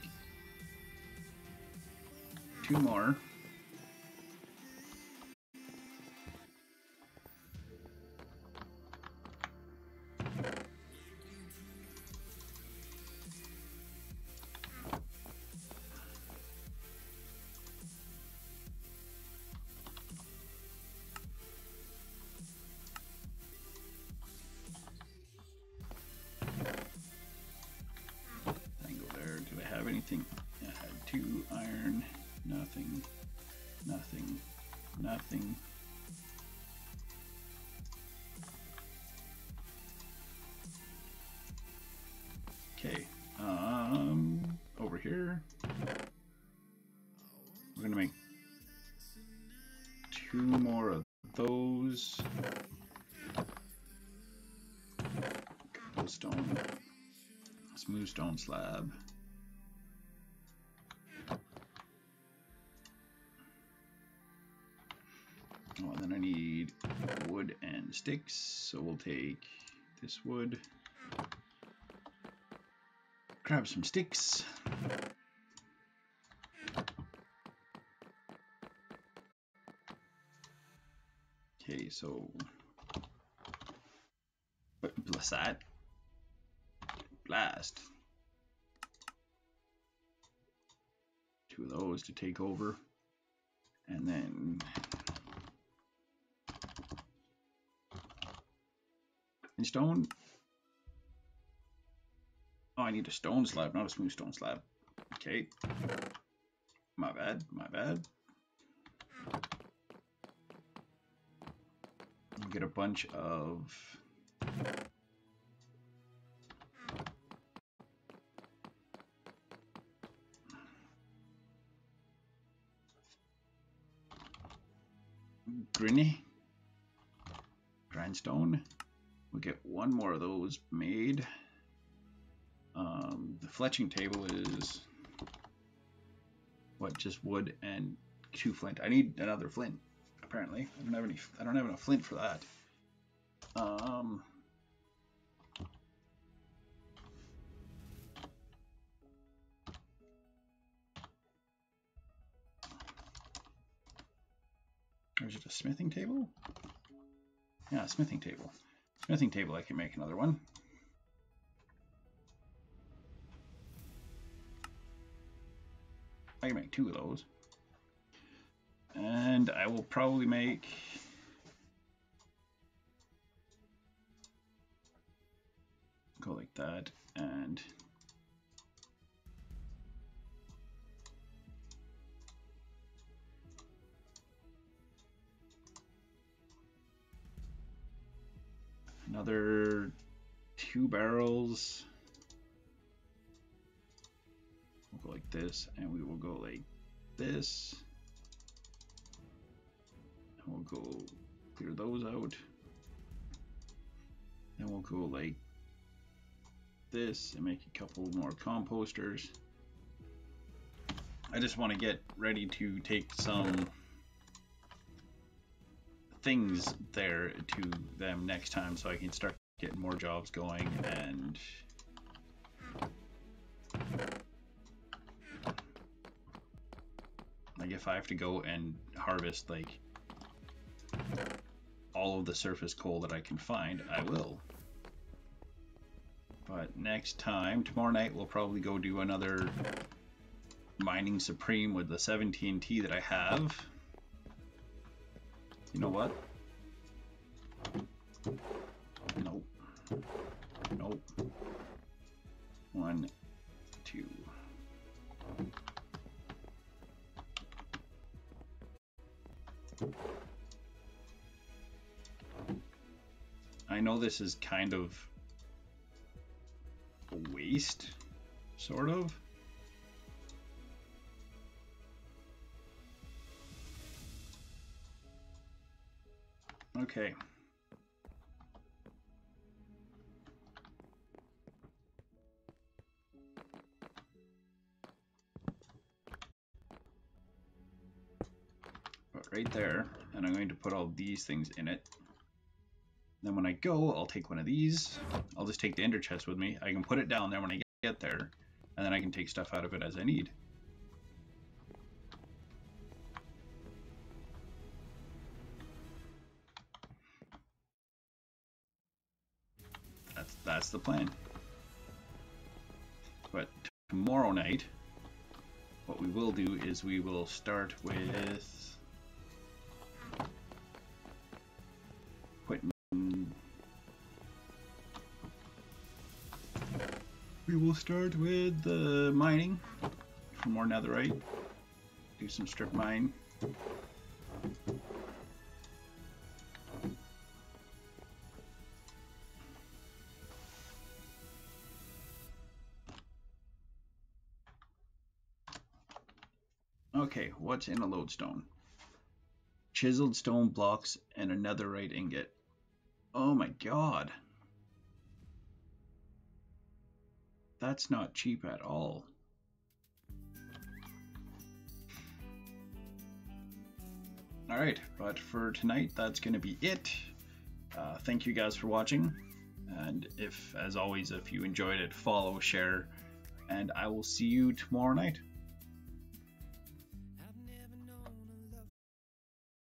2 more. Anything? I had 2 iron, nothing, nothing, nothing. Okay, over here, we're gonna make 2 more of those. Cobblestone, smooth stone slab. Oh, and then I need wood and sticks, so we'll take this wood, grab some sticks, okay, so bless that, blast, 2 of those to take over, and then in stone. Oh, I need a stone slab, not a smooth stone slab. Okay. My bad, my bad. I'll get a bunch of grindstone. We'll get 1 more of those made. The fletching table is what, just wood and 2 flint. I need another flint. Apparently, I don't have enough flint for that. Or is it a smithing table? Yeah, a smithing table. Smithing table, I can make another one. I can make 2 of those. And I will probably make go like that, and another 2 barrels. We'll go like this, and we will go like this. And we'll go clear those out. Then we'll go like this and make a couple more composters. I just want to get ready to take some things there to them next time, so I can start getting more jobs going. And like if I have to go and harvest like all of the surface coal that I can find, I will. But next time, tomorrow night, we'll probably go do another Mining Supreme with the 7 TNT that I have. You know what? Nope. Nope. 1, 2. I know this is kind of a waste, sort of. Okay. But right there, and I'm going to put all these things in it. Then when I go, I'll take one of these. I'll just take the ender chest with me. I can put it down there when I get there, and then I can take stuff out of it as I need. That's the plan. But tomorrow night, what we will do is we will start with the mining for more netherite. Do some strip mine. Okay, what's in a lodestone? Chiseled stone blocks and a netherite ingot. Oh my god. That's not cheap at all. Alright, but for tonight, that's going to be it. Thank you guys for watching. And as always, if you enjoyed it, follow, share, and I will see you tomorrow night.